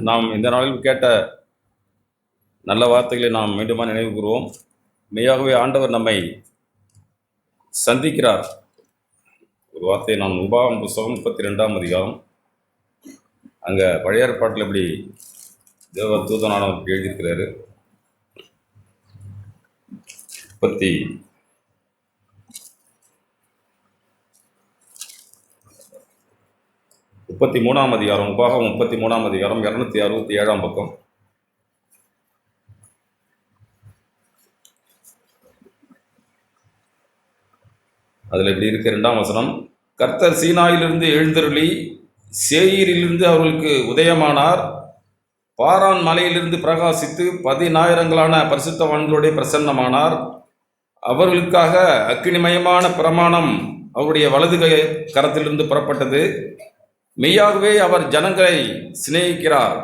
நாம் இந்த நாளில் கேட்ட நல்ல வார்த்தைகளை நாம் மீண்டுமா நினைவு கூறுவோம். மெய்யாகவே ஆண்டவர் நம்மை சந்திக்கிறார். ஒரு வார்த்தையை நான் உபாகம் புஸ்தகம் 32ஆம் அதிகாரம், அங்கே பழைய ஏற்பாட்டில் இப்படி தேவ தூதனானவர் எழுதியிருக்கிறாரு. 33ஆம் அதிகாரம், உபாகம் 33ஆம் அதிகாரம் 267ஆம் பக்கம். அதில் இப்படி இருக்க 2ஆம் வசனம், கர்த்தர் சீனாயிலிருந்து எழுந்தருளி சேயீரிலிருந்து அவர்களுக்கு உதயமானார். பாரான் மலையிலிருந்து பிரகாசித்து 10,000 பரிசுத்தவான்களுடைய பிரசன்னமானார். அவர்களுக்காக அக்கினிமயமான பிரமாணம் அவருடைய வலது கரத்திலிருந்து புறப்பட்டது. மெய்யாகவே அவர் ஜனங்களை சிநேகிக்கிறார்.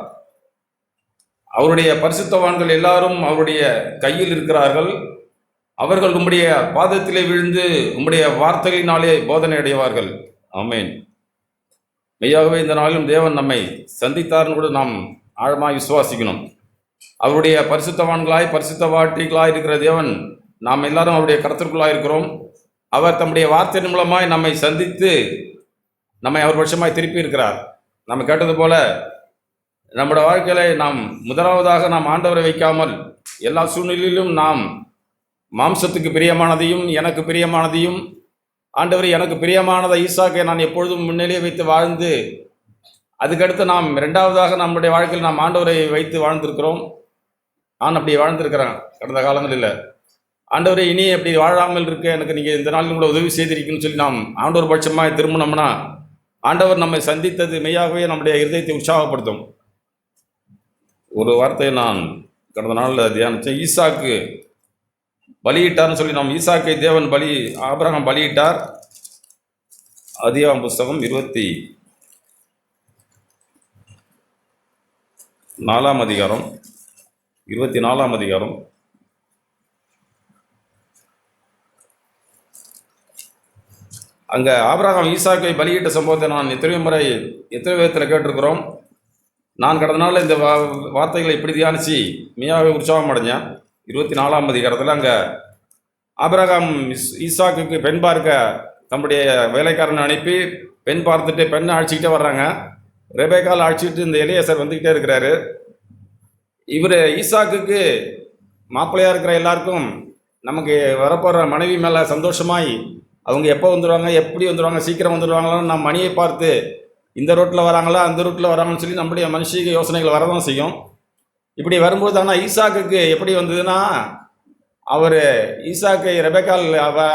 அவருடைய பரிசுத்தவான்கள் எல்லாரும் அவருடைய கையில் இருக்கிறார்கள். அவர்கள் உம்முடைய பாதத்திலே விழுந்து உம்முடைய வார்த்தைகளினாலே போதனை அடைவார்கள். ஆமேன். மெய்யாகவே இந்த நாளிலும் தேவன் நம்மை சந்தித்தார்னு கூட நாம் ஆழமாக விசுவாசிக்கணும். அவருடைய பரிசுத்தவான்களாய் பரிசுத்தவாட்டிகளாய் இருக்கிற தேவன் நாம் எல்லாரும் அவருடைய கருத்திற்குள்ளாக இருக்கிறோம். அவர் தம்முடைய வார்த்தையின் மூலமாய் நம்மை சந்தித்து நம்மை அவர் வருஷமாய் திருப்பி இருக்கிறார். நம்ம கேட்டது போல நம்முடைய வாழ்க்கையில நாம் முதலாவதாக நாம் ஆண்டவரை வைக்காமல் எல்லா சூழ்நிலையிலும் நாம் மாம்சத்துக்கு பிரியமானதையும் எனக்கு பிரியமானதையும், ஆண்டவர் எனக்கு பிரியமானதை ஈசாக்கை நான் எப்பொழுதும் முன்னிலையே வைத்து வாழ்ந்து, அதுக்கடுத்து நாம் இரண்டாவதாக நம்முடைய வாழ்க்கையில் நாம் ஆண்டவரை வைத்து வாழ்ந்திருக்கிறோம். நான் அப்படி வாழ்ந்திருக்கிறேன் கடந்த காலங்களில். ஆண்டவரை இனி அப்படி வாழாமல் இருக்க எனக்கு நீங்கள் இந்த நாளில் கூட உதவி செய்திருக்கீங்கன்னு சொல்லி நாம் ஆண்டவர் பட்சமாக திரும்பினோம்னா ஆண்டவர் நம்மை சந்தித்தது மெய்யாகவே நம்முடைய இருதயத்தை உற்சாகப்படுத்தும். ஒரு வார்த்தையை நான் கடந்த நாளில் தியானித்தேன். ஈசாக்கு பலியிட்டார்னு சொல்லி நாம் ஈசாக்கை தேவன் ஆபிரகாம் பலியிட்டார். ஆதியாகமம் புஸ்தகம் 24ஆம் அதிகாரம் 24ஆம் அதிகாரம் அங்கே ஆபிரகாம் ஈசாக்கை பலியிட்ட சம்பவத்தை நான் எத்தனை விதத்தில் கேட்டிருக்கிறோம். நான் கடந்த நாளில் இந்த வார்த்தைகளை இப்படி தியானித்து மியாவே உற்சாகம் அடைஞ்சேன். 24ஆம் அதிகாரத்தில் அங்கே ஆபிரகாம் ஈசாக்குக்கு பெண் பார்க்க தம்முடைய வேலைக்காரனை அனுப்பி பெண் பார்த்துட்டு பெண்ணை அழைச்சிக்கிட்டே வர்றாங்க. ரெபேக்கால் அழைச்சிக்கிட்டு இந்த எலியாசர் வந்துக்கிட்டே இருக்கிறாரு. இவர் ஈசாக்குக்கு மாப்பிள்ளையாக இருக்கிற எல்லாருக்கும் நமக்கு வரப்போகிற மனைவி மேலே சந்தோஷமாய் அவங்க எப்போ வந்துடுவாங்க, எப்படி வந்துடுவாங்க, சீக்கிரம் வந்துடுவாங்களான்னு நம்ம மணியை பார்த்து இந்த ரோட்டில் வராங்களா அந்த ரூட்டில் வராங்கன்னு சொல்லி நம்முடைய மனுஷிக யோசனைகள் வரதான் செய்யும். இப்படி வரும்போது ஆனால் ஈசாக்குக்கு எப்படி வந்ததுன்னா, அவர் ஈசாக்கை ரெபேக்கால்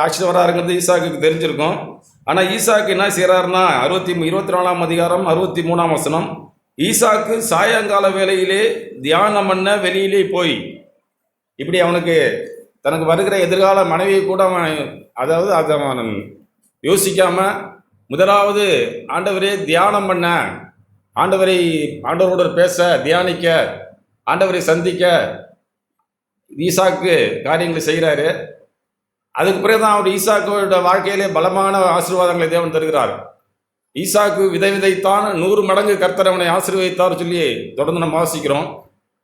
ஆட்சியில் வராருங்கிறது ஈசாக்குக்கு தெரிஞ்சிருக்கும். ஆனால் ஈசாக்கு என்ன செய்கிறாருன்னா 24ஆம் அதிகாரம் 63ஆம் வசனம், ஈசாக்கு சாயங்கால வேளையிலே தியானம் பண்ண வெளியிலே போய், இப்படி அவனுக்கு தனக்கு வருகிற எதிர்கால மனைவியை கூட அதாவது அதை அவன் யோசிக்காமல் முதலாவது ஆண்டவரே தியானம் பண்ண, ஆண்டவரோடு பேச, தியானிக்க, ஆண்டவரை சந்திக்க ஈசாக்கு காரியங்களை செய்கிறாரு. அதுக்கு பிறகு தான் அவர் ஈசாக்கோட வாழ்க்கையிலே பலமான ஆசீர்வாதங்களை தேவன் தருகிறார். ஈசாக்கு விதைத்தான் 100 மடங்கு கர்த்தர் அவனை ஆசீர்வதித்தார் சொல்லி தொடர்ந்து நம்ம வாசிக்கிறோம்.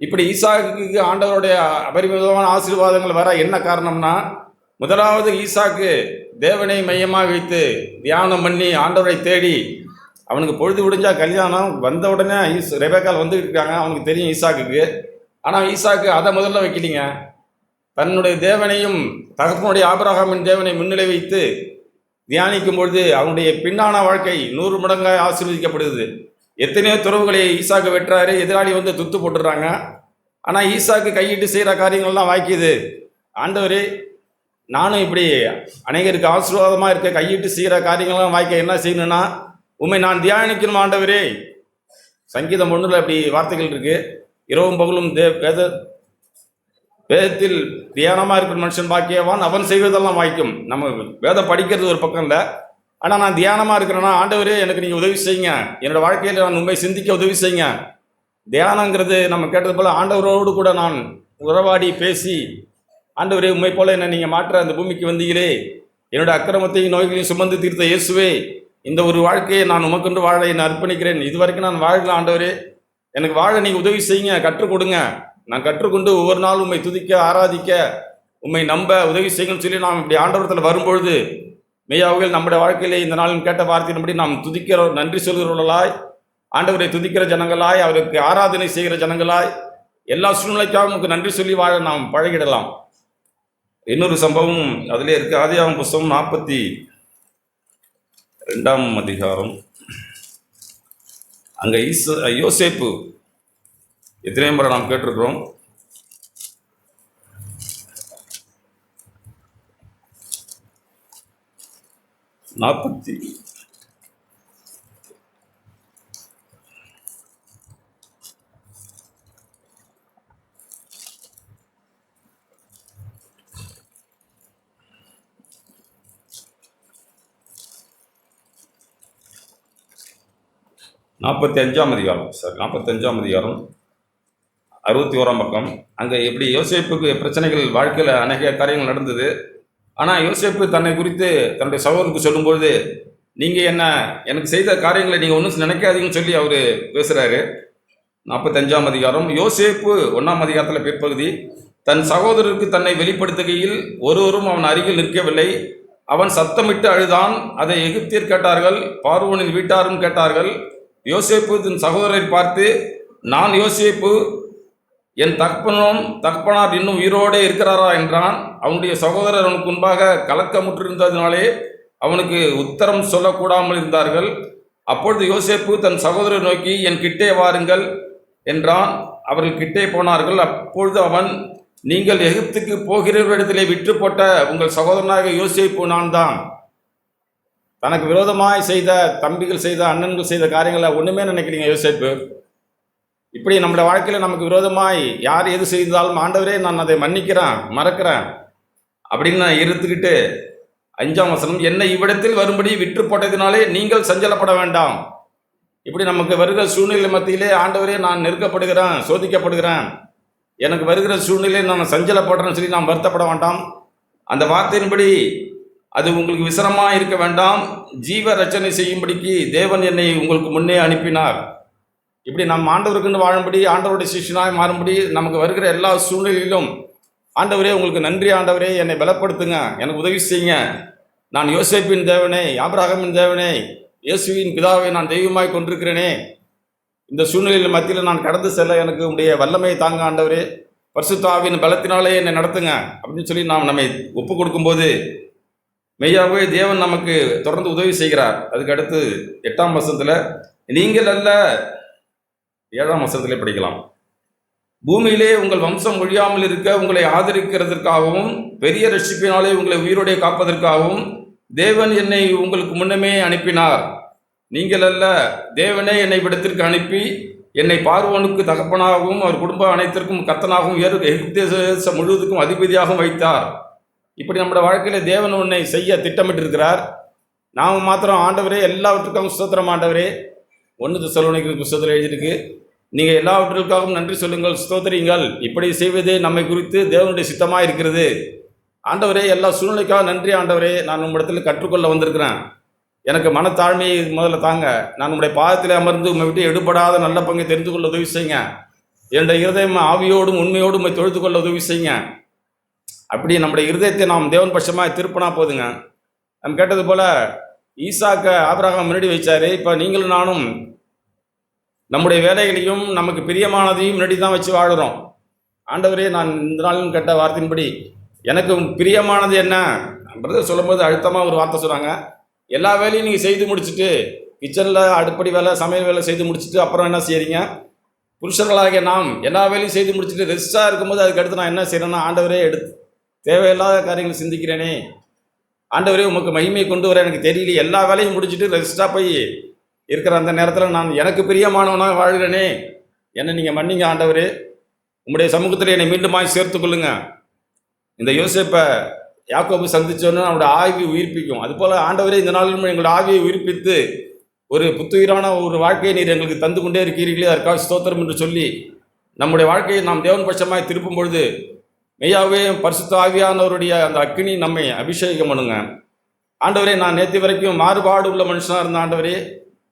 இப்படி ஈசாக்குக்கு ஆண்டவருடைய அபரிமிதமான ஆசீர்வாதங்கள் வர என்ன காரணம்னா, முதலாவது ஈசாக்கு தேவனை மையமாக வைத்து தியானம் பண்ணி ஆண்டவரை தேடி, அவனுக்கு பொழுது விடிஞ்சா கல்யாணம் வந்த உடனே ரெபேக்கால் வந்துக்கிட்டு இருக்காங்க, அவனுக்கு தெரியும் ஈசாக்குக்கு. ஆனால் ஈசாக்கு அதை முதல்ல வைக்கலிங்க. தன்னுடைய தேவனையும் தகப்பனுடைய ஆபிரகாமின் தேவனை முன்னிலை வைத்து தியானிக்கும் பொழுது அவனுடைய பின்னான வாழ்க்கை 100 மடங்காக ஆசீர்வதிக்கப்படுது. எத்தனையோ துறவுகளை ஈசாக்கு வெட்டுறாரு, எதிராளி வந்து துத்து போட்டுடுறாங்க. ஆனால் ஈசாக்கு கையிட்டு செய்கிற காரியங்கள்லாம் வாய்க்குது. ஆண்டவரே, நானும் இப்படி அநேகருக்கு ஆசீர்வாதமாக இருக்க கையிட்டு செய்கிற காரியங்கள்லாம் வாய்க்க என்ன செய்யணும்னா, உண்மை நான் தியானிக்கணும் ஆண்டவரே. சங்கீதம் 1 அப்படி வார்த்தைகள் இருக்கு. இரவும் பகலும் வேதத்தில் தியானமாக இருக்கிற மனுஷன் பாக்கியவான், அவன் செய்வதெல்லாம் வாய்க்கும். நம்ம வேதம் படிக்கிறது ஒரு பக்கம் இல்லை, ஆனால் நான் தியானமாக இருக்கிறேன்னா ஆண்டவரே எனக்கு நீங்கள் உதவி செய்யுங்க, என்னோடய வாழ்க்கையில் நான் உண்மை சிந்திக்க உதவி செய்யுங்க. தியானங்கிறது நம்ம கேட்டது போல் ஆண்டவரோடு கூட நான் உறவாடி பேசி, ஆண்டவரே உண்மை போல் என்னை நீங்கள் மாற்ற அந்த பூமிக்கு வந்தீங்களே, என்னோடய அக்கிரமத்தையும் நோய்களையும் சுமந்து தீர்த்த இயேசுவே, இந்த ஒரு வாழ்க்கையை நான் உமக்கொண்டு வாழ என்னை அர்ப்பணிக்கிறேன். இதுவரைக்கும் நான் வாழல ஆண்டவரே, எனக்கு வாழ நீங்கள் உதவி செய்யுங்க, கற்றுக் கொடுங்க. நான் கற்றுக்கொண்டு ஒவ்வொரு நாளும் உண்மை துதிக்க, ஆராதிக்க, உண்மை நம்ப உதவி செய்யுங்கன்னு சொல்லி நாம் இப்படி ஆண்டவரத்தில் வரும்பொழுது மெய்யாகவே நம்முடைய வாழ்க்கையிலே இந்த நாளில் கேட்ட வார்த்தையின்படி நாம் துதிக்கிற நன்றி சொல்கிறவர்களாய், ஆண்டவரை துதிக்கிற ஜனங்களாய், அவருக்கு ஆராதனை செய்கிற ஜனங்களாய், எல்லா சூழ்நிலைக்காக நமக்கு நன்றி சொல்லி வாழ நாம் பழகிடலாம். இன்னொரு சம்பவம் அதிலே இருக்கு. ஆதியாகமம் புஸ்தகம் 42ஆம் அதிகாரம். அங்கே யோசேப்பு எத்தனை முறை நாம் கேட்டிருக்கிறோம். நாற்பத்தி 45ஆம் அதிகாரம் 45ஆம் அதிகாரம் 61ஆம் பக்கம். அங்கே எப்படி யோசேப்புக்கு பிரச்சனைகள் வாழ்க்கையில் அநேக காரியங்கள் நடந்தது. ஆனால் யோசேப்பு தன்னை குறித்து தன்னுடைய சகோதரருக்கு சொல்லும்பொழுது, நீங்கள் எனக்கு செய்த காரியங்களை நீங்கள் ஒன்றும் நினைக்காதீங்கன்னு சொல்லி அவர் பேசுகிறாரு. 45ஆம் அதிகாரம். யோசேப்பு 1ஆம் அதிகாரத்தில் பிற்பகுதி. தன் சகோதரருக்கு தன்னை வெளிப்படுத்துகையில் ஒருவரும் அவன் அருகில் நிற்கவில்லை. அவன் சத்தமிட்டு அழுதான். அதை எகிப்தியர் கேட்டார்கள், பார்வோனின் வீட்டாரும் கேட்டார்கள். யோசேப்பு தன் சகோதரரை பார்த்து, நான் யோசேப்பு, என் தகப்பனார் இன்னும் உயிரோடு இருக்கிறாரா என்றான். அவனுடைய சகோதரர் அவனுக்கு முன்பாக கலக்கமுற்றிருந்ததினாலே அவனுக்கு உத்தரம் சொல்லக்கூடாமல் இருந்தார்கள். அப்பொழுது யோசேப்பு தன் சகோதரரை நோக்கி, என் கிட்டே வாருங்கள் என்றான். அவர்கள் கிட்டே போனார்கள். அப்பொழுது அவன், நீங்கள் எகிப்துக்கு போகிறவரிடத்திலே விற்று போட்ட உங்கள் சகோதரனாக யோசேப்பு நான் தான். தனக்கு விரோதமாய் செய்த தம்பிகள் செய்த அண்ணன்கள் செய்த காரியங்களை ஒன்றுமே நினைக்கிறீங்க யோசேப்பு. இப்படி நம்முடைய வாழ்க்கையில் நமக்கு விரோதமாய் யார் எது செய்தாலும், ஆண்டவரே நான் அதை மன்னிக்கிறேன், மறக்கிறேன் அப்படின்னு நான் இருத்துக்கிட்டு 5ஆம் வசனம், என்னை இவ்விடத்தில் வரும்படி விற்று போட்டதினாலே நீங்கள் சஞ்சலப்பட வேண்டாம். இப்படி நமக்கு வருகிற சூழ்நிலை மத்தியிலே, ஆண்டவரே நான் நெருக்கப்படுகிறேன், சோதிக்கப்படுகிறேன், எனக்கு வருகிற சூழ்நிலையை நான் சஞ்சலப்படுறேன்னு சொல்லி நாம் வருத்தப்பட வேண்டாம். அந்த வார்த்தையின்படி அது உங்களுக்கு விசனமாக இருக்க வேண்டாம். ஜீவ ரச்சனை செய்யும்படிக்கு தேவன் என்னை உங்களுக்கு முன்னே அனுப்பினார். இப்படி நம் ஆண்டவருக்குன்னு வாழும்படி, ஆண்டவருடைய சிஷ்யனாக மாறும்படி நமக்கு வருகிற எல்லா சூழ்நிலையிலும், ஆண்டவரே உங்களுக்கு நன்றி, ஆண்டவரே என்னை பலப்படுத்துங்க, எனக்கு உதவி செய்யுங்க, நான் யோசேப்பின் தேவனே, ஆபிரகாமின் தேவனே, இயேசுவின் பிதாவை நான் தெய்வமாய் கொண்டிருக்கிறேனே, இந்த சூழ்நிலையில் மத்தியில் நான் கடந்து செல்ல எனக்கு உடைய வல்லமையை தாங்க ஆண்டவரே, பரிசுத்த ஆவியின் பலத்தினாலே என்னை நடத்துங்க அப்படின்னு சொல்லி நாம் நம்மை ஒப்பு கொடுக்கும்போது மெய்யாகவே தேவன் நமக்கு தொடர்ந்து உதவி செய்கிறார். அதுக்கு அடுத்து 8ஆம் வசனத்தில், நீங்கள் அல்ல, 7ஆம் வசனத்திலே படிக்கலாம். பூமியிலே உங்கள் வம்சம் ஒழியாமல் இருக்க உங்களை ஆதரிக்கிறதற்காகவும் பெரிய ரட்சிப்பினாலே உங்களை உயிரோடைய காப்பதற்காகவும் தேவன் என்னை உங்களுக்கு முன்னமே அனுப்பினார். நீங்கள் அல்ல, தேவனே என்னை விடத்திற்கு அனுப்பி என்னை பார்வோனுக்கு தகப்பனாகவும் அவர் குடும்ப அனைத்திற்கும் கர்த்தனாகவும் எகிப்து தேசம் முழுவதுக்கும் அதிபதியாகவும் வைத்தார். இப்படி நம்முடைய வாழ்க்கையில் தேவன் உன்னை செய்ய திட்டமிட்டு இருக்கிறார். நாம் மாத்திரம், ஆண்டவரே எல்லாவற்றுக்காகவும் ஸ்தோத்திரம் ஆண்டவரே, 1 தெசலோனிக்கேயர் புத்தகத்தில் எழுதியிருக்கு, நீங்கள் எல்லாவற்றிற்காகவும் நன்றி சொல்லுங்கள், ஸ்தோத்திரிங்கள், இப்படி செய்வதே நம்மை குறித்து தேவனுடைய சித்தமாக இருக்கிறது. ஆண்டவரே எல்லா சூழ்நிலைக்காக நன்றி ஆண்டவரே, நான் உங்களிடத்தில் கற்றுக்கொள்ள வந்திருக்கிறேன், எனக்கு மனத்தாழ்மையை முதல்ல தாங்க, நான் உங்களுடைய பாதத்தில் அமர்ந்து உண்மை விட்டு எடுபடாத நல்ல பங்கை தெரிந்து கொள்ள உதவி செய்யுங்க, என்னுடைய இருதயம் ஆவியோடும் உண்மையோடும் உண்மை தொழுது கொள்ள உதவி செய்யுங்க. அப்படி நம்முடைய இருதயத்தை நாம் தேவன் பட்சமாக திருப்பினா போதுங்க. நம்ம கேட்டது போல் ஈசாக்க ஆபிரகாம் முன்னாடி வச்சாரு. இப்போ நீங்களும் நானும் நம்முடைய வேலைகளையும் நமக்கு பிரியமானதையும் முன்னாடி தான் வச்சு வாழுறோம். ஆண்டவரே நான் இந்த நாளும் கேட்ட வார்த்தையின்படி எனக்கு பிரியமானது என்னன்றதை சொல்லும்போது அழுத்தமாக ஒரு வார்த்தை சொல்கிறாங்க. எல்லா வேலையும் நீங்கள் செய்து முடிச்சுட்டு, கிச்சனில் அடுப்படி வேலை, சமையல் வேலை செய்து முடிச்சுட்டு அப்புறம் என்ன செய்கிறீங்க? புருஷர்களாகிய நாம் எல்லா வேலையும் செய்து முடிச்சுட்டு ரெஸ்ட்டாக இருக்கும்போது அதுக்கடுத்து நான் என்ன செய்கிறேன்னா, ஆண்டவரே தேவையில்லாத காரியங்கள் சிந்திக்கிறேனே, ஆண்டவரே உமக்கு மகிமையை கொண்டு வர எனக்கு தெரியல, எல்லா வேலையும் முடிச்சுட்டு ரெஸ்ட்டாக போய் இருக்கிற அந்த நேரத்தில் நான் எனக்கு பிரியமானவனாக வாழ்கிறேனே, என்னை நீங்கள் மன்னிங்க ஆண்டவரே, உங்களுடைய சமூகத்தில் என்னை மீண்டுமாய் சேர்த்து கொள்ளுங்க. இந்த யோசேப்பை யாக்கோபு சந்திச்சோன்னு அவனுடைய ஆவியை உயிர்ப்பிக்கும். அதுபோல் ஆண்டவரே இந்த நாளிலும் எங்களுடைய ஆவியை உயிர்ப்பித்து ஒரு புத்துயிரான ஒரு வாழ்க்கையை நீர் எங்களுக்கு தந்து கொண்டே இருக்கிறீர்களே, அதற்காக ஸ்தோத்திரம் என்று சொல்லி நம்முடைய வாழ்க்கையை நாம் தேவன் பட்சமாய் திருப்பும் பொழுது மெய்யாவே பரிசுத்த ஆவியானவருடைய அந்த அக்கினி நம்மை அபிஷேகம் பண்ணுங்க. ஆண்டவரே நான் நேற்று வரைக்கும் மாறுபாடு உள்ள மனுஷனாக இருந்த ஆண்டவரே,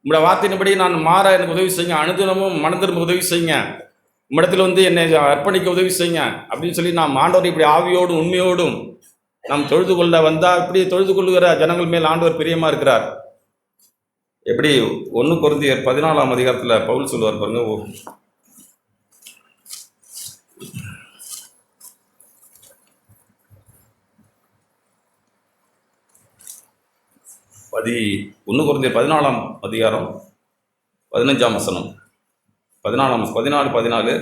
உங்களுடைய வார்த்தையின்படி நான் மாற எனக்கு உதவி செய்யுங்க, அனுதினமும் மனம் திரும்ப உதவி செய்யுங்க, உம்மிடத்தில் வந்து என்னை அர்ப்பணிக்க உதவி செய்யுங்க அப்படின்னு சொல்லி நாம் ஆண்டவரை இப்படி ஆவியோடும் உண்மையோடும் நாம் தொழுது கொள்ள வந்தால் இப்படி தொழுது கொள்ளுகிற ஜனங்கள் மேல் ஆண்டவர் பிரியமா இருக்கிறார். எப்படி 1 கொரிந்தியர் 14ஆம் அதிகாரத்தில் பவுல் சொல்லுவார் பாருங்க. 1 கொரிந்தியர் 14ஆம் அதிகாரம் 15ஆம் வசனம், 14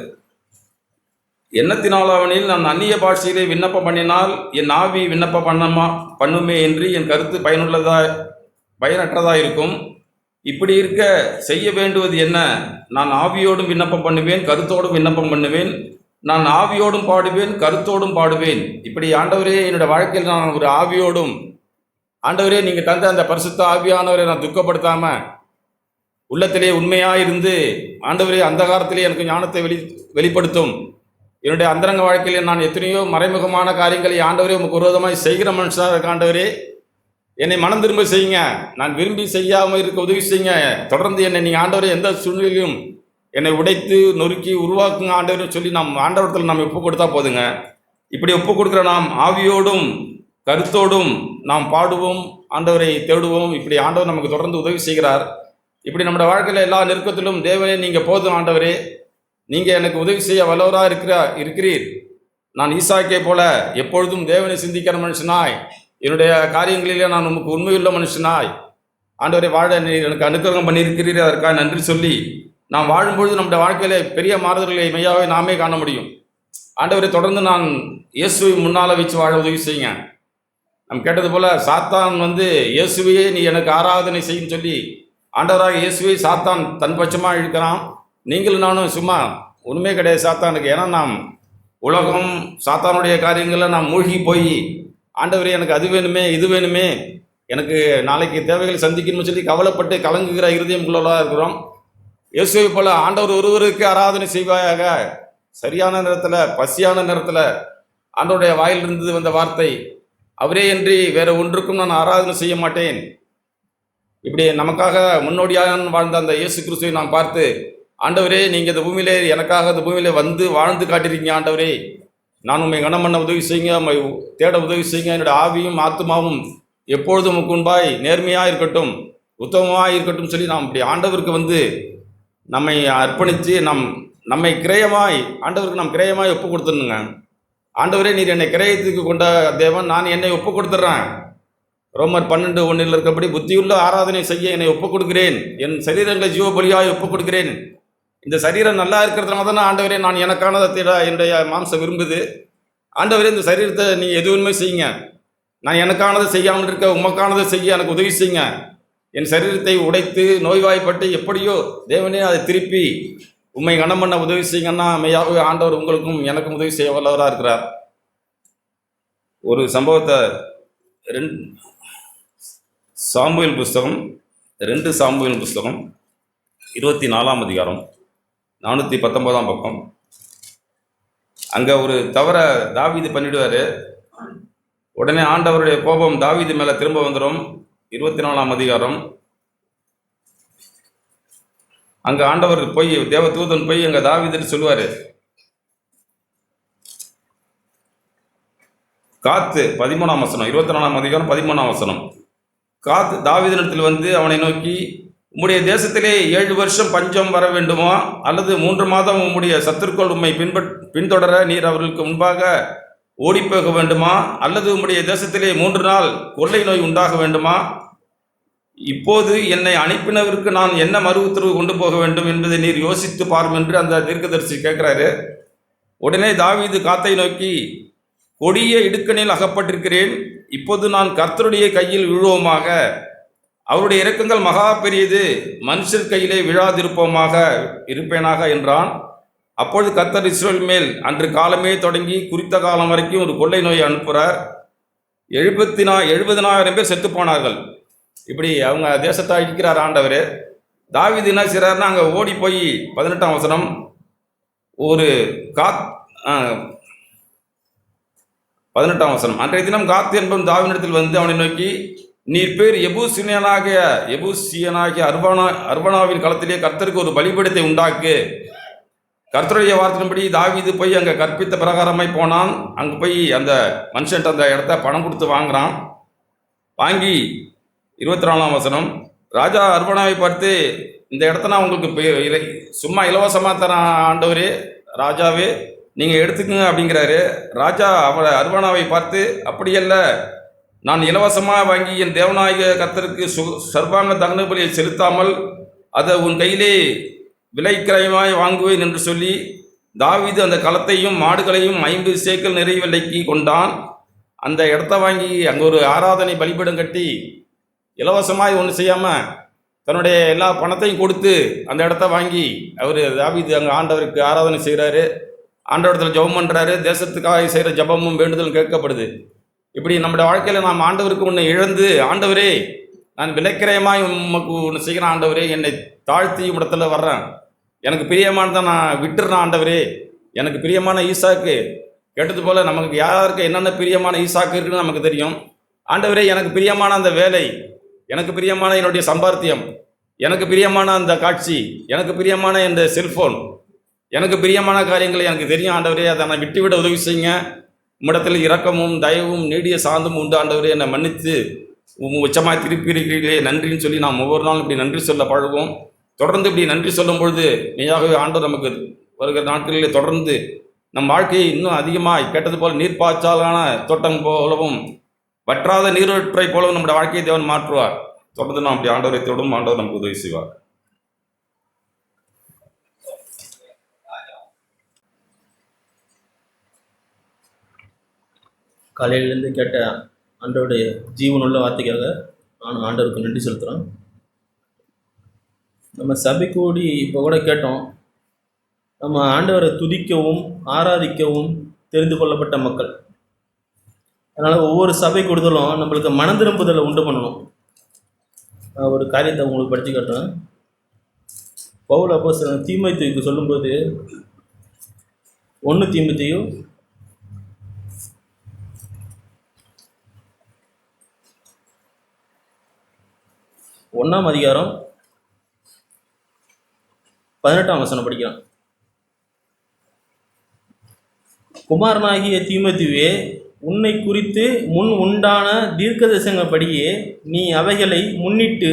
எண்ணத்தினாலாவனில் நான் அந்நிய பாஷையிலே விண்ணப்பம் பண்ணினால் என் ஆவி விண்ணப்பம் பண்ணுமே என்று என் கருத்து பயனற்றதா இருக்கும். இப்படி இருக்க செய்ய வேண்டுவது என்ன? நான் ஆவியோடும் விண்ணப்பம் பண்ணுவேன், கருத்தோடும் விண்ணப்பம் பண்ணுவேன். நான் ஆவியோடும் பாடுவேன், கருத்தோடும் பாடுவேன். இப்படி ஆண்டவரே என்னோட வாழ்க்கையில் நான் ஒரு ஆவியோடும், ஆண்டவரே நீங்கள் தந்த அந்த பரிசுத்த ஆவியானவரை நான் துக்கப்படுத்தாம உள்ளத்திலே உண்மையாயிருந்து, ஆண்டவரே அந்த காலத்திலே எனக்கு ஞானத்தை வெளிப்படுத்தும். என்னுடைய அந்தரங்க வாழ்க்கையிலே நான் எத்தனையோ மறைமுகமான காரியங்களை ஆண்டவரே உமக்கு விரோதமாய் செய்கிற மனுஷனாக இருக்க ஆண்டவரே, என்னை மனம் திரும்ப செய்யுங்க. நான் விரும்பி செய்யாமல் இருக்க உதவி செய்யுங்க. தொடர்ந்து என்னை நீங்கள் ஆண்டவரே எந்த சூழ்நிலையிலும் என்னை உடைத்து நொறுக்கி உருவாக்குங்க ஆண்டவர்னு சொல்லி நாம் ஆண்டவரத்தில் நாம் ஒப்பு கொடுத்தா போதுங்க. இப்படி ஒப்பு கொடுக்குற நாம் ஆவியோடும் கருத்தோடும் நாம் பாடுவோம், ஆண்டவரை தேடுவோம். இப்படி ஆண்டவர் நமக்கு தொடர்ந்து உதவி செய்கிறார். இப்படி நம்முடைய வாழ்க்கையில் எல்லா நெருக்கத்திலும் தேவனே நீங்கள் போதும் ஆண்டவரே, நீங்கள் எனக்கு உதவி செய்ய வல்லவராக இருக்கிறீர். நான் ஈசாக்கை போல எப்பொழுதும் தேவனை சிந்திக்கிற மனுஷனாய், என்னுடைய காரியங்களிலே நான் உமக்கு உண்மையுள்ள மனுஷனாய் ஆண்டவரை வாழ நீர் எனக்கு அனுக்கிரகம் பண்ணியிருக்கிறீர். அதற்காக நன்றி சொல்லி நாம் வாழும்பொழுது நம்முடைய வாழ்க்கையிலே பெரிய மாறுதல்களை மெய்யாவே நாமே காண முடியும். ஆண்டவரை தொடர்ந்து நான் இயேசுவை முன்னால் வச்சு வாழ உதவி செய்யுங்க. நம்ம கேட்டது போல சாத்தான் வந்து இயேசுவையே நீ எனக்கு ஆராதனை செய்யும் சொல்லி ஆண்டவராக இயேசுவை சாத்தான் தன் பட்சமாக இழுக்கிறான். நீங்களும் நானும் சும்மா ஒன்றுமே கிடையாது சாத்தானுக்கு. ஏன்னா நாம் உலகம் சாத்தானுடைய காரியங்களில் நாம் மூழ்கி போய் ஆண்டவரே எனக்கு அது வேணுமே இது வேணுமே, எனக்கு நாளைக்கு தேவைகளை சந்திக்கணும்னு சொல்லி கவலைப்பட்டு கலங்குகிற இருதயம் உள்ளவர்களாக இருக்கிறோம். இயேசுவை போல ஆண்டவர் ஒருவருக்கு ஆராதனை செய்வாயாக. சரியான நேரத்தில் பசியான நேரத்தில் ஆண்டவருடைய வாயிலிருந்து வந்த வார்த்தை, அவரே என்று வேற ஒன்றுக்கும் நான் ஆராதனை செய்ய மாட்டேன். இப்படி நமக்காக முன்னோடியாக வாழ்ந்த அந்த இயேசு கிறிஸ்துவை நாம் பார்த்து, ஆண்டவரே நீங்கள் இந்த பூமியிலே எனக்காக இந்த பூமியிலே வந்து வாழ்ந்து காட்டியிருக்கீங்க ஆண்டவரே, நான் உண்மை கனம் பண்ண உதவி செய்யுங்க, உண்மை தேட உதவி செய்யுங்க. என்னுடைய ஆவியும் ஆத்மாவும் எப்பொழுதும் உமக்கு முன்பாய் நேர்மையாக இருக்கட்டும், உத்தமமாக இருக்கட்டும் சொல்லி நாம் இப்படி ஆண்டவருக்கு வந்து நம்மை அர்ப்பணித்து நம்மை கிரயமாய் ஆண்டவருக்கு நாம் கிரயமாய் ஒப்பு கொடுத்துருங்க. ஆண்டவரே நீர் என்னை கிரயத்துக்கு கொண்ட தேவன், நான் என்னை ஒப்பு கொடுத்துட்றேன். ரோமர் 12:1 இருக்கபடி புத்தியுள்ள ஆராதனை செய்ய என்னை ஒப்புக் கொடுக்கிறேன், என் சரீரங்களை ஜீவ பலியாய் ஒப்புக் கொடுக்கிறேன். இந்த சரீரம் நல்லா இருக்கிறதுனால தானே ஆண்டவரே நான் எனக்கானதை என்னுடைய மாம்சம் விரும்புது. ஆண்டவரே இந்த சரீரத்தை நீங்கள் எதுவுமே செய்யுங்க, நான் எனக்கானதை செய்யாமல் இருக்க உமக்கானதை செய்ய எனக்கு உதவி செய்யுங்க. என் சரீரத்தை உடைத்து நோய்வாய்ப்பட்டு எப்படியோ தேவனே அதை திருப்பி உண்மை கனம் பண்ண உதவி செய்யுங்கன்னா மெய்யாகவே ஆண்டவர் உங்களுக்கும் எனக்கும் உதவி செய்ய வல்லவராக இருக்கிறார். ஒரு சம்பவத்தை 2 சாமுவேல் புஸ்தகம் 24ஆம் அதிகாரம் 419ஆம் பக்கம். அங்கே ஒரு தவற தாவீது பண்ணிடுவார். உடனே ஆண்டவருடைய கோபம் தாவீது மேலே திரும்ப வந்துடும். 24ஆம் அதிகாரம். அங்கே ஆண்டவர் போய் தேவதூதன் போய் அங்கே தாவீதுன்னு சொல்லுவார், காத்து 13ஆம் வசனம், 24ஆம் அதிகாரம் 13ஆம் வசனம். காத்து தாவீதினிடத்தில் வந்து அவனை நோக்கி, உம்முடைய தேசத்திலே 7 வருஷம் பஞ்சம் வர வேண்டுமா, அல்லது 3 மாதம் உம்முடைய சத்துருக்கள் உம்மை பின்தொடர நீர் அவர்களுக்கு முன்பாக ஓடிப்போக வேண்டுமா, அல்லது உம்முடைய தேசத்திலே 3 நாள் கொள்ளை நோய் உண்டாக வேண்டுமா? இப்போது என்னை அனுப்பினவருக்கு நான் என்ன மறு உத்தரவு கொண்டு போக வேண்டும் என்பதை நீர் யோசித்து பாரும் என்று அந்த தீர்க்கதரிசி கேட்கிறாரு. உடனே தாவீது காத்தை நோக்கி, கொடிய இடுக்கணில் அகப்பட்டிருக்கிறேன், இப்போது நான் கர்த்தருடைய கையில் விழுவோமாக, அவருடைய இரக்கங்கள் மகா பெரியது, மனுஷர் கையிலே விழாதிருப்போமாக இருப்பேனாக என்றான். அப்பொழுது கர்த்தர் இஸ்ரவேல் மேல் அன்று காலமே தொடங்கி குறித்த காலம் வரைக்கும் ஒரு கொள்ளை நோயை அனுப்புகிறார். 70,000 பேர் செத்து போனார்கள். இப்படி அவங்க தேசத்தை அழிக்கிறார் ஆண்டவர். தாவீது என்ன செய்கிறாருன்னா, அங்கே ஓடி போய் 18ஆம் வசனம், ஒரு 18ஆம் வசனம். அன்றைய தினம் காத்து என்பவன் தாவீதினிடத்தில் வந்து அவனை நோக்கி, நீர் பேர் எபூசியனாகிய அர்வனாவின் களத்திலே கர்த்தருக்கு ஒரு பலிபீடத்தை உண்டாக்கு. கர்த்தருடைய வார்த்தையின்படி தாவீது போய் அங்கே கற்பித்த பிரகாரமாய் போனான். அங்கே போய் அந்த மனுஷன்ட்டு அந்த இடத்த பணம் கொடுத்து வாங்குறான். வாங்கி 24ஆம் வசனம், ராஜா அர்வனாவை பார்த்து, இந்த இடத்த நான் உங்களுக்கு சும்மா இலவசமாக தரேன் ஆண்டவரே, ராஜாவே நீங்கள் எடுத்துக்கங்க அப்படிங்கிறாரு. ராஜா அவரை அர்வனாவை பார்த்து, அப்படியல்ல, நான் இலவசமாக வாங்கி என் தேவநாயக கர்த்தருக்கு சர்வாங்க தகன பலியை செலுத்தாமல் அதை உன் கையிலே விலைக்கிரயமாய் வாங்குவேன் என்று சொல்லி தாவீது அந்த களத்தையும் மாடுகளையும் 50 சேக்கல் நிறை விலைக்கு கொண்டான். அந்த இடத்த வாங்கி அங்கே ஒரு ஆராதனை பலிபீடம் கட்டி இலவசமாய் ஒன்று செய்யாமல் தன்னுடைய எல்லா பணத்தையும் கொடுத்து அந்த இடத்த வாங்கி அவர் தாவீது அங்கே ஆண்டவருக்கு ஆராதனை செய்கிறாரு. ஆண்டவரத்தில் ஜெபம் பண்ணுறாரு. தேசத்துக்காக செய்கிற ஜெபமும் வேண்டுதலும் கேட்கப்படுது. இப்படி நம்முடைய வாழ்க்கையில் நாம் ஆண்டவருக்கு ஒன்று இழந்து, ஆண்டவரே நான் விலைக்கிரயமாய் உமக்கு ஒன்று செய்கிறேன், ஆண்டவரே என்னை தாழ்த்தி இடத்துல வர்றேன், எனக்கு பிரியமானதை நான் விட்டுறேன், ஆண்டவரே எனக்கு பிரியமான ஈசாக்கு கேட்டது போல் நமக்கு யாருக்கு என்னென்ன பிரியமான ஈசாக்கு இருக்குன்னு நமக்கு தெரியும். ஆண்டவரே எனக்கு பிரியமான அந்த வேலை, எனக்கு பிரியமான என்னுடைய சம்பாத்தியம், எனக்கு பிரியமான அந்த காட்சி, எனக்கு பிரியமான இந்த செல்ஃபோன், எனக்கு பிரியமான காரியங்களை எனக்கு தெரியும் ஆண்டவரே, அதை நான் விட்டுவிட உதவி செய்யுங்க. உம்மிடத்தில் இரக்கமும் தயவும் நீடிய சாந்தமும் உண்டு ஆண்டவரே, என்னை மன்னித்து உச்சமாய் திருப்பி இருக்கிறீர்களே நன்றின்னு சொல்லி நாம் ஒவ்வொரு நாளும் இப்படி நன்றி சொல்ல பழகுவோம். தொடர்ந்து இப்படி நன்றி சொல்லும் பொழுது மெய்யாகவே ஆண்டவர் நமக்கு வருகிற நாட்களிலே தொடர்ந்து நம் வாழ்க்கையை இன்னும் அதிகமாய் கேட்டது போல் நீர்ப்பாய்ச்சாலான தோட்டம் போலவும் வற்றாத நீரொற்றை போலவும் நம்முடைய வாழ்க்கையை தேவன் மாற்றுவார். தொடர்ந்து நாம் அப்படி ஆண்டவரை தொடும் ஆண்டவர் நமக்கு உதவி செய்வார். காலையிலேருந்து கேட்ட ஆண்டவருடைய ஜீவனுள்ள வார்த்தைக்காக நான் ஆண்டவருக்கு நன்றி செலுத்துகிறோம். நம்ம சபை கூடி இப்போ கூட கேட்டோம், நம்ம ஆண்டவரை துதிக்கவும் ஆராதிக்கவும் தெரிந்து கொள்ளப்பட்ட மக்கள். அதனால் ஒவ்வொரு சபை கூடுதலும் நம்மளுக்கு மனந்திரும்புதலை உண்டு பண்ணணும். நான் ஒரு காரியத்தை உங்களுக்கு படித்து காட்டுறேன். பவுல் அப்போஸ்தலன் தீமோத்தேயுக்கு சொல்லும்போது 1 தீமோத்தேயு 1ஆம் அதிகாரம் 18ஆம் வசனம் படிக்கிறான். குமாரனாகிய தீமோத்தேயுவே, உன்னை குறித்து முன் உண்டான தீர்க்கதரிசனப்படியே நீ அவைகளை முன்னிட்டு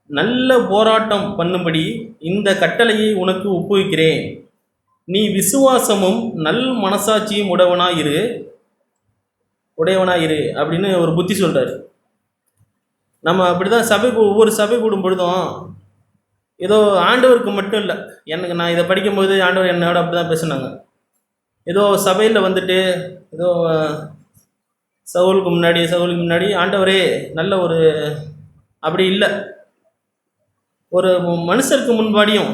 நல்ல போராட்டம் பண்ணும்படி இந்த கட்டளையை உனக்கு ஒப்புவிக்கிறேன். நீ விசுவாசமும் நல் மனசாட்சியும் உடையவனாயிரு அப்படின்னு ஒரு புத்தி சொல்கிறார். நம்ம அப்படி தான் ஒவ்வொரு சபை கூடும் பொழுதும் ஏதோ ஆண்டவருக்கு மட்டும் இல்லை, எனக்கு நான் இதை படிக்கும்போது ஆண்டவர் என்னோட அப்படி தான் பேசுனாங்க. ஏதோ சபையில் வந்துட்டு ஏதோ சவுலுக்கு முன்னாடி ஆண்டவரே நல்ல ஒரு அப்படி இல்லை, ஒரு மனுஷருக்கு முன்பாடியும்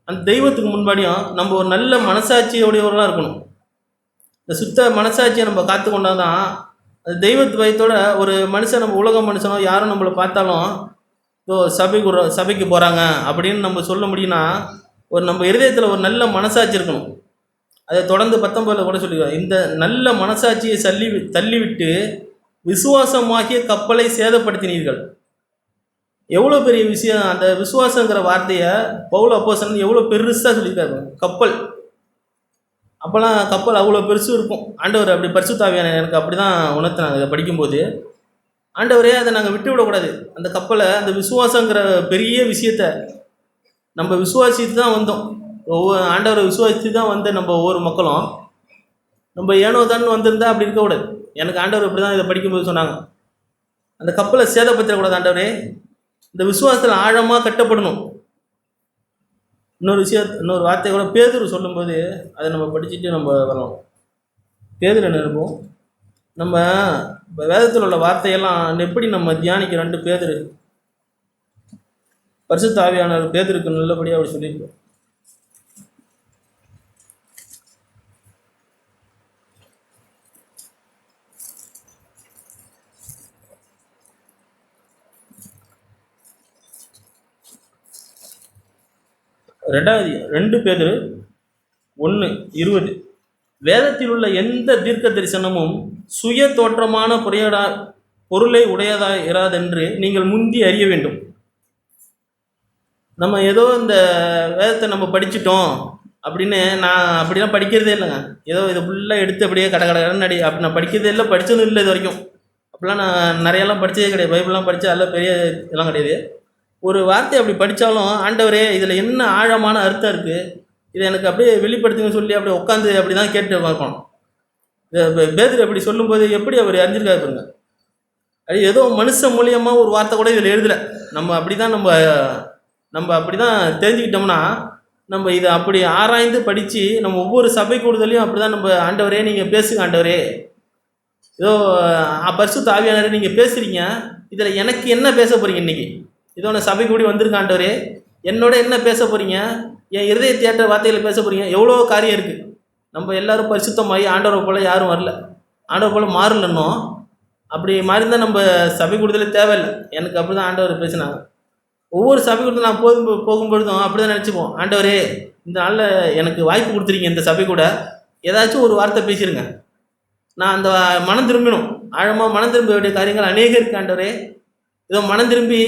அந்த தெய்வத்துக்கு முன்பாடியும் நம்ம ஒரு நல்ல மனசாட்சியோடையவர்களாக இருக்கணும். இந்த சுத்த மனசாட்சியை நம்ம காத்து கொண்டால் தான் அது தெய்வத்து பயத்தோட ஒரு மனுஷன், நம்ம உலக மனுஷனோ யாரும் நம்மளை பார்த்தாலும் இதோ சபைக்கு போகிறாங்க அப்படின்னு நம்ம சொல்ல முடியும்னா நம்ம இருதயத்தில் ஒரு நல்ல மனசாட்சி இருக்கணும். அதை தொடர்ந்து 19 கூட சொல்லிடுவார், இந்த நல்ல மனசாட்சியை தள்ளிவிட்டு விசுவாசமாகிய கப்பலை சேதப்படுத்தினீர்கள். எவ்வளோ பெரிய விஷயம்! அந்த விசுவாசங்கிற வார்த்தையை பவுல் அப்போஸ்தலன் எவ்வளோ பெருசாக சொல்லியிருக்காரு. கப்பல், அப்போல்லாம் கப்பல் அவ்வளோ பெருசு இருக்கும். ஆண்டவர் அப்படி பரிசுத்த ஆவியான எனக்கு அப்படி தான் உணர்த்தினாங்க. இதை படிக்கும்போது ஆண்டவரே அதை நாங்கள் விட்டு விடக்கூடாது. அந்த கப்பலை, அந்த விசுவாசங்கிற பெரிய விஷயத்தை நம்ம விசுவாசித்து தான் வந்தோம். ஆண்டவரை விசுவாசித்து தான் வந்து நம்ம ஒவ்வொரு மக்களும் நம்ம ஏனோ தான் வந்திருந்தா அப்படி இருக்கக்கூடாது. எனக்கு ஆண்டவர் இப்படி தான் இதை படிக்கும்போது சொன்னாங்க, அந்த கப்பலை சேதப்படுத்தக்கூடாது ஆண்டவரே, இந்த விசுவாசத்தில் ஆழமாக கட்டப்படணும். இன்னொரு வார்த்தை கூட பேதுரு சொல்லும்போது அதை நம்ம படிச்சுட்டு நம்ம வரலாம். பேதுரு என்ன இருப்போம், நம்ம வேதத்தில் உள்ள வார்த்தையெல்லாம் எப்படி நம்ம தியானிக்கிறோன்ட்டு பேதுரு பரிசுத்த ஆவியானவர் பேதுருக்கு நல்லபடியாக அப்படி சொல்லியிருக்கோம். ரெண்டு பேதுரு 1:20, வேதத்தில் உள்ள எந்த தீர்க்க தரிசனமும் சுய தோற்றமான பொருளை உடையதா இராதென்று நீங்கள் முந்தி அறிய வேண்டும். நம்ம ஏதோ இந்த வேதத்தை நம்ம படிச்சிட்டோம் அப்படின்னு நான் அப்படிலாம் படிக்கிறதே இல்லைங்க. ஏதோ இதை ஃபுல்லாக எடுத்து அப்படியே கட கட கடன்னு அப்படி நான் படிக்கிறதே இல்லை, படித்ததும் இல்லை இது வரைக்கும். அப்படிலாம் நான் நிறையெல்லாம் படித்ததே கிடையாது. பைபிள்லாம் படித்தா அதெல்லாம் பெரிய இதெல்லாம் கிடையாது. ஒரு வார்த்தை அப்படி படித்தாலும் ஆண்டவரே இதில் என்ன ஆழமான அர்த்தம் இருக்குது, இதை எனக்கு அப்படியே வெளிப்படுத்துங்கன்னு சொல்லி அப்படியே உட்காந்து அப்படி தான் கேட்டு பார்க்கணும். பேதுரு அப்படி சொல்லும்போது எப்படி அவர் அறிஞ்சிருக்காரு பாருங்க. அது ஏதோ மனுஷன் மூலியமாக ஒரு வார்த்தை கூட இதில் எழுதலை. நம்ம அப்படி தான் நம்ம அப்படி தான் தெரிஞ்சுக்கிட்டோம்னா நம்ம இதை அப்படி ஆராய்ந்து படித்து நம்ம ஒவ்வொரு சபை கூடுதலையும் அப்படி தான் நம்ம ஆண்டவரே நீங்கள் பேசுங்க, ஆண்டவரே ஏதோ பரிசுத்த ஆவியானவரே நீங்கள் பேசுகிறீங்க, இதில் எனக்கு என்ன பேச போகிறீங்க இன்றைக்கி, இதோ நான் சபை கூடி வந்திருக்கேன் ஆண்டவரே, என்னோட என்ன பேச போகிறீங்க, என் இருதய தேட்ட வார்த்தையில் பேச போகிறீங்க. எவ்வளோ காரியம் இருக்குது. நம்ம எல்லோரும் பரிசுத்தமாகி ஆண்டவரை போல் யாரும் வரல, ஆண்டவர் போல் மாறலன்னும். அப்படி மாறி தான் நம்ம சபை கூடுதலே தேவையில்லை. எனக்கு அப்படி தான் ஆண்டவர் பேசினாங்க. ஒவ்வொரு சபை கூட நான் போகும்பொழுதும் அப்படி தான் நினச்சிப்போம், ஆண்டவரே இந்த நாளில் எனக்கு வாய்ப்பு கொடுத்துருக்கீங்க, இந்த சபை கூட ஏதாச்சும் ஒரு வார்த்தை பேசிடுங்க, நான் அந்த மனம் திரும்பணும், ஆழமாக மனம் திரும்ப வேண்டிய காரியங்கள் அநேக இருக்கு ஆண்டவரே. ஏதோ மனம் திரும்பி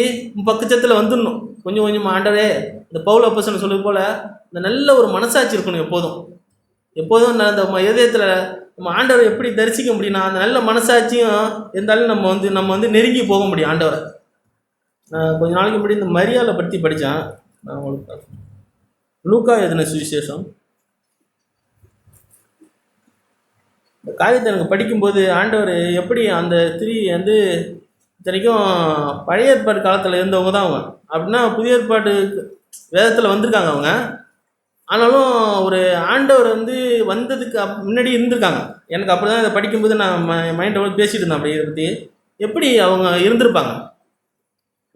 பக்கத்தில் வந்துடணும் கொஞ்சம் கொஞ்சமாக. ஆண்டவரே இந்த பவுல் அப்போஸ்தலன் சொல்லுது போல் இந்த நல்ல ஒரு மனசாட்சி இருக்கணும் எப்போதும் அந்த இதயத்தில் நம்ம ஆண்டவரை எப்படி தரிசிக்க முடியும்னா அந்த நல்ல மனசாட்சியும் இருந்தாலும் நம்ம வந்து நெருங்கி போக முடியும் ஆண்டவரை. நான் கொஞ்ச நாளைக்கு முன்னாடி இந்த மரியாதை பற்றி படித்தேன். நான் உங்களுக்கு லூக்கா எழுதின சுவிசேஷம் இந்த காரியத்தை எனக்கு படிக்கும்போது ஆண்டவர் எப்படி அந்த வந்து இத்தனைக்கும் பழைய ஏற்பாடு காலத்தில் இருந்தவங்க தான் அவங்க, அப்படின்னா புதிய ஏற்பாடு வேதத்தில் வந்திருக்காங்க அவங்க. ஆனாலும் ஒரு ஆண்டவர் வந்து வந்ததுக்கு முன்னாடி இருந்திருக்காங்க. எனக்கு அப்படி தான் இதை படிக்கும்போது நான் மைண்டோட பேசிகிட்டு இருந்தேன். அப்படி இதை பற்றி எப்படி அவங்க இருந்திருப்பாங்க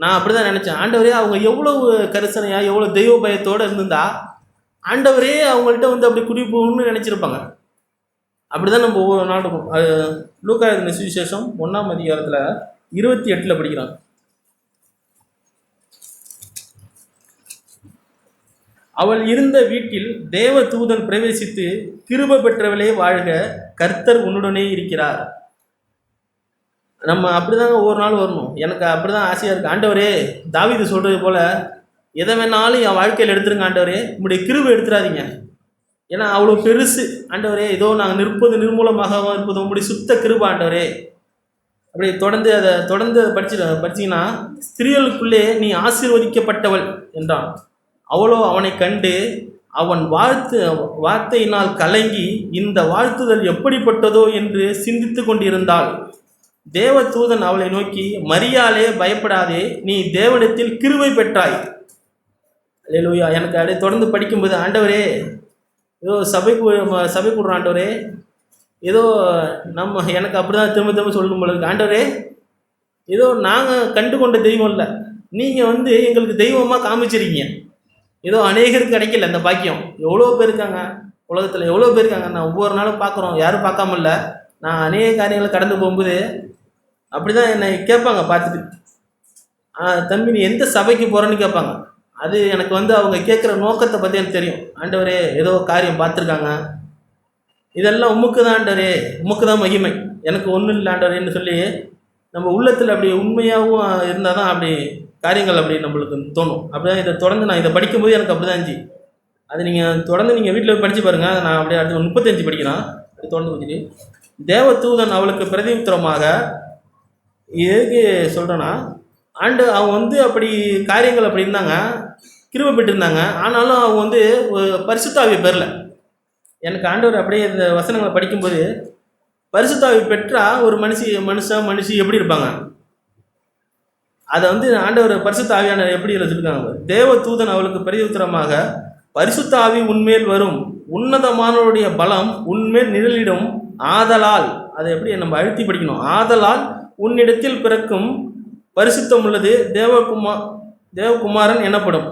நான் அப்படி தான் நினச்சேன். ஆண்டவரே அவங்க எவ்வளவு கரிசனையாக எவ்வளோ தெய்வ பயத்தோடு இருந்திருந்தா ஆண்டவரே அவங்கள்ட்ட வந்து அப்படி குடிப்போம்னு நினச்சிருப்பாங்க. அப்படி தான் நம்ம ஒவ்வொரு நாள் இருக்கும். லூக்கா எழுதின சுவிசேஷம் 1ஆம் அதிகாரத்தில் 28 படிக்கிறாங்க. அவள் இருந்த வீட்டில் தேவ தூதன் பிரவேசித்து, கிருபை பெற்றவளே வாழ்க, கர்த்தர் உன்னுடனே இருக்கிறார். நம்ம அப்படிதாங்க ஒவ்வொரு நாள் வரணும். எனக்கு அப்படிதான் ஆசையாக இருக்குது. ஆண்டவரே தாவீது சொல்கிறது போல் எதை வேணாலும் என் வாழ்க்கையில் எடுத்துருங்க ஆண்டவரே, உங்களுடைய கிருபை எடுத்துடாதீங்க, ஏன்னா அவ்வளோ பெருசு ஆண்டவரே. ஏதோ நாங்கள் நிர்மூலமாக இருப்பது உங்களுடைய சுத்த கிருபை ஆண்டவரே. அப்படி தொடர்ந்து படிச்சிங்கன்னா ஸ்திரீகளுக்குள்ளே நீ ஆசீர்வதிக்கப்பட்டவள் என்றான். அவளோ அவனை கண்டு அவன் வார்த்தையினால் கலங்கி இந்த வாழ்த்துதல் எப்படிப்பட்டதோ என்று சிந்தித்து கொண்டிருந்தாள். தேவ தூதன் அவளை நோக்கி, மரியாளே பயப்படாதே, நீ தேவனிடத்தில் கிருபை பெற்றாய். அல்லேலூயா. எனக்கு அப்படியே தொடர்ந்து படிக்கும்போது ஆண்டவரே ஏதோ சபை கூடுற ஆண்டவரே, ஏதோ எனக்கு அப்படி தான் திரும்ப சொல்லணும் போல இருக்கு. ஆண்டவரே ஏதோ நாங்கள் கண்டு கொண்ட தெய்வம் இல்லை, நீங்கள் வந்து எங்களுக்கு தெய்வமாக காமிச்சிருக்கீங்க. ஏதோ அநேகருக்கு கிடைக்கல அந்த பாக்கியம். எவ்வளோ பேர் இருக்காங்க உலகத்தில், எவ்வளோ பேர் இருக்காங்க. நான் ஒவ்வொரு நாளும் பார்க்குறோம், யாரும் பார்க்காம இல்லை. நான் அநேக காரியங்களை கடந்து போகும்போது அப்படி தான் என்னை கேட்பாங்க பார்த்துட்டு, தம்பி நீ எந்த சபைக்கு போகிறேன்னு கேட்பாங்க. அது எனக்கு வந்து அவங்க கேட்குற நோக்கத்தை பற்றி எனக்கு தெரியும். ஆண்டவரே ஏதோ காரியம் பார்த்துருக்காங்க, இதெல்லாம் உமக்கு தான் ஆண்டவரே, உமக்கு தான் மகிமை, எனக்கு ஒன்றும் இல்லை ஆண்டவரேன்னு சொல்லி நம்ம உள்ளத்தில் அப்படி உண்மையாகவும் இருந்தால் தான் அப்படி காரியங்கள் அப்படி நம்மளுக்கு தோணும். அப்படிதான் இதை தொடர்ந்து நான் இதை படிக்கும்போது எனக்கு அப்படி தான் இருந்துச்சு. அது நீங்கள் தொடர்ந்து நீங்கள் வீட்டில் படித்து பாருங்கள். நான் அப்படியே அடுத்து 35 படிக்கிறேன். அது தொடர்ந்து படிச்சுட்டு, தேவதூதன் அவளுக்கு பிரதியுத்தரமாக, எதுக்கு சொல்கிறேன்னா அவங்க வந்து அப்படி காரியங்கள் அப்படி இருந்தாங்க, கிருபை பெற்றிருந்தாங்க. ஆனாலும் அவங்க வந்து பரிசுத்த ஆவியை பெறல. எனக்கு ஆண்டவர் அப்படியே இந்த வசனங்களை படிக்கும்போது பரிசுத்த ஆவி பெற்றா ஒரு மனுஷி எப்படி இருப்பாங்க, அதை வந்து ஆண்டவர் பரிசுத்த ஆவியானவர் எப்படி சொல்லியிருக்காங்க. தேவ தூதன் அவளுக்கு பிரதியுத்தரமாக, பரிசுத்த ஆவி உன்மேல் வரும், உன்னதமானவருடைய பலம் உன்மேல் நிழலிடும், ஆதலால், அதை எப்படி நம்ம அழுத்தி படிக்கணும், ஆதலால் உன்னிடத்தில் பிறக்கும் பரிசுத்தம் உள்ளது தேவகுமாரன் எனப்படும்.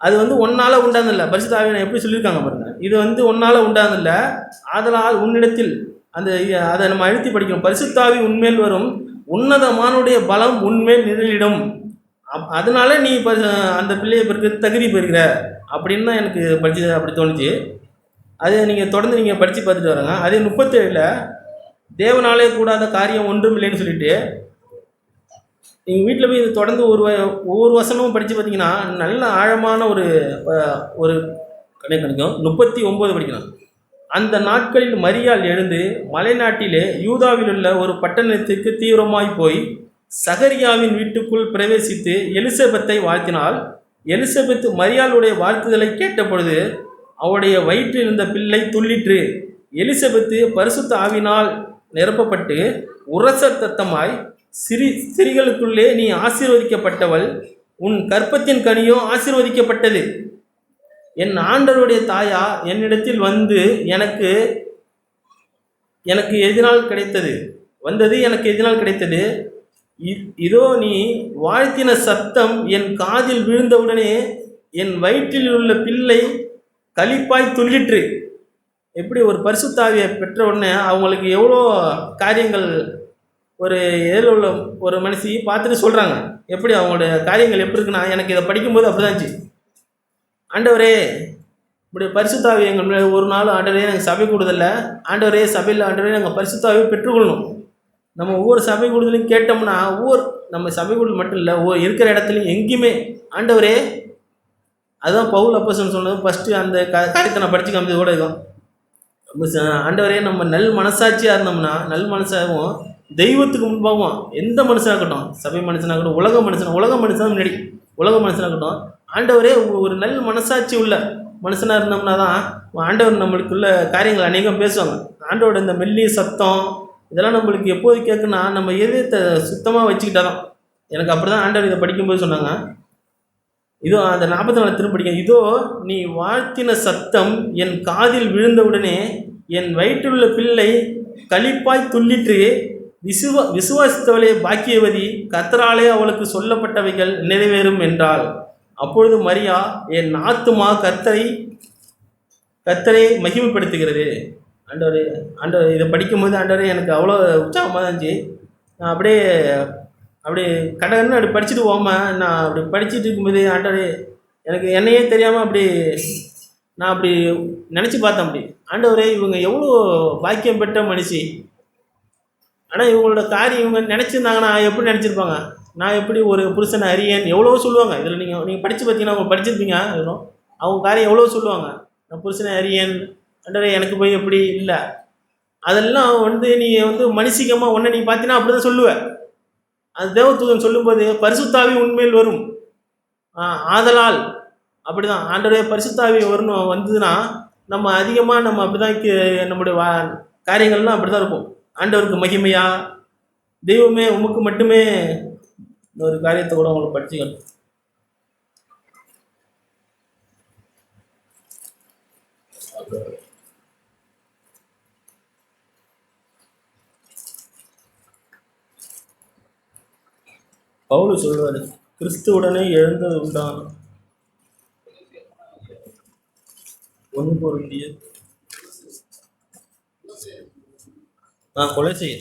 அது வந்து ஒன்னால் உண்டானதில்லை. பரிசுத்த ஆவியான எப்படி சொல்லியிருக்காங்க பாருங்க. இது வந்து ஒன்னால் உண்டானதில்லை, ஆதலால் உன்னிடத்தில், அதை நம்ம அழுத்தி படிக்கணும். பரிசுத்தாவி உன்மேல் வரும், உன்னதமானுடைய பலம் உன்மேல் நிழலிடும், அதனால நீ அந்த பிள்ளையை பிறகு தகுதி பெறுகிற அப்படின்னு தான் எனக்கு அப்படி தோணுச்சு. அதை நீங்கள் தொடர்ந்து நீங்கள் படித்து பார்த்துட்டு வராங்க. அதே 37 தேவனாலே கூடாத காரியம் ஒன்றும் இல்லைன்னு சொல்லிட்டு நீங்கள் வீட்டில் போய் இது தொடர்ந்து ஒவ்வொரு வசனமும் படித்து பார்த்தீங்கன்னா நல்ல ஆழமான ஒரு கிடைக்கும். 39 படிக்கலாம். அந்த நாட்களில் மரியாள் எழுந்து மலைநாட்டிலே யூதாவில் உள்ள ஒரு பட்டணத்திற்கு தீவிரமாய் போய் சகரியாவின் வீட்டுக்குள் பிரவேசித்து எலிசபெத்தை வாழ்த்தினாள். எலிசபெத் மரியாளுடைய வாழ்த்துதலை கேட்டபொழுது அவளுடைய வயிற்றில் இருந்த பிள்ளை துள்ளிற்று. எலிசபெத்து பரிசுத்த ஆவினால் நிரப்பப்பட்டு உரச தத்தமாய் ஸ்திரீகளுக்குள்ளே நீ ஆசீர்வதிக்கப்பட்டவள், உன் கற்பத்தின் கனியோ ஆசீர்வதிக்கப்பட்டது. என் ஆண்டவருடைய தாயா என்னிடத்தில் வந்து எனக்கு எதினால் கிடைத்தது எனக்கு எதினால் கிடைத்தது. இதோ நீ வாழ்த்தின சத்தம் என் காதில் விழுந்தவுடனே என் வயிற்றில் உள்ள பிள்ளை களிப்பாய் துள்ளிற்று. எப்படி ஒரு பரிசுத்தாவியை பெற்ற உடனே அவங்களுக்கு எவ்வளோ காரியங்கள் ஒரு ஏழு உள்ள ஒரு மனுஷி பார்த்துட்டு சொல்கிறாங்க. எப்படி அவங்களோட காரியங்கள் எப்படி இருக்குன்னா, எனக்கு இதை படிக்கும்போது அப்படி தான் இருந்துச்சு. ஆண்டவரே இப்படி பரிசுத்தாவி எங்கள் மேலே ஒரு நாள் ஆண்டவரே நாங்கள் சபை கூடுதல்ல, ஆண்டவரே சபையில் ஆண்டவரே நாங்கள் பரிசுத்தாவியை பெற்றுக்கொள்ளணும். நம்ம ஒவ்வொரு சபை கூடுதலையும் கேட்டோம்னா நம்ம சபை கூடுதல் மட்டும் இல்லை, இருக்கிற இடத்துலையும் எங்கேயுமே ஆண்டவரே, அதுதான் பவுல் அப்போஸ்தலன் சொன்னது. ஃபஸ்ட்டு அந்த காரியத்தை நான் படித்து காமிச்சது கூட இருக்கும். ஆண்டவரே நம்ம நல் மனசாட்சியாக இருந்தோம்னா, நல் மனசாகவும் தெய்வத்துக்கு முன்பாகவும் எந்த மனுஷனாக இருக்கட்டும், சபை மனுஷனாகட்டும், உலக மனுஷனாக முன்னாடி உலக மனுஷனாகட்டும், ஆண்டவரே ஒரு நல்ல மனசாட்சி உள்ள மனுஷனாக இருந்தோம்னா தான் ஆண்டவர் நம்மளுக்குள்ள காரியங்கள் அநேகம் பேசுவாங்க. ஆண்டவரோட இந்த மெல்லிய சத்தம் இதெல்லாம் நம்மளுக்கு எப்போது கேட்குன்னா நம்ம இதயத்தை சுத்தமாக வச்சுக்கிட்டா தான். எனக்கு அப்படி தான் ஆண்டவர் இதை படிக்கும்போது சொன்னாங்க. இதோ அந்த 44 திரும்ப படிக்க, இதோ நீ வாழ்த்தின சத்தம் என் காதில் விழுந்தவுடனே என் வயிற்றுள்ள பிள்ளை களிப்பாய் துள்ளிற்று. விசுவாசித்தவளே பாக்கியவதி, கர்த்தராலே அவளுக்கு சொல்லப்பட்டவைகள் நிறைவேறும் என்றாள். அப்பொழுது மரியா, என் ஆத்துமா கர்த்தரை மகிமைப்படுத்துகிறது. ஆண்டவர் இதை படிக்கும்போது ஆண்டவரே எனக்கு அவ்வளோ உற்சாகமாக தான் இருந்துச்சு. நான் அப்படியே கடகன்னு அப்படி படிச்சுட்டு போகாமல் நான் அப்படி படிச்சுட்டு இருக்கும்போது ஆண்டவரே எனக்கு என்னையே தெரியாமல் நான் அப்படி நினச்சி பார்த்தேன். அப்படி ஆண்டவரே இவங்க எவ்வளோ பாக்கியம் பெற்ற மனுஷி, ஆனால் இவங்களோட காரியம் இவங்க நினச்சிருந்தாங்கன்னா எப்படி நினச்சிருப்பாங்க, நான் எப்படி ஒரு புருஷனை அறியேன் எவ்வளோ சொல்லுவாங்க. இதில் நீங்கள் படித்து பார்த்தீங்கன்னா அவங்க படிச்சிருப்பீங்க. அவங்க காரியம் எவ்வளோ சொல்லுவாங்க. நான் புருஷனை அறியேன் ஆண்டவரே எனக்கு போய் எப்படி இல்லை, அதெல்லாம் நீ மனுஷிகமாக ஒன்றை நீ பார்த்தீங்கன்னா அப்படி தான் சொல்லுவேன். அது தேவதூதன் சொல்லும்போது பரிசுத்தாவி உண்மையில் வரும். ஆதலால் அப்படி தான் ஆண்டவரே பரிசுத்தாவி வந்ததுன்னா நம்ம அதிகமாக நம்ம அப்படி தான் நம்முடைய காரியங்கள்லாம் அப்படி தான் இருக்கும். ஆண்டவருக்கு மகிமையா, தெய்வமே உமக்கு மட்டுமே ஒரு காரியத்தை கூட அவங்களுக்கு படிச்சுக்கணும். பவுல் சொல்வார், கிறிஸ்துவுடனே எழுந்தது உண்டான 1 Corinthians கொலை செய்ய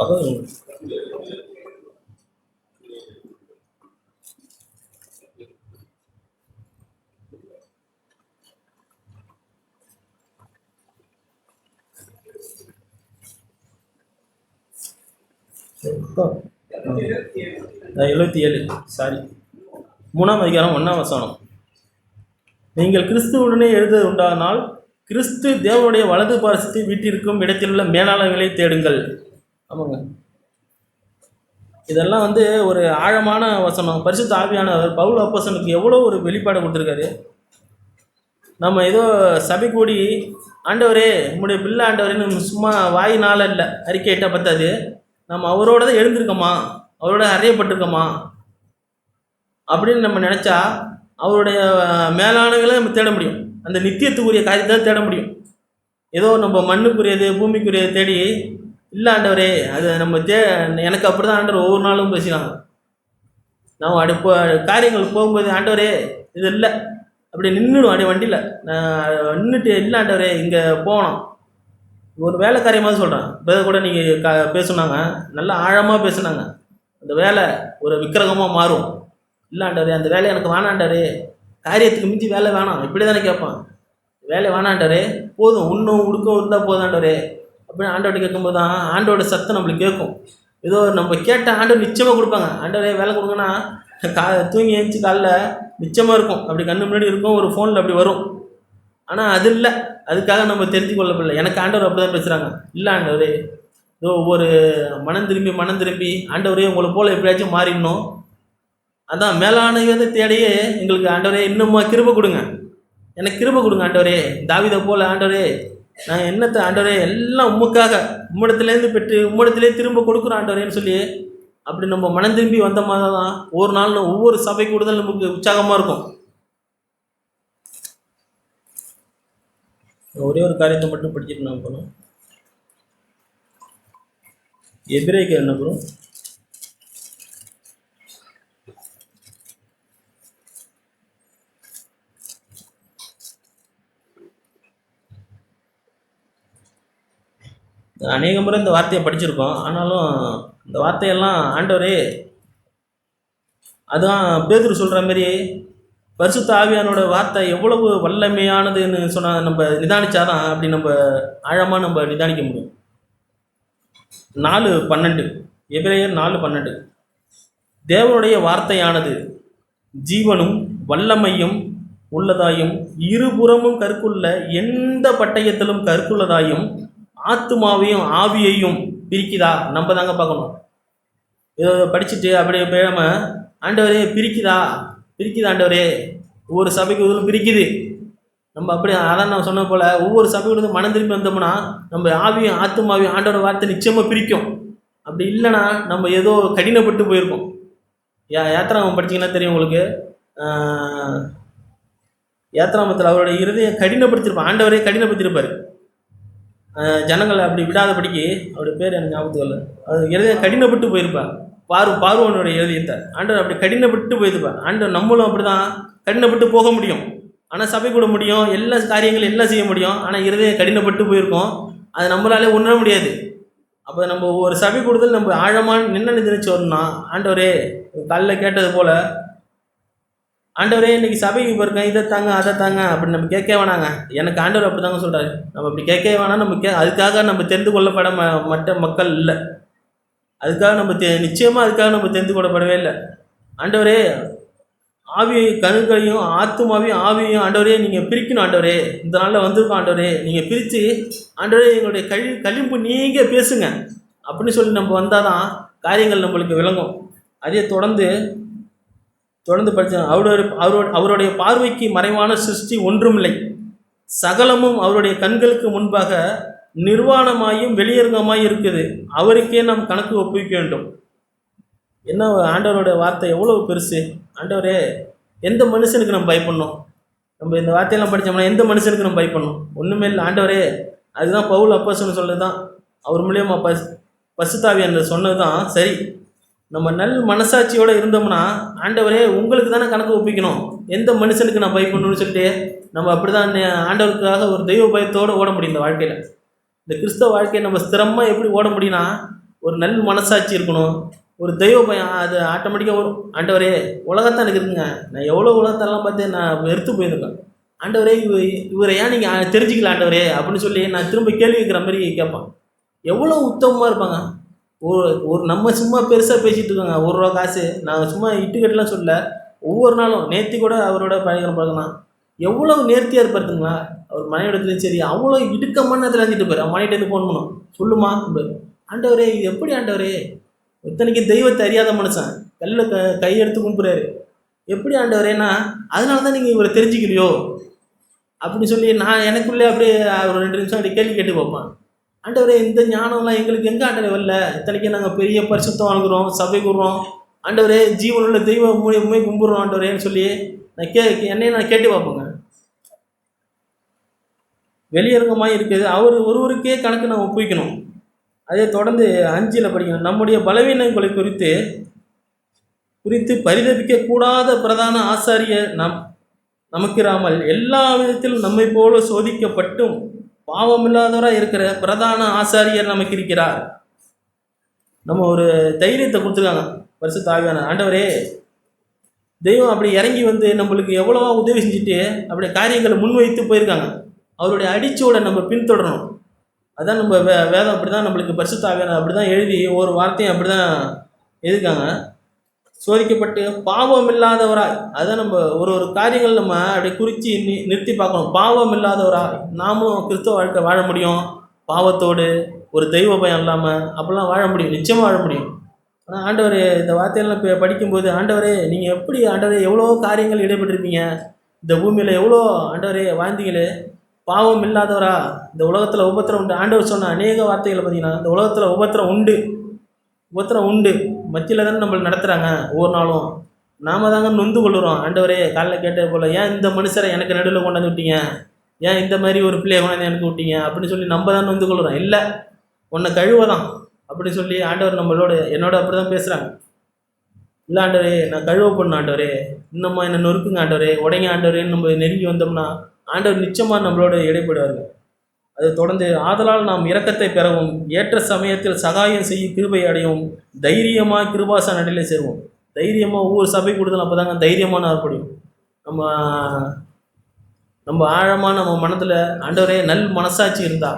பக்கம் ம். 77 சாரி 3ஆம் அதிகாரம் 1ஆம் வசனம். நீங்கள் கிறிஸ்துவுடனே எழுத உண்டானால் கிறிஸ்து தேவனுடைய வலது பாரசத்தை வீட்டிற்கும் இடத்தில் உள்ள மேலாளர்களை தேடுங்கள். ஆமாங்க, இதெல்லாம் ஒரு ஆழமான வசனம். பரிசுத்த ஆவியானவர் பவுல் அப்போஸ்தலனுக்கு எவ்வளோ ஒரு வெளிப்பாடு கொடுத்துருக்காரு. நம்ம ஏதோ சபை கூடி ஆண்டவரே உங்களுடைய பிள்ளை ஆண்டவரேன்னு சும்மா வாயினால் இல்லை அறிக்கையிட்ட பத்தாது, நம்ம அவரோட தான் எழுந்திருக்கோமா, அவரோட அறியப்பட்டிருக்கோமா அப்படின்னு நம்ம நினச்சா அவருடைய மேலானவர்களை நம்ம தேட முடியும். அந்த நித்தியத்துக்குரிய காரியத்தை தேட முடியும். ஏதோ நம்ம மண்ணுக்குரியது பூமிக்குரியது தேடி இல்லை ஆண்டவரே அது நம்ம எனக்கு அப்படி தான் ஆண்டவர் ஒவ்வொரு நாளும் பேசினாங்க. நான் காரியங்கள் போகும்போது ஆண்டவரே இது இல்லை அப்படி நின்றுடும். அப்படியே வண்டியில் நான் நின்றுட்டு இல்லை ஆண்டவரே இங்கே போகணும், ஒரு வேலை காரியமாக சொல்கிறேன். இப்போ கூட நீங்கள் பேசுனாங்க, நல்லா ஆழமாக பேசுனாங்க. அந்த வேலை ஒரு விக்கிரகமாக மாறும். இல்லை ஆண்டவரே, அந்த வேலை எனக்கு வேணாண்டாரு, காரியத்துக்கு மிஞ்சி வேலை வேணாம், இப்படி தானே கேட்பான். வேலை வேணாண்டாரு, போதும் உண்ணும் உடுக்கம் இருந்தால் போதாண்டாரு அப்படின்னு ஆண்டவர்கிட்ட கேட்கும்போது தான் ஆண்டோட சத்தம் நம்மளுக்கு கேட்கும். ஏதோ நம்ம கேட்ட ஆண்டவர் நிச்சயமாக கொடுப்பாங்க. ஆண்டவரே வேலை கொடுங்கன்னா தூங்கி எழுந்துச்சி காலைல நிச்சயமாக இருக்கும், அப்படி கண்ணு முன்னாடி இருக்கும், ஒரு ஃபோனில் அப்படி வரும். ஆனால் அது இல்லை, அதுக்காக நம்ம தெரிஞ்சு கொள்ளப்படல. எனக்கு ஆண்டவர் அப்படி தான் பேசுகிறாங்க. இல்லை ஆண்டவரே, ஏதோ ஒவ்வொரு மனம் திரும்பி ஆண்டவரே உங்களை போல் எப்படியாச்சும் மாறிடணும், அதான் மேலான இதை தேடியே எங்களுக்கு ஆண்டவரே இன்னுமா கிருபை கொடுங்க, எனக்கு கிருபை கொடுங்க ஆண்டவரே. தாவீதை போல் ஆண்டவரே, நான் என்னத்தை ஆண்டவரே எல்லாம் உம்முக்காக உம்மிடத்துலேருந்து பெற்று உம்மிடத்திலே திரும்ப கொடுக்குறோம் ஆண்டவரேன்னு சொல்லி அப்படி நம்ம மனம் திரும்பி வந்த மாதிரி தான் ஒவ்வொரு நாள் ஒவ்வொரு சபை கூடுதல் நமக்கு உற்சாகமாக இருக்கும். ஒரே ஒரு காரியத்தை மட்டும் படிச்சுட்டு நான் போனோம். எபிரேயர் என்ன ப்ரோ? அநேக முறை இந்த வார்த்தையை படிச்சிருக்கோம். ஆனாலும் இந்த வார்த்தையெல்லாம் ஆண்டவரே, அதான் பேதுரு சொல்கிற மாதிரி பரிசுத்த ஆவியானோட வார்த்தை எவ்வளவு வல்லமையானதுன்னு சொன்னால் நம்ம நிதானிச்சாதான் அப்படி நம்ம ஆழமாக நம்ம நிதானிக்க முடியும். 4:12 எபிரேயர் 4:12 தேவனுடைய வார்த்தையானது ஜீவனும் வல்லமையும் உள்ளதாயும் இருபுறமும் கற்குள்ள எந்த பட்டயத்திலும் கற்குள்ளதாயும் ஆத்துமாவையும் ஆவியையும் பிரிக்குதா. நம்ம தாங்க பார்க்கணும். இதை படிச்சுட்டு அப்படியே போயாம ஆண்டவரே பிரிக்குதா ஆண்டவரே, ஒவ்வொரு சபைக்கு பிரிக்குது. நம்ம அப்படி அதான் நான் சொன்ன போல் ஒவ்வொரு சபையோட மனம் திரும்பி வந்தோம்னா நம்ம ஆவியும் ஆத்துமாவையும் ஆண்டோட வார்த்தை நிச்சயமாக பிரிக்கும். அப்படி இல்லைன்னா நம்ம ஏதோ கடினப்பட்டு போயிருக்கோம். யாத்திராமம் படிச்சிங்கன்னா தெரியும் உங்களுக்கு. யாத்திராமத்தில் அவருடைய இருதயம் கடினப்படுத்திருப்பார், ஆண்டவரே கடினப்படுத்திருப்பார். ஜனங்களை அப்படி விடாதபடிக்கு, அவருடைய பேர் எனக்கு ஞாபகத்துக்கு இல்லை, அது இருதயம் கடினப்பட்டு போயிருப்பார். பார்வோனுடைய இருதயத்தை ஆண்டவர் அப்படி கடினப்பட்டு போயிருப்பார். ஆண்டவர் நம்மளும் அப்படி தான் கடினப்பட்டு போக முடியும். ஆனால் சபை கூட முடியும், எல்லா காரியங்களும் எல்லாம் செய்ய முடியும். ஆனால் இருதயம் கடினப்பட்டு போயிருக்கோம், அது நம்மளாலே உணர முடியாது. அப்போ நம்ம ஒரு சபை கூடுதல் நம்ம ஆழமான நினைச்சு வரணும்னா ஆண்டவரே காலைல கேட்டது போல், ஆண்டவரே இன்றைக்கி சபைக்கு போயிருக்கேன், இதை தாங்க அதை தாங்க அப்படின்னு நம்ம கேட்க வேணாங்க. எனக்கு ஆண்டவர் அப்படி தாங்க சொல்கிறாரு. நம்ம அப்படி கேட்க வேணாம். நம்ம அதுக்காக நம்ம தெரிந்து கொள்ளப்பட மற்ற மக்கள் இல்லை. அதுக்காக நம்ம நிச்சயமாக அதுக்காக நம்ம தெரிந்து கொள்ளப்படவே இல்லை. ஆண்டவரே ஆவியை கணுக்கையும் ஆத்துமாவையும் ஆவியையும் ஆண்டவரே நீங்கள் பிரிக்கணும். ஆண்டவரே இந்த நாளில் வந்திருக்கோம் ஆண்டவரே, நீங்கள் பிரித்து ஆண்டவரே எங்களுடைய கழிப்பு நீங்கள் பேசுங்க அப்படின்னு சொல்லி நம்ம வந்தால் தான் காரியங்கள் நம்மளுக்கு விளங்கும். அதே தொடர்ந்து படித்த அவருடைய பார்வைக்கு மறைவான சிருஷ்டி ஒன்றுமில்லை, சகலமும் அவருடைய கண்களுக்கு முன்பாக நிர்வாணமாயும் வெளியரங்கமாயும் இருக்குது, அவருக்கே நாம் கணக்கு ஒப்புவிக்க வேண்டும். என்ன ஆண்டவருடைய வார்த்தை எவ்வளோ பெருசு. ஆண்டவரே எந்த மனுஷனுக்கு நம்ம பயப்படணும்? நம்ம இந்த வார்த்தையெல்லாம் படித்தோம்னா எந்த மனுஷனுக்கு நம்ம பயப்படணும்? ஒன்றுமே இல்லை. ஆண்டவரே அதுதான் பவுல் அப்போஸ்தலன் சொல்கிறது தான், அவர் மூலியமாக பசுத்தாவியானவர் சொன்னது தான் சரி. நம்ம நல் மனசாட்சியோடு இருந்தோம்னா ஆண்டவரே உங்களுக்கு தானே கணக்கு ஒப்பிக்கணும், எந்த மனுஷனுக்கு நான் பயப்படணும்னு சொல்லிட்டு நம்ம அப்படி தான் ஆண்டவருக்காக ஒரு தெய்வ பயத்தோடு ஓட முடியும். இந்த வாழ்க்கையில், இந்த கிறிஸ்தவ வாழ்க்கையை நம்ம ஸ்திரமாக எப்படி ஓட முடியும்னா ஒரு நல் மனசாட்சி இருக்கணும், ஒரு தெய்வ பயம், அது ஆட்டோமேட்டிக்காக வரும். ஆண்டவரே உலகத்தான் எனக்கு இருக்குங்க, நான் எவ்வளோ உலகத்தெல்லாம் பார்த்து நான் வெறுத்து போயிருக்கேன், ஆண்டவரே இவரை ஏன் நீங்கள் தெரிஞ்சுக்கல ஆண்டவரே அப்படின்னு சொல்லி நான் திரும்ப கேள்வி கேட்குற மாதிரி கேட்பான். எவ்வளோ உத்தமமாக இருப்பாங்க. ஒரு நம்ம சும்மா பெருசாக பேசிகிட்டு இருக்காங்க, ₹1 காசு நாங்கள் சும்மா இட்டுக்கட்டெலாம் சொல்ல, ஒவ்வொரு நாளும் நேர்த்தி கூட அவரோட பார்க்கலாம். எவ்வளோ நேர்த்தியாக இருப்பாருங்களா. அவர் மனைவிடத்துலையும் சரி அவ்வளோ இடுக்கமான நேரத்தில் இருந்துட்டு போயிரு. மனைவிட்டு ஃபோன் பண்ணும், சொல்லுமா ஆண்டவரே இது எப்படி ஆண்டவரே, இத்தனைக்கு தெய்வத்தை அறியாத மனுஷன் கல்லில் கையெடுத்து கும்பிட்றாரு, எப்படி ஆண்டவரேன்னா அதனால தான் நீங்கள் இவரை தெரிஞ்சுக்கலையோ அப்படின்னு சொல்லி நான் எனக்குள்ளே அப்படியே ஒரு 2 நிமிஷம் அப்படி கேள்வி கேட்டு பார்ப்பேன். ஆண்டவரே இந்த ஞானம்லாம் எங்களுக்கு எங்கே ஆண்டவரே வரல, இத்தனைக்கு நாங்கள் பெரிய பரிசுத்தம் வாங்குகிறோம், சபை கூடுறோம், ஆண்டவரே ஜீவனுள்ள தெய்வ மூலியமே கும்பிட்றோம் ஆண்டவரேன்னு சொல்லி நான் என்னையும் நான் கேட்டு பார்ப்பேங்க. வெளியரங்கமாக இருக்குது, அவர் ஒருவருக்கே கணக்கு நான் ஒப்புவிக்கணும். அதே தொடர்ந்து 5 படிக்கணும். நம்முடைய பலவீனங்களை குறித்து பரிதபிக்கக்கூடாத பிரதான ஆசாரியர் நமக்கிராமல் எல்லா விதத்திலும் நம்மை போல சோதிக்கப்பட்டும் பாவம் இல்லாதவராக இருக்கிற பிரதான ஆசாரியர் நமக்கு இருக்கிறார். நம்ம ஒரு தைரியத்தை கொடுத்துருக்காங்க பரிசுத்த ஆவியானவர். ஆண்டவரே, தெய்வம் அப்படி இறங்கி வந்து நம்மளுக்கு எவ்வளவோ உதவி செஞ்சுட்டு அப்படி காரியங்களை முன்வைத்து போயிருக்காங்க. அவருடைய அடிச்சோட நம்ம பின்தொடரணும். அதான் நம்ம வேதம் அப்படி தான் நம்மளுக்கு பரிசுத்த ஆவியானவர் அப்படி தான் எழுதி ஒரு வார்த்தையும் அப்படி தான் எழுதியிருக்காங்க. சோதிக்கப்பட்டு பாவம் இல்லாதவராய், அதான் நம்ம ஒரு ஒரு காரியங்கள் நம்ம அப்படி குறித்து நிறுத்தி பார்க்கணும். பாவம் இல்லாதவராய் நாமளும் கிறிஸ்தவ வாழ்க்கை வாழ முடியும். பாவத்தோடு ஒரு தெய்வ பயம் இல்லாமல் அப்படிலாம் வாழ முடியும், நிச்சயமாக வாழ முடியும். ஆனால் ஆண்டவர் இந்த வார்த்தையெல்லாம் இப்போ படிக்கும்போது, ஆண்டவரே நீங்கள் எப்படி ஆண்டவரே எவ்வளோ காரியங்கள் ஈடுபட்டிருப்பீங்க இந்த பூமியில், எவ்வளோ ஆண்டவரே வாழ்ந்தீங்களே, பாவம் இல்லாதவரா, இந்த உலகத்தில் உபத்திரம் உண்டு. ஆண்டவர் சொன்ன அநேக வார்த்தைகளை பார்த்தீங்கன்னா, இந்த உலகத்தில் உபத்திரம் உண்டு மத்தியில் தானே நம்மளை நடத்துகிறாங்க ஒவ்வொரு நாளும். நாம தாங்க நொந்து கொள்ளுறோம். ஆண்டவரே காலைல கேட்டது போல், ஏன் இந்த மனுஷரை எனக்கு நடுவில் கொண்டாந்து விட்டீங்க, ஏன் இந்த மாதிரி ஒரு பிள்ளையை கொண்டாந்து எனக்கு விட்டீங்க அப்படின்னு சொல்லி நம்ம தான் நொந்து கொள்ளுறோம். இல்லை, உன்னை கழுவதான் அப்படின்னு சொல்லி ஆண்டவர் என்னோட அப்படி தான் பேசுகிறாங்க. இல்லை ஆண்டவரே, நான் கழுவ பண்ண ஆண்டவரே, இன்னும்மா என்னை நொறுக்குங்க ஆண்டவரே, உடைங்க ஆண்டவரேன்னு நம்ம நெருங்கி வந்தோம்னா ஆண்டவர் நிச்சயமாக நம்மளோட இடைப்படுவார்கள். அது தொடர்ந்து, ஆதலால் நாம் இரக்கத்தை பெறவும் ஏற்ற சமயத்தில் சகாயம் செய்ய கிருபை அடையவும் தைரியமாக கிருபாச நடையிலே சேருவோம். தைரியமாக ஒவ்வொரு சபை கொடுத்தாலும் அப்போ தாங்க தைரியமான ஆகப்படியும். நம்ம ஆழமாக நம்ம மனதில் ஆண்டவரே நல் மனசாட்சி இருந்தா,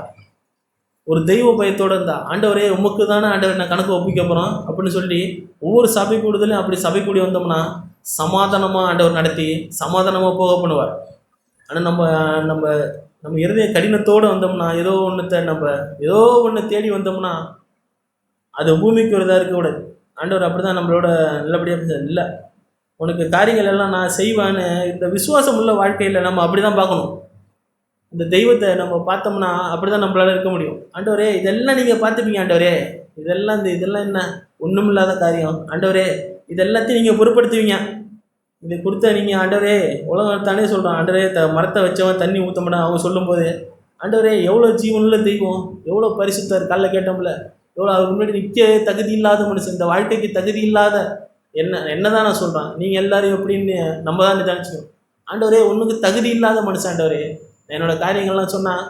ஒரு தெய்வ பயத்தோடு இருந்தா, ஆண்டவரே உமக்கு தானே ஆண்டவர் நான் கணக்கு ஒப்பிக்க போகிறோம் அப்படின்னு சொல்லி ஒவ்வொரு சபை கூடுதலையும் அப்படி சபை கூடி வந்தோம்னா சமாதானமாக ஆண்டவர் நடத்தி சமாதானமாக போக பண்ணுவார். ஆனால் நம்ம இருதய கடினத்தோடு வந்தோம்னா, ஏதோ ஒன்று தேடி வந்தோம்னா அது பூமிக்கு ஒரு இதாக இருக்கக்கூடாது. ஆண்டவர் அப்படி தான் நம்மளோட நல்லபடியாக பேசுகிறார். இல்லை, உனக்கு காரியங்கள் எல்லாம் நான் செய்வேன்னு இந்த விசுவாசம் உள்ள வாழ்க்கையில் நம்ம அப்படி தான் பார்க்கணும். இந்த தெய்வத்தை நம்ம பார்த்தோம்னா அப்படி தான் நம்மளால இருக்க முடியும். ஆண்டவரே இதெல்லாம் நீங்கள் பார்த்துப்பீங்க ஆண்டவரே, இதெல்லாம் என்ன ஒன்றும் இல்லாத காரியம் ஆண்டவரே, இதெல்லாத்தையும் நீங்கள் பொருட்படுத்துவீங்க, இதை கொடுத்த நீங்கள் ஆண்டவரே. உலகம் தானே சொல்கிறான், ஆண்டவரே மரத்தை வச்சவன் தண்ணி ஊற்ற மாட்டான். அவங்க சொல்லும்போது, ஆண்டவரே எவ்வளோ ஜீவனுள்ள தெய்வம், எவ்வளோ பரிசுத்தார், காலைல கேட்டோம்ல, எவ்வளோ அவர் முன்னாடி நிற்க தகுதி இல்லாத மனுஷன், இந்த வாழ்க்கைக்கு தகுதி இல்லாத என்ன தான் நான் சொல்கிறேன். நீங்கள் எல்லோரும் எப்படின்னு நம்ம தான் நினைச்சிக்கணும். ஆண்டவரே ஒன்றுக்கு தகுதி இல்லாத மனுஷன் ஆண்டவரே, என்னோடய காரியங்கள்லாம் சொன்னால்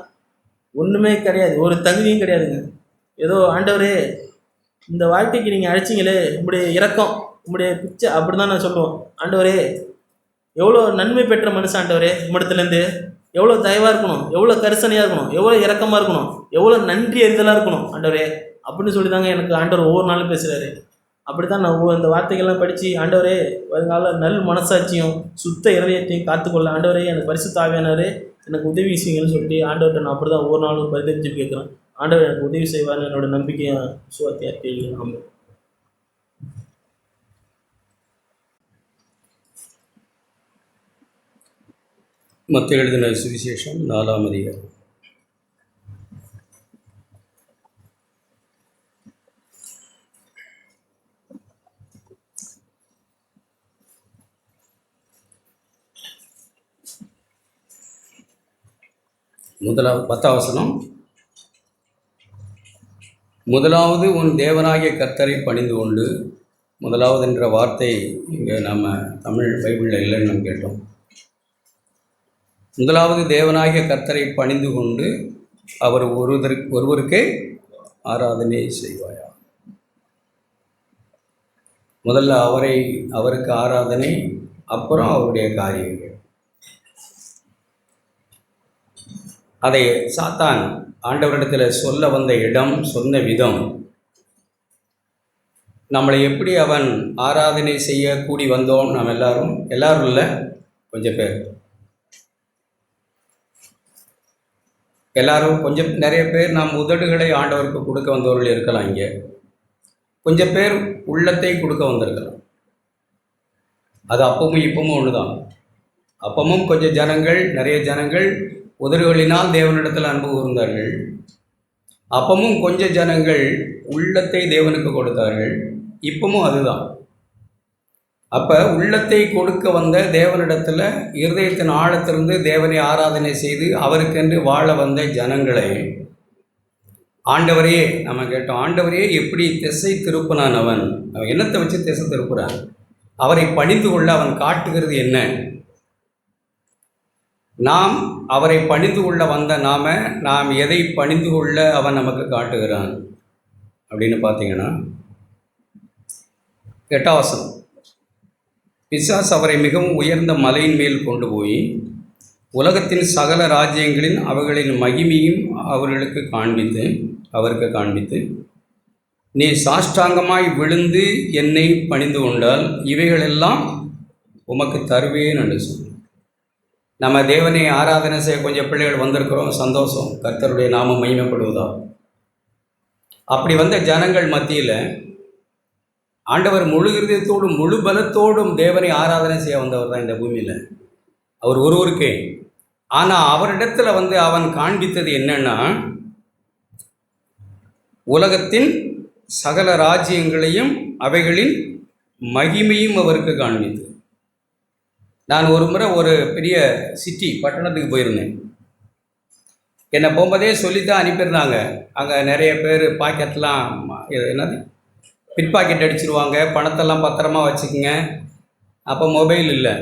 ஒன்றுமே கிடையாது, ஒரு தகுதியும் கிடையாதுங்க. ஏதோ ஆண்டவரே இந்த வாழ்க்கைக்கு நீங்கள் அழைச்சிங்களே, உங்களுடைய இரக்கம், உங்களுடைய பிச்சை, அப்படி தான் நான் சொல்லுவோம். ஆண்டவரே எவ்வளோ நன்மை பெற்ற மனுஷன் ஆண்டவரே, உம்மிடத்துலேருந்து எவ்வளோ தயவாக இருக்கணும், எவ்வளோ கரிசனையாக இருக்கணும், எவ்வளோ இரக்கமாக இருக்கணும், எவ்வளோ நன்றி அறிதலாக இருக்கணும் ஆண்டவரே அப்படின்னு சொல்லி தாங்க எனக்கு ஆண்டவர் ஒவ்வொரு நாளும் பேசுகிறாரு. அப்படி தான் நான் இந்த வார்த்தைகள்லாம் படித்து, ஆண்டவரே வருங்கால நல் மனசாட்சியும் சுத்த இருதயத்தையும் காத்துக்கொள்ள ஆண்டவரே எனக்கு பரிசுத்த ஆவியானவரே எனக்கு உதவி செய்யுங்கன்னு சொல்லிட்டு ஆண்டவர்கிட்ட நான் அப்படி தான் ஒவ்வொரு நாளும் பரிதவிச்சு கேட்குறேன். ஆண்டவர் எனக்கு உதவி செய்வார்னு என்னோட நம்பிக்கையை சுவாத்தியாக கேள்வி. மத்தேயு எழுதின சுவிசேஷம் 4ஆம் அதிகாரம். முதலாவது 10ஆம் வசனம். முதலாவது உன் தேவனாகிய கர்த்தரை பணிந்து கொண்டு. முதலாவது என்ற வார்த்தை இங்கே நம்ம தமிழ் பைபிளில் இல்லைன்னு நம்ம கேட்டோம். முதலாவது தேவனாகிய கர்த்தரை பணிந்து கொண்டு அவர் ஒருவருக்கே ஆராதனை செய்வாயா. முதல்ல அவருக்கு ஆராதனை, அப்புறம் அவருடைய காரியங்கள். அதை சாத்தான் ஆண்டவரிடத்தில் சொல்ல வந்த இடம், சொன்ன விதம், நம்மளை எப்படி அவன் ஆராதனை செய்ய கூடி வந்தோம். நாம் எல்லாரும் இல்லை, கொஞ்சம் பேர், எல்லாரும் கொஞ்சம் நிறைய பேர் நாம் உதடுகளை ஆண்டவருக்கு கொடுக்க வந்தவர்கள் இருக்கலாம். இங்கே கொஞ்சம் பேர் உள்ளத்தை கொடுக்க வந்திருக்கலாம். அது அப்பமும் இப்பவும் ஒன்று தான். அப்பமும் கொஞ்சம் ஜனங்கள், நிறைய ஜனங்கள் உதடுகளினால் தேவனிடத்தில் அன்பு கூர்ந்தார்கள். அப்பமும் கொஞ்சம் ஜனங்கள் உள்ளத்தை தேவனுக்கு கொடுத்தார்கள். இப்பவும் அதுதான். அப்போ உள்ளத்தை கொடுக்க வந்த தேவனிடத்தில் இருதயத்தின் ஆழத்திலிருந்து தேவனை ஆராதனை செய்து அவருக்கென்று வாழ வந்த ஜனங்களை ஆண்டவரையே நம்ம கேட்டோம். ஆண்டவரையே எப்படி திசை திருப்பினான்? அவன் என்னத்தை வச்சு திசை திருப்புறான்? அவரை பணிந்து கொள்ள அவன் காட்டுகிறது என்ன? நாம் அவரை பணிந்து கொள்ள வந்த நாம் எதை பணிந்து கொள்ள அவன் நமக்கு காட்டுகிறான் அப்படின்னு பார்த்தீங்கன்னா 8ஆம் வசனம். பிசாசு அவரை மிகவும் உயர்ந்த மலையின் மேல் கொண்டு போய் உலகத்தின் சகல ராஜ்யங்களின் அவைகளின் மகிமையும் அவருக்கு காண்பித்து நீ சாஷ்டாங்கமாய் விழுந்து என்னை பணிந்து கொண்டால் இவைகளெல்லாம் உமக்கு தருவேன் என்று சொன்னார். நம்ம தேவனை ஆராதனை செய்ய கொஞ்சம் பிள்ளைகள் வந்திருக்கிறோம், சந்தோஷம். கர்த்தருடைய நாமம் மகிமைப்படுவதா. அப்படி வந்த ஜனங்கள் மத்தியில் ஆண்டவர் முழு இருதயத்தோடும் முழு பலத்தோடும் தேவனை ஆராதனை செய்ய வந்தவர் தான் இந்த பூமியில், அவர் ஒருவருக்கே. ஆனால் அவரிடத்துல அவன் காண்பித்தது என்னன்னா, உலகத்தின் சகல ராஜ்யங்களையும் அவைகளின் மகிமையும் அவருக்கு காண்பித்து. நான் ஒரு முறை ஒரு பெரிய பட்டணத்துக்கு போயிருந்தேன். என்னை போகும்போதே சொல்லித்தான் அனுப்பியிருந்தாங்க. அங்கே நிறைய பேர் பாக்கெட்லாம் என்னது பிட் பாக்கெட் அடிச்சிருவாங்க, பணத்தெல்லாம் பத்திரமா வச்சுக்கோங்க. அப்போ மொபைல் இல்லை,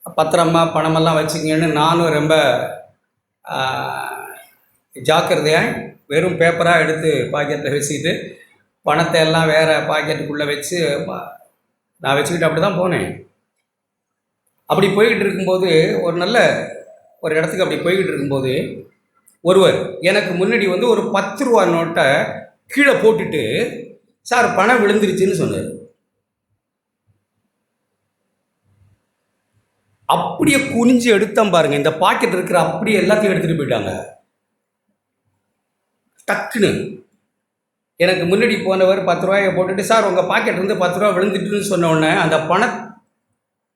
பத்திரமா பணமெல்லாம் வச்சுக்கங்கன்னு நானும் ரொம்ப ஜாக்கிரதையாக வெறும் பேப்பராக எடுத்து பாக்கெட்டில் வச்சுக்கிட்டு பணத்தை எல்லாம் வேறு பாக்கெட்டுக்குள்ளே வச்சு நான் வச்சுக்கிட்டு அப்படி தான் போனேன். அப்படி போய்கிட்டு இருக்கும்போது ஒரு இடத்துக்கு அப்படி போய்கிட்டு இருக்கும்போது ஒருவர் எனக்கு முன்னாடி ஒரு 10 ரூபா நோட்டை கீழே போட்டுட்டு, சார் பணம் விழுந்துருச்சுன்னு சொன்னார். அப்படியே குனிஞ்சு எடுத்தேன் பாருங்க, இந்த பாக்கெட் இருக்கிற அப்படியே எல்லாத்தையும் எடுத்துகிட்டு போயிட்டாங்க டக்குன்னு. எனக்கு முன்னாடி போனவர் 10 ரூபாயை போட்டுட்டு, சார் உங்கள் பாக்கெட் இருந்து 10 ரூபா விழுந்துட்டுன்னு சொன்ன உடனே அந்த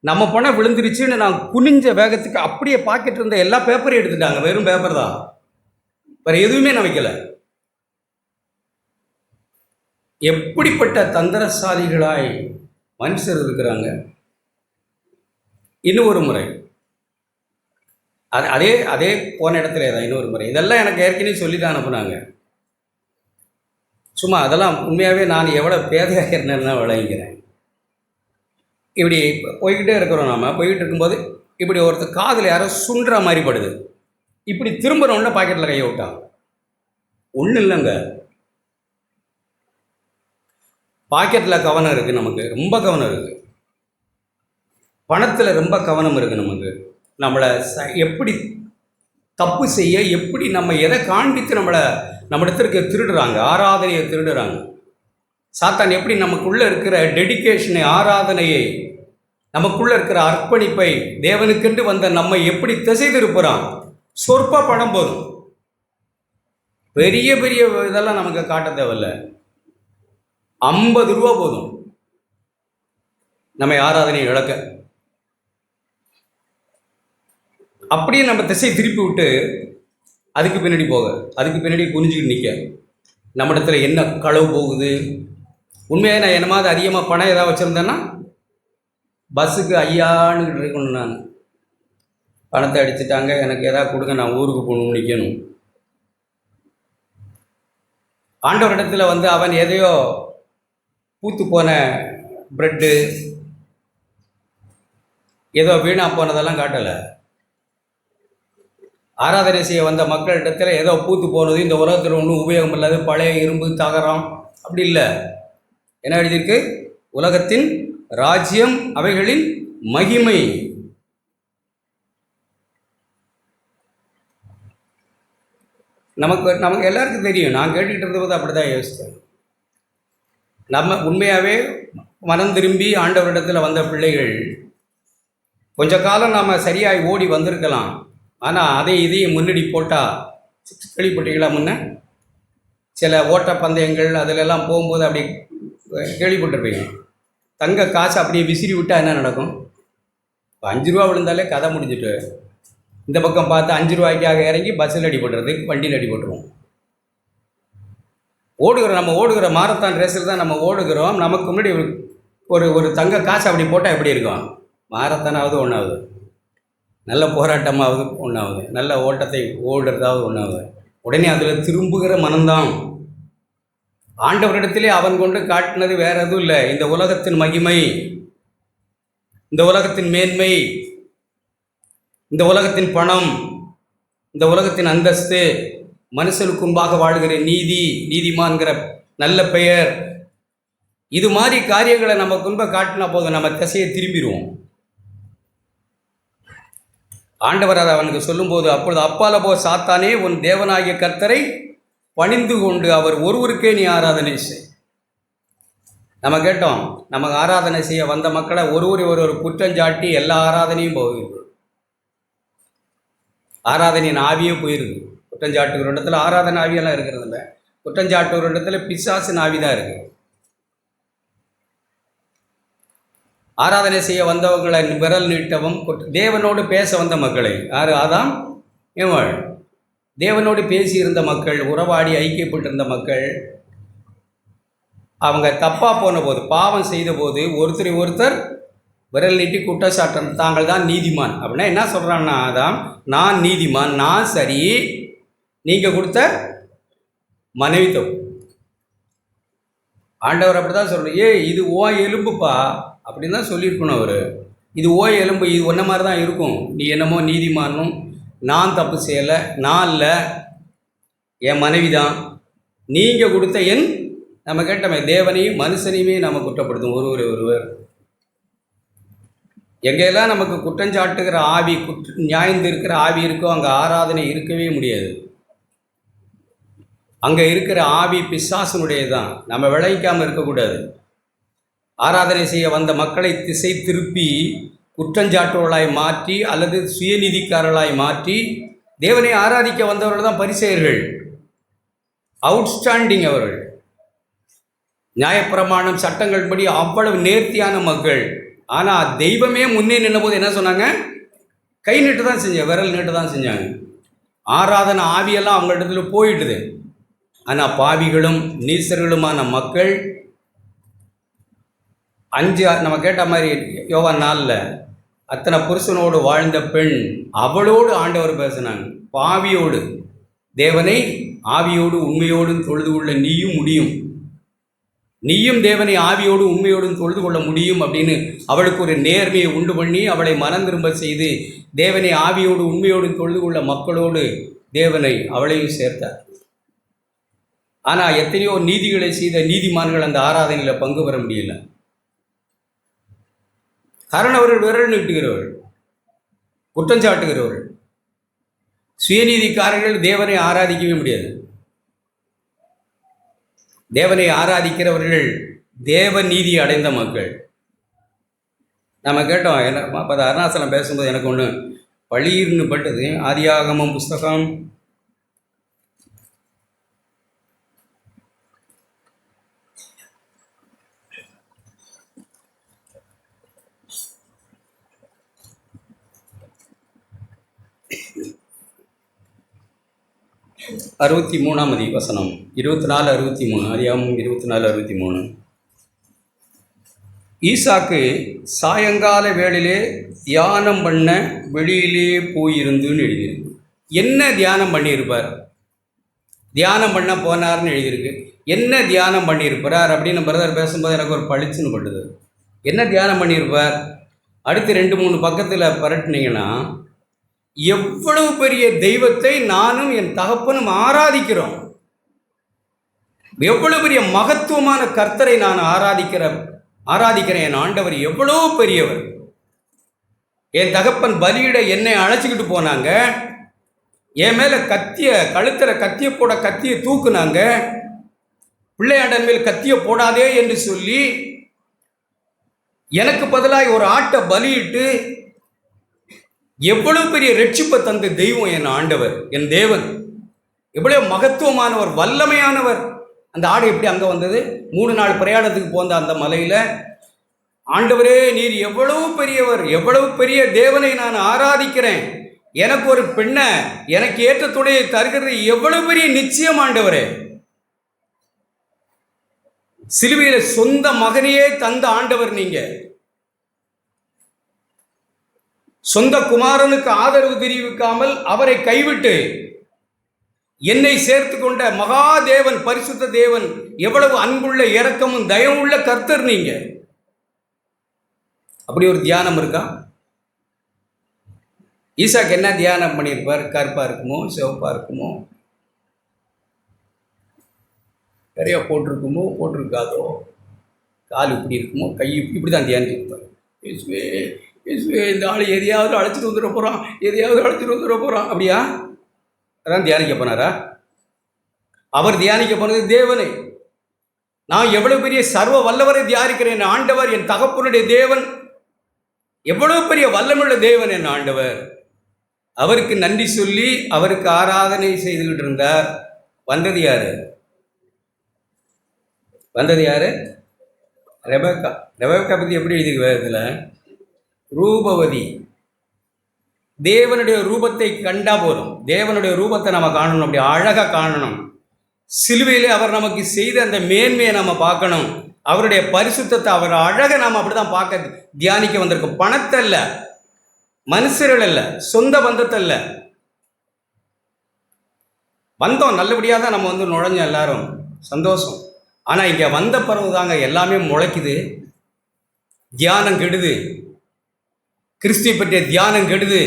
நம்ம பணம் விழுந்துருச்சுன்னு நான் குனிஞ்ச வேகத்துக்கு அப்படியே பாக்கெட் இருந்த எல்லா பேப்பரையும் எடுத்துட்டாங்க. வெறும் பேப்பர் தான், வேறு எதுவுமே நான் வைக்கல. எப்படிப்பட்ட தந்திரசாலிகளாய் மனுஷர் இருக்கிறாங்க. இன்னொரு முறை அதே போன இடத்துல தான் இன்னொரு முறை, இதெல்லாம் எனக்கு ஏற்கனவே சொல்லி தான் அனுப்புனாங்க. சும்மா அதெல்லாம் உண்மையாகவே நான் எவ்வளோ பேதையாக இருந்தேன்னு விளங்கிக்கிறேன். இப்படி போய்கிட்டே இருக்கிறோம். நாம் போய்கிட்டு இருக்கும்போது இப்படி ஒருத்தர் காதில் யாரோ சுண்டுற மாதிரி படுது. இப்படி திரும்புகிறோன்னா பாக்கெட்டில் கையை விட்டாங்க. ஒன்றும் இல்லைங்க, பாக்கெட்டில் கவனம் இருக்குது, நமக்கு ரொம்ப கவனம் இருக்குது. பணத்தில் ரொம்ப கவனம் இருக்குது நமக்கு. நம்மளை எப்படி தப்பு செய்ய, எப்படி நம்ம எதை காண்பித்து நம்மிடத்திற்கு திருடுறாங்க, ஆராதனையை திருடுறாங்க. சாத்தான் எப்படி நமக்குள்ளே இருக்கிற டெடிகேஷனை, ஆராதனையை, நமக்குள்ளே இருக்கிற அர்ப்பணிப்பை, தேவனுக்கென்று வந்த நம்மை எப்படி திசை திருப்புறான். சொற்ப பணம் போதும், பெரிய பெரிய இதெல்லாம் நமக்கு காட்ட தேவையில்லை. 50 ரூபா போதும் நம்ம ஆராதனையை இழக்க. அப்படியே நம்ம திசை திருப்பி விட்டு அதுக்கு பின்னாடி குனிஞ்சிக்கிட்டு நிற்க. நம்மிடத்துல என்ன களவு போகுது. உண்மையாக நான் என்னமாவது அதிகமாக பணம் ஏதாவது வச்சுருந்தேன்னா பஸ்ஸுக்கு ஐயான்னு இருக்கணும். நான் பணத்தை அடிச்சுட்டாங்க, எனக்கு எதாவது கொடுங்க, நான் ஊருக்கு போகணும், நிற்கணும். ஆண்டவரிடத்தில் அவன் எதையோ பூத்து போன ப்ரெட்டு, ஏதோ வீணாக போனதெல்லாம் காட்டலை. ஆராதனை செய்ய வந்த மக்களிடத்தில் ஏதோ பூத்து போனது, இந்த உலகத்தில் ஒன்றும் உபயோகம் இல்லாது, பழைய இரும்பு தகரம் அப்படி இல்லை. என்ன எழுதியிருக்கு? உலகத்தின் ராஜ்யம் அவைகளின் மகிமை. நமக்கு எல்லாருக்கும் தெரியும். நான் கேட்டுக்கிட்டு இருந்தபோது அப்படி தான் யோசித்தேன். நம்ம உண்மையாகவே மனம் திரும்பி ஆண்டவரிடத்தில் வந்த பிள்ளைகள் கொஞ்ச காலம் நாம் சரியாகி ஓடி வந்திருக்கலாம். ஆனால் இதையும் முன்னாடி போட்டால் கேள்விப்பட்டீங்களா? முன்ன சில ஓட்டப்பந்தயங்கள் அதிலெல்லாம் போகும்போது அப்படி கேள்விப்பட்டிருப்பீங்க. தங்க காசு அப்படியே விசிறி விட்டால் என்ன நடக்கும்? இப்போ 5 ரூபா விழுந்தாலே கதை முடிஞ்சிட்டு, இந்த பக்கம் பார்த்து 5 ரூபாய்க்காக இறங்கி பஸ்ஸில் அடிபட்டுறது, வண்டியில் அடிபட்டுருவோம். நம்ம ஓடுகிற மாரத்தான் ரேஸில் தான் நம்ம ஓடுகிறோம். நமக்கு முன்னாடி ஒரு தங்க காசு அப்படி போட்டால் எப்படி இருக்கும்? மாரத்தானாவது ஒன்றாவது, நல்ல போராட்டமாவது ஒன்றாவது, நல்ல ஓட்டத்தை ஓடுறதாவது ஒன்றாவது. உடனே அதில் திரும்புகிற மனம்தான். ஆண்டவரிடத்திலே அவன் கொண்டு காட்டினது வேற எதுவும் இல்லை. இந்த உலகத்தின் மகிமை, இந்த உலகத்தின் மேன்மை, இந்த உலகத்தின் பணம், இந்த உலகத்தின் அந்தஸ்து, மனுஷனுக்கு முன்பாக வாழ்கிற நீதி, நீதிமான்கிற நல்ல பெயர், இது மாதிரி காரியங்களை நம்ம முன்ப காட்டினா போதும், நம்ம திசையை திரும்பிடுவோம். ஆண்டவர் அதை அவனுக்கு சொல்லும்போது, அப்பொழுது அப்பால போ சாத்தானே, உன் தேவனாகிய கர்த்தரை பணிந்து கொண்டு அவர் ஒருவருக்கே நீ ஆராதனை செய். நம்ம கேட்டோம், நமக்கு ஆராதனை செய்ய வந்த மக்களை ஒரு குற்றஞ்சாட்டி எல்லா ஆராதனையும் போயிருக்கு. ஆராதனையின் ஆவியே போயிருக்கு. குற்றஞ்சாட்டுகிற இடத்துல ஆராதனை ஆவியெல்லாம் இருக்கிறது இல்லை. குற்றஞ்சாட்டுகிற இடத்துல பிசாசின் ஆவி தான் இருக்குது. ஆராதனை செய்ய வந்தவங்களை விரல் நீட்டவும், தேவனோடு பேச வந்த மக்களை, யார்? ஆதாம் ஏவாள். தேவனோடு பேசியிருந்த மக்கள், உறவாடி ஐக்கியப்பட்டிருந்த மக்கள், அவங்க தப்பாக போன போது, பாவம் செய்த போது ஒருத்தரை ஒருத்தர் விரல் நீட்டி குற்றச்சாட்டு, தாங்கள் தான் நீதிமான். அப்படின்னா என்ன சொல்கிறான்னா, ஆதாம், நான் நீதிமான், நான் சரி, நீங்கள் கொடுத்த மனைவி தப்பு. ஆண்டவர் அப்படி தான் சொல்கிறேன், இது ஓ எலும்புப்பா அப்படின்னு தான் சொல்லியிருக்கணும் அவர். இது ஓ எலும்பு, இது ஒன்றை மாதிரி தான் இருக்கும். நீ என்னமோ நீதிமானும், நான் தப்பு செய்யலை, நான் இல்லை, என் மனைவி தான், நீங்கள் கொடுத்த என், நம்ம கேட்டோமே, தேவனையும் மனுஷனையுமே நம்ம குற்றப்படுத்தும் ஒருவர். எங்கெல்லாம் நமக்கு குற்றஞ்சாட்டுகிற ஆவி, நியாயந்து இருக்கிற ஆவி இருக்கோ அங்கே ஆராதனை இருக்கவே முடியாது. அங்கே இருக்கிற ஆவி பிசாசனுடையது தான். நம்ம விளைவிக்காமல் இருக்கக்கூடாது. ஆராதனை செய்ய வந்த மக்களை திசை திருப்பி குற்றஞ்சாட்டுவர்களாய் மாற்றி அல்லது சுயநீதிக்காரர்களாய் மாற்றி தேவனை ஆராதிக்க வந்தவர்கள் தான் பரிசேயர்கள். அவுட்ஸ்டாண்டிங் அவர்கள். நியாயப்பிரமாணம் சட்டங்கள் படி அவ்வளவு நேர்த்தியான மக்கள். ஆனால் தெய்வமே முன்னே நின்னபோது என்ன சொன்னாங்க? கை நீட்டு தான் செஞ்சாங்க, விரல் நீட்டு தான் செஞ்சாங்க. ஆராதனை ஆவியெல்லாம் அவங்க இடத்துல போயிட்டுது. ஆனால் பாவிகளும் நீசர்களுமான மக்கள் நம்ம கேட்ட மாதிரி யோவான் 4 அத்தனை புருஷனோடு வாழ்ந்த பெண், அவளோடு ஆண்டவர் பேசினாங்க. பாவியோடு தேவனை ஆவியோடு உண்மையோடும் தொழுது கொள்ள நீயும் முடியும், நீயும் தேவனை ஆவியோடு உண்மையோடும் தொழுது கொள்ள முடியும் அப்படின்னு அவளுக்கு ஒரு நேர்மையை உண்டு பண்ணி அவளை மனம் திரும்ப செய்து தேவனை ஆவியோடு உண்மையோடும் தொழுது கொள்ள மக்களோடு தேவனை அவளையும் சேர்த்தார். ஆனால் எத்தனையோ நீதிகளை செய்த நீதிமான்கள் அந்த ஆராதனையில் பங்கு பெற முடியல. காரணம் அவர்கள் விரல் நீட்டுகிறவர்கள், குற்றஞ்சாட்டுகிறவர்கள், சுயநீதிக்காரர்கள் தேவனை ஆராதிக்கவே முடியாது. தேவனை ஆராதிக்கிறவர்கள் தேவ நீதி அடைந்த மக்கள். நம்ம கேட்டோம், அப்போ அருணாசலம் பேசும்போது எனக்கு ஒன்று பளீர்னு பட்டது. ஆதியாகமம் புஸ்தகம் 63 வசனம், 24:63. ஆதியாகமம் 24:63. ஈசாக்கு சாயங்கால வேளையிலே தியானம் பண்ண வெளியிலே போயிருந்துன்னு எழுதியிருக்கு. என்ன தியானம் பண்ணியிருப்பார்? தியானம் பண்ண போனார்னு எழுதியிருக்கு. என்ன தியானம் பண்ணியிருப்பார் அப்படின்னு பிரதர் பேசும்போது எனக்கு ஒரு பளிச்சுன்னு பட்டுது. என்ன தியானம் பண்ணியிருப்பார்? அடுத்து 2-3 பக்கத்தில் பரட்டினீங்கன்னா, எவ்வளவு பெரிய தெய்வத்தை நானும் என் தகப்பனும் ஆராதிக்கிறோம், எவ்வளவு பெரிய மகத்துவமான கர்த்தரை நான் ஆராதிக்கிறேன், என் ஆண்டவர் எவ்வளோ பெரியவர். என் தகப்பன் பலியிட என்னை அழைச்சிக்கிட்டு போனாங்க, என் மேலே கழுத்தில் கத்திய போட கத்தியை தூக்குனாங்க, பிள்ளையாண்டன் மேல் கத்தியை போடாதே என்று சொல்லி எனக்கு பதிலாக ஒரு ஆட்டை பலியிட்டு எவ்வளவு பெரிய ரட்சிப்பை தந்த தெய்வம் என் ஆண்டவர், என் தேவன். எவ்வளவு மகத்துவமானவர், வல்லமையானவர். அந்த ஆடு எப்படி அங்கே வந்தது? 3 நாள் பிரயாணத்துக்கு போந்த அந்த மலையில், ஆண்டவரே நீர் எவ்வளவு பெரியவர், எவ்வளவு பெரிய தேவனை நான் ஆராதிக்கிறேன், எனக்கு ஒரு பெண்ணை, எனக்கு ஏற்ற துணையை தருகிறது எவ்வளவு பெரிய நிச்சயம் ஆண்டவரே. சிலுவையில் சொந்த மகனையே தந்த ஆண்டவர் நீங்க. சொந்த குமாரனுக்கு ஆதரவு தெரிவிக்காமல் அவரை கைவிட்டு என்னை சேர்த்து கொண்ட மகாதேவன், பரிசுத்த தேவன், எவ்வளவு அன்புள்ள இரக்கமும் தயவுள்ள கர்த்தர் நீங்க. அப்படி ஒரு தியானம் இருக்கா? ஈசாக்கு என்ன தியானம் பண்ணியிருப்பார்? கருப்பாக இருக்குமோ, சிவப்பாக இருக்குமோ, நிறையா போட்டிருக்குமோ, போட்டிருக்காதோ, கால் இப்படி இருக்குமோ, கை இப்படி தான் தியானிச்சிருப்பார். இயேசுவே இயேசுவே, இந்த ஆள் எதையாவது அழைச்சிட்டு வந்துட போகிறான், எதையாவது அழைச்சிட்டு வந்துட போகிறான், அப்படியா? அதான் தியானிக்க போனாரா? அவர் தியானிக்க போனது தேவனை. நான் எவ்வளவு பெரிய சர்வ வல்லவரை தியானிக்கிறேன். ஆண்டவர் என் தகப்பனுடைய தேவன், எவ்வளவு பெரிய வல்லமுள்ள தேவன் என் ஆண்டவர். அவருக்கு நன்றி சொல்லி அவருக்கு ஆராதனை செய்துகிட்டு இருந்தார். வந்தது யாரு? வந்தது யாரு? ரெபேக்கா. ரெபேக்கா பற்றி எப்படி எழுதிக்குவேன்? ரூபவதி. தேவனுடைய ரூபத்தை கண்டா போதும். தேவனுடைய ரூபத்தை நம்ம காணணும், அப்படி அழகாக காணணும். சிலுவையிலே அவர் நமக்கு செய்த அந்த மேன்மையை நம்ம பார்க்கணும். அவருடைய பரிசுத்தத்தை, அவர் அழகை நாம் அப்படி தான் பார்க்க தியானிக்க வந்திருக்கோம். பணத்தை இல்லை, மனுஷர்கள் அல்ல, சொந்த பந்தத்தை இல்லை. வந்தோம், நல்லபடியாக தான் நம்ம வந்து நுழைஞ்சோம், எல்லாரும் சந்தோஷம். ஆனால் இங்கே வந்த பிறகு தாங்க எல்லாமே முளைக்குது. தியானம் கெடுது, கிறிஸ்துவை பற்றிய தியானம் கெடுது.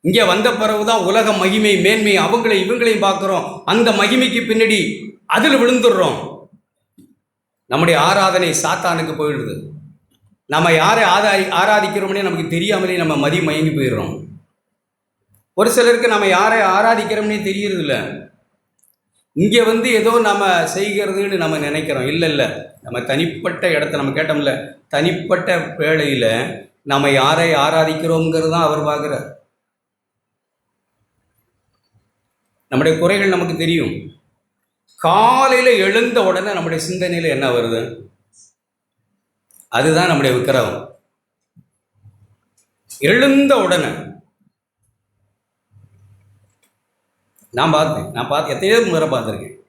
இங்கே வந்த பிறகு தான் உலக மகிமை, மேன்மை, அவங்களை இவங்களையும் பார்க்குறோம். அந்த மகிமைக்கு பின்னாடி அதில் விழுந்துடுறோம். நம்முடைய ஆராதனை சாத்தானுக்கு போயிடுது. நம்ம யாரை ஆராதிக்கிறோம்னே நமக்கு தெரியாமலே நம்ம மயங்கி போயிடுறோம். ஒரு சிலருக்கு நம்ம யாரை ஆராதிக்கிறோம்னே தெரியறதில்ல. இங்கே வந்து ஏதோ நம்ம செய்கிறதுன்னு நம்ம நினைக்கிறோம். இல்லை, நம்ம தனிப்பட்ட இடத்த நம்ம கேட்டோம்ல, தனிப்பட்ட வேளையில் நம்ம யாரை ஆராதிக்கிறோங்கிறது தான் அவர் பார்க்குறார். நம்முடைய குறைகள் நமக்கு தெரியும். காலையில் எழுந்த உடனே நம்முடைய சிந்தனையில் என்ன வருது? அதுதான் நம்முடைய விக்கிரகம். எழுந்த உடனே நான் பார்த்து எத்தனையோ முறை பார்த்துருக்கேன்.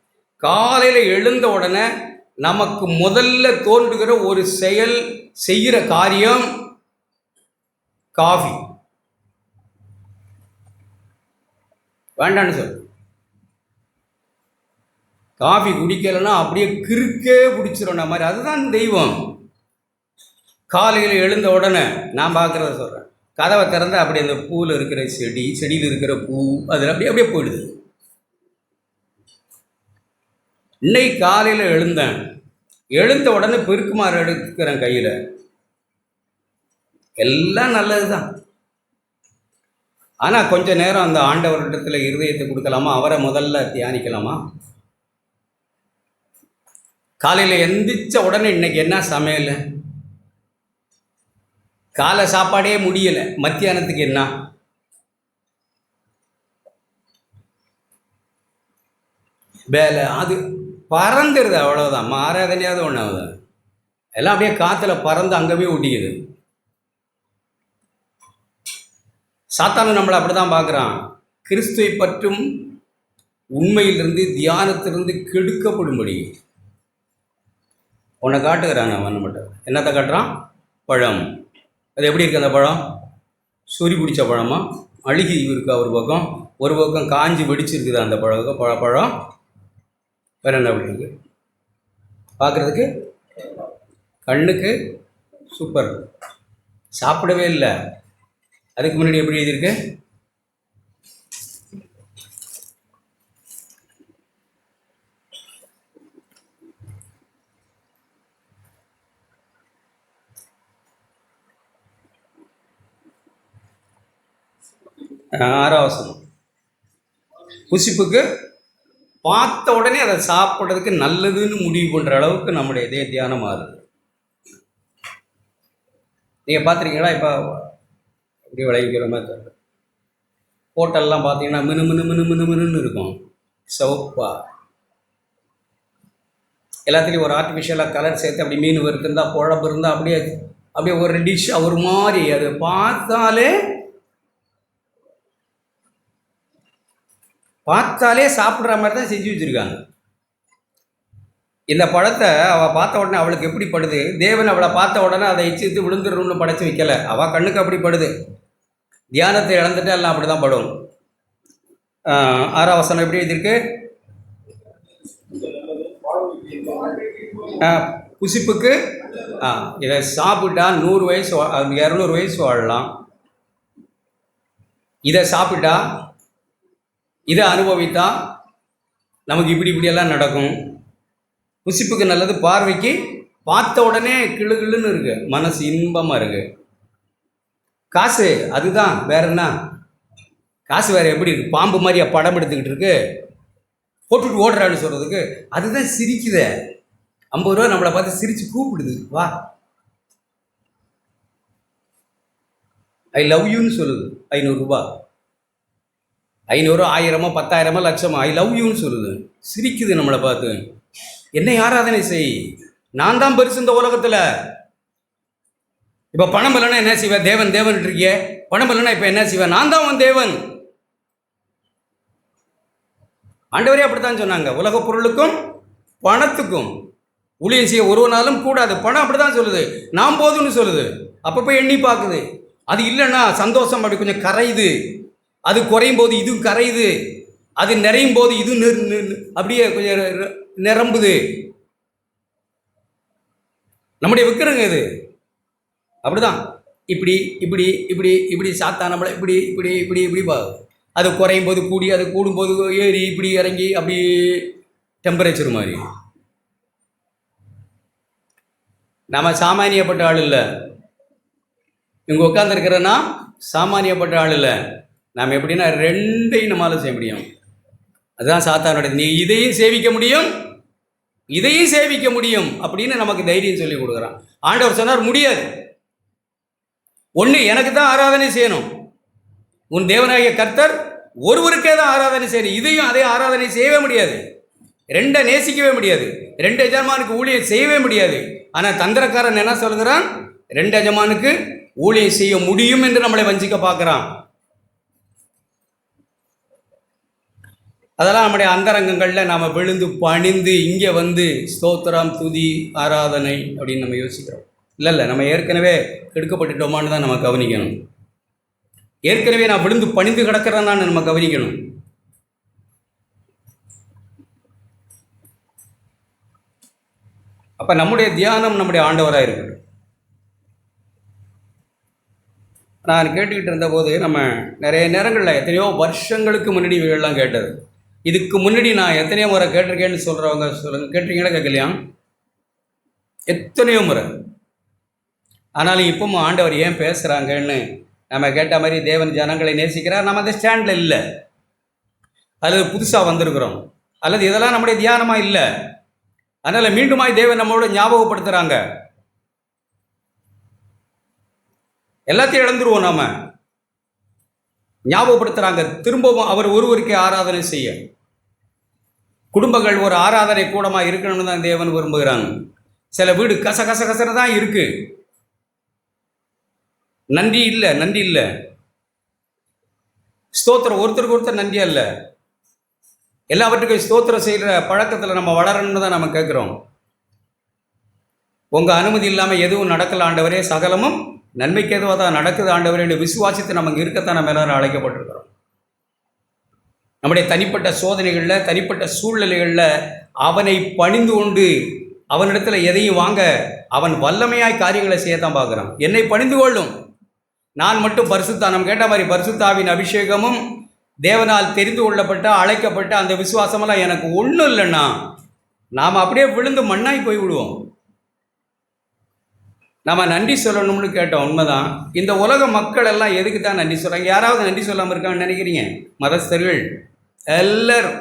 காலையில் எழுந்த உடனே நமக்கு முதல்ல தோன்றுகிற ஒரு செய்கிற காரியம் காஃபி. வேண்டான்னு சொல்லு. காஃபி குடிக்கலைன்னா அப்படியே கிறுக்கே பிடிச்சிடும் மாதிரி. அதுதான் தெய்வம். காலையில் எழுந்த உடனே நான் பார்க்குறத சொல்கிறேன். கதவை திறந்தால் அப்படி அந்த பூவில் இருக்கிற செடியில் இருக்கிற பூ அதில் அப்படியே போயிடுது. இன்னைக்கு காலையில் எழுந்த உடனே பெருக்குமாறு எடுக்கிறேன் கையில். எல்லாம் நல்லது தான். ஆனால் கொஞ்ச நேரம் அந்த ஆண்டவரிடத்தில் இருதயத்தை கொடுக்கலாமா? அவரை முதல்ல தியானிக்கலாமா? காலையில் எந்திரிச்ச உடனே இன்னைக்கு என்ன சமையல்? காலை சாப்பாடே முடியலை, மத்தியானத்துக்கு என்ன? வேலை அது பறந்துடுது, அவ்வளோதான். ஆராதனையாவது ஒன்றாவது எல்லாம் அப்படியே காற்றுல பறந்து அங்கே போய் ஒட்டிக்குது. சாத்தானும் நம்மளை அப்படி தான் பார்க்குறான். கிறிஸ்துவை பற்றும் உண்மையிலிருந்து தியானத்திலிருந்து கெடுக்கப்படும்படி உன்னை காட்டுகிறான். அவன் மட்டும் என்னத்தை காட்டுறான்? பழம். அது எப்படி இருக்குது அந்த பழம்? சொறி பிடிச்ச பழமா? அழுகி இருக்கா ஒரு பக்கம் காஞ்சி வெடிச்சிருக்குது அந்த பழம். வேறு என்ன அப்படி இருக்குது? பார்க்குறதுக்கு கண்ணுக்கு சூப்பர், சாப்பிடவே இல்லை. அதுக்கு முன்னாடி எப்படி எழுதியிருக்கு? ஆறாவசனம். புசிப்புக்கு பார்த்த உடனே அதை சாப்பிட்றதுக்கு நல்லதுன்னு முடிவு பண்ணுற அளவுக்கு நம்முடைய இதே தியானம் ஆகுது. நீங்கள் பார்த்துருக்கீங்களா? இப்போ அப்படியே விளைவிக்கிற மாதிரி தெரியல. ஹோட்டல்லாம் பார்த்தீங்கன்னா மினு இருக்கும், சிவப்பா. எல்லாத்துலேயும் ஒரு ஆர்டிஃபிஷியலாக கலர் சேர்த்து அப்படி மீன் வறுத்திருந்தா, குழம்பு இருந்தால் அப்படியே ஒரு டிஷ் ஒரு மாதிரி. அதை பார்த்தாலே சாப்பிட்ற மாதிரி தான் செஞ்சு வச்சுருக்காங்க. இந்த பழத்தை அவள் பார்த்த உடனே அவளுக்கு எப்படி படுது? தேவன் அவளை பார்த்த உடனே அதை இச்சித்து விழுந்துடணும்னு படைச்சி வைக்கலை. அவள் கண்ணுக்கு அப்படி படுது. தியானத்தை இழந்துட்டு எல்லாம் அப்படி தான் படும். ஆறாம் வசனம் எப்படி எழுதியிருக்கு? புசிப்புக்கு இதை சாப்பிட்டா 100 வயசு 200 வயசு வாழலாம். இதை சாப்பிட்டா, இதை அனுபவித்தா நமக்கு இப்படி இப்படியெல்லாம் நடக்கும். புசிப்புக்கு நல்லது, பார்வைக்கு பார்த்த உடனே கிளுகிளுன்னு இருக்கு, மனசு இன்பமாக இருக்கு. காசு அதுதான், வேற என்ன? காசு வேற எப்படி இருக்கு? பாம்பு மாதிரியா படம் எடுத்துக்கிட்டு இருக்கு, போட்டுட்டு ஓடுறான்னு சொல்றதுக்கு. அதுதான் சிரிக்குத. 50 ரூபா நம்மளை பார்த்து சிரிச்சு கூப்பிடுது, வா ஐ லவ் யூன்னு சொல்லுது. 500 ரூபா, 500, 1000, 10,000, லட்சமா, ஐ லவ் யூன்னு சொல்லுது, சிரிக்குது நம்மளை பார்த்து. என்னை ஆராதனை செய், நான் தான் பெருசு இந்த உலகத்தில். இப்போ பணம் இல்லைன்னா என்ன செய்வேன்? தேவன் தேவன் இருக்கிய. பணம் இல்லைன்னா இப்போ என்ன செய்வேன்? நான் தான் உன் தேவன். ஆண்டவரே அப்படித்தான் சொன்னாங்க. உலக பொருளுக்கும் பணத்துக்கும் ஊழியம் செய்ய ஒருவனாலும் கூடாது. பணம் அப்படிதான் சொல்லுது, நான் போதும்னு சொல்லுது. அப்போ எண்ணி பார்க்குது. அது இல்லைன்னா சந்தோஷம் அப்படி கொஞ்சம் கரையுது. அது குறையும் போது இதுவும் கரையுது. அது நிறையும் போது இது அப்படியே கொஞ்சம் நிரம்புது. நம்முடைய விக்கிரங்க இது அப்படிதான். இப்படி இப்படி இப்படி இப்படி சாத்தா நம்மளை இப்படி இப்படி இப்படி இப்படி அது குறையும் போது கூடி, அது கூடும்போது ஏறி இப்படி இறங்கி, அப்படி டெம்பரேச்சர் மாதிரி. நம்ம சாமானியப்பட்ட ஆள் இல்லை. இங்கே உட்காந்துருக்கிறன்னா சாமானியப்பட்ட ஆள் இல்லை. நாம் எப்படின்னா ரெண்டையும் நம்மளால செய்ய முடியும். அதுதான் சாத்தானுடைய. நீ இதையும் சேவிக்க முடியும், இதையும் சேவிக்க முடியும் அப்படின்னு நமக்கு தைரியம் சொல்லி கொடுக்குறான். ஆண்டவர் சொன்னார் முடியாது. ஒன்று, எனக்கு தான் ஆராதனை செய்யணும். உன் தேவனாகிய கர்த்தர் ஒருவருக்கே தான் ஆராதனை செய்யணும். இதையும் அதே ஆராதனை செய்யவே முடியாது. ரெண்டை நேசிக்கவே முடியாது. 2 எஜமானுக்கு ஊழியம் செய்யவே முடியாது. ஆனால் தந்திரக்காரன் என்ன சொல்கிறான்? 2 எஜமானுக்கு ஊழியம் செய்ய முடியும் என்று நம்மளை வஞ்சிக்க பார்க்குறான். அதெல்லாம் நம்முடைய அந்தரங்கங்களில் நாம் விழுந்து பணிந்து இங்கே வந்து ஸ்தோத்திரம், துதி, ஆராதனை அப்படின்னு நம்ம யோசிக்கிறோம். இல்லை, நம்ம ஏற்கனவே கெடுக்கப்பட்டுட்டோமான்னு தான் நம்ம கவனிக்கணும். ஏற்கனவே நான் விழுந்து பணிந்து கிடக்கிறேன்னு நம்ம கவனிக்கணும். அப்போ நம்முடைய தியானம் நம்முடைய ஆண்டவராக இருக்கட்டும். நான் கேட்டுக்கிட்டு இருந்தபோது நம்ம நிறைய நேரங்களில் எத்தனையோ வருஷங்களுக்கு முன்னாடி இவைகள்லாம் கேட்டது. இதுக்கு முன்னாடி நான் எத்தனையோ முறை கேட்டிருக்கேன்னு சொல்கிறவங்க சொல்லுங்கள், கேட்டிருக்கீங்களா கேட்கலையா? எத்தனையோ முறை. ஆனாலும் இப்பவும் ஆண்டவர் ஏன் பேசுகிறாங்கன்னு நம்ம கேட்ட மாதிரி தேவன் ஜனங்களை நேசிக்கிறார். நம்ம அந்த ஸ்டாண்டில் இல்லை, அல்லது புதுசாக வந்திருக்கிறோம், அல்லது இதெல்லாம் நம்முடைய தியானமாக இல்லை. அதனால் மீண்டுமாய் தேவன் நம்மளோட ஞாபகப்படுத்துகிறாங்க. எல்லாத்தையும் இழந்துருவோம் நாம. ஞாபகப்படுத்துகிறாங்க திரும்பவும் அவர் ஒருவருக்கே ஆராதனை செய்ய. குடும்பங்கள் ஒரு ஆராதனை கூடமாக இருக்கணும்னு தான் தேவன் விரும்புகிறாங்க. சில வீடு கச கச கசன்னு தான் இருக்கு. நன்றி இல்லை. ஸ்தோத்திரம் ஒருத்தருக்கு ஒருத்தர் நன்றி அல்ல. எல்லாவற்றுக்கும் ஸ்தோத்திரம் செய்கிற பழக்கத்தில் நம்ம வளரணும்னு தான் நம்ம கேட்குறோம். உங்கள் அனுமதி இல்லாமல் எதுவும் நடக்கல ஆண்டவரே, சகலமும் நன்மைக்கு எதுவாக தான் நடக்குது ஆண்டவரே என்று விசுவாசித்து நமக்கு இருக்கத்தான் நம்ம எல்லாரும் அழைக்கப்பட்டிருக்கிறோம். நம்முடைய தனிப்பட்ட சோதனைகளில், தனிப்பட்ட சூழ்நிலைகளில் அவனை பணிந்து கொண்டு அவனிடத்தில் எதையும் வாங்க அவன் வல்லமையாய் காரியங்களை செய்யத்தான் பார்க்குறான். என்னை பணிந்து கொள்ளும், நான் மட்டும் பரிசுத்தா, நம்ம கேட்ட மாதிரி பரிசுத்தாவின் அபிஷேகமும் தேவனால் தெரிந்து கொள்ளப்பட்ட அழைக்கப்பட்ட அந்த விசுவாசமெல்லாம் எனக்கு ஒன்றும் இல்லைன்னா நாம் அப்படியே விழுந்து மண்ணாய் போய் விடுவோம். நம்ம நன்றி சொல்லணும்னு கேட்டோம், உண்மைதான். இந்த உலக மக்கள் எல்லாம் எதுக்கு தான் நன்றி சொல்கிறாங்க? யாராவது நன்றி சொல்லாமல் இருக்காங்கன்னு நினைக்கிறீங்க? மதஸ்தர்கள் எல்லாரும்,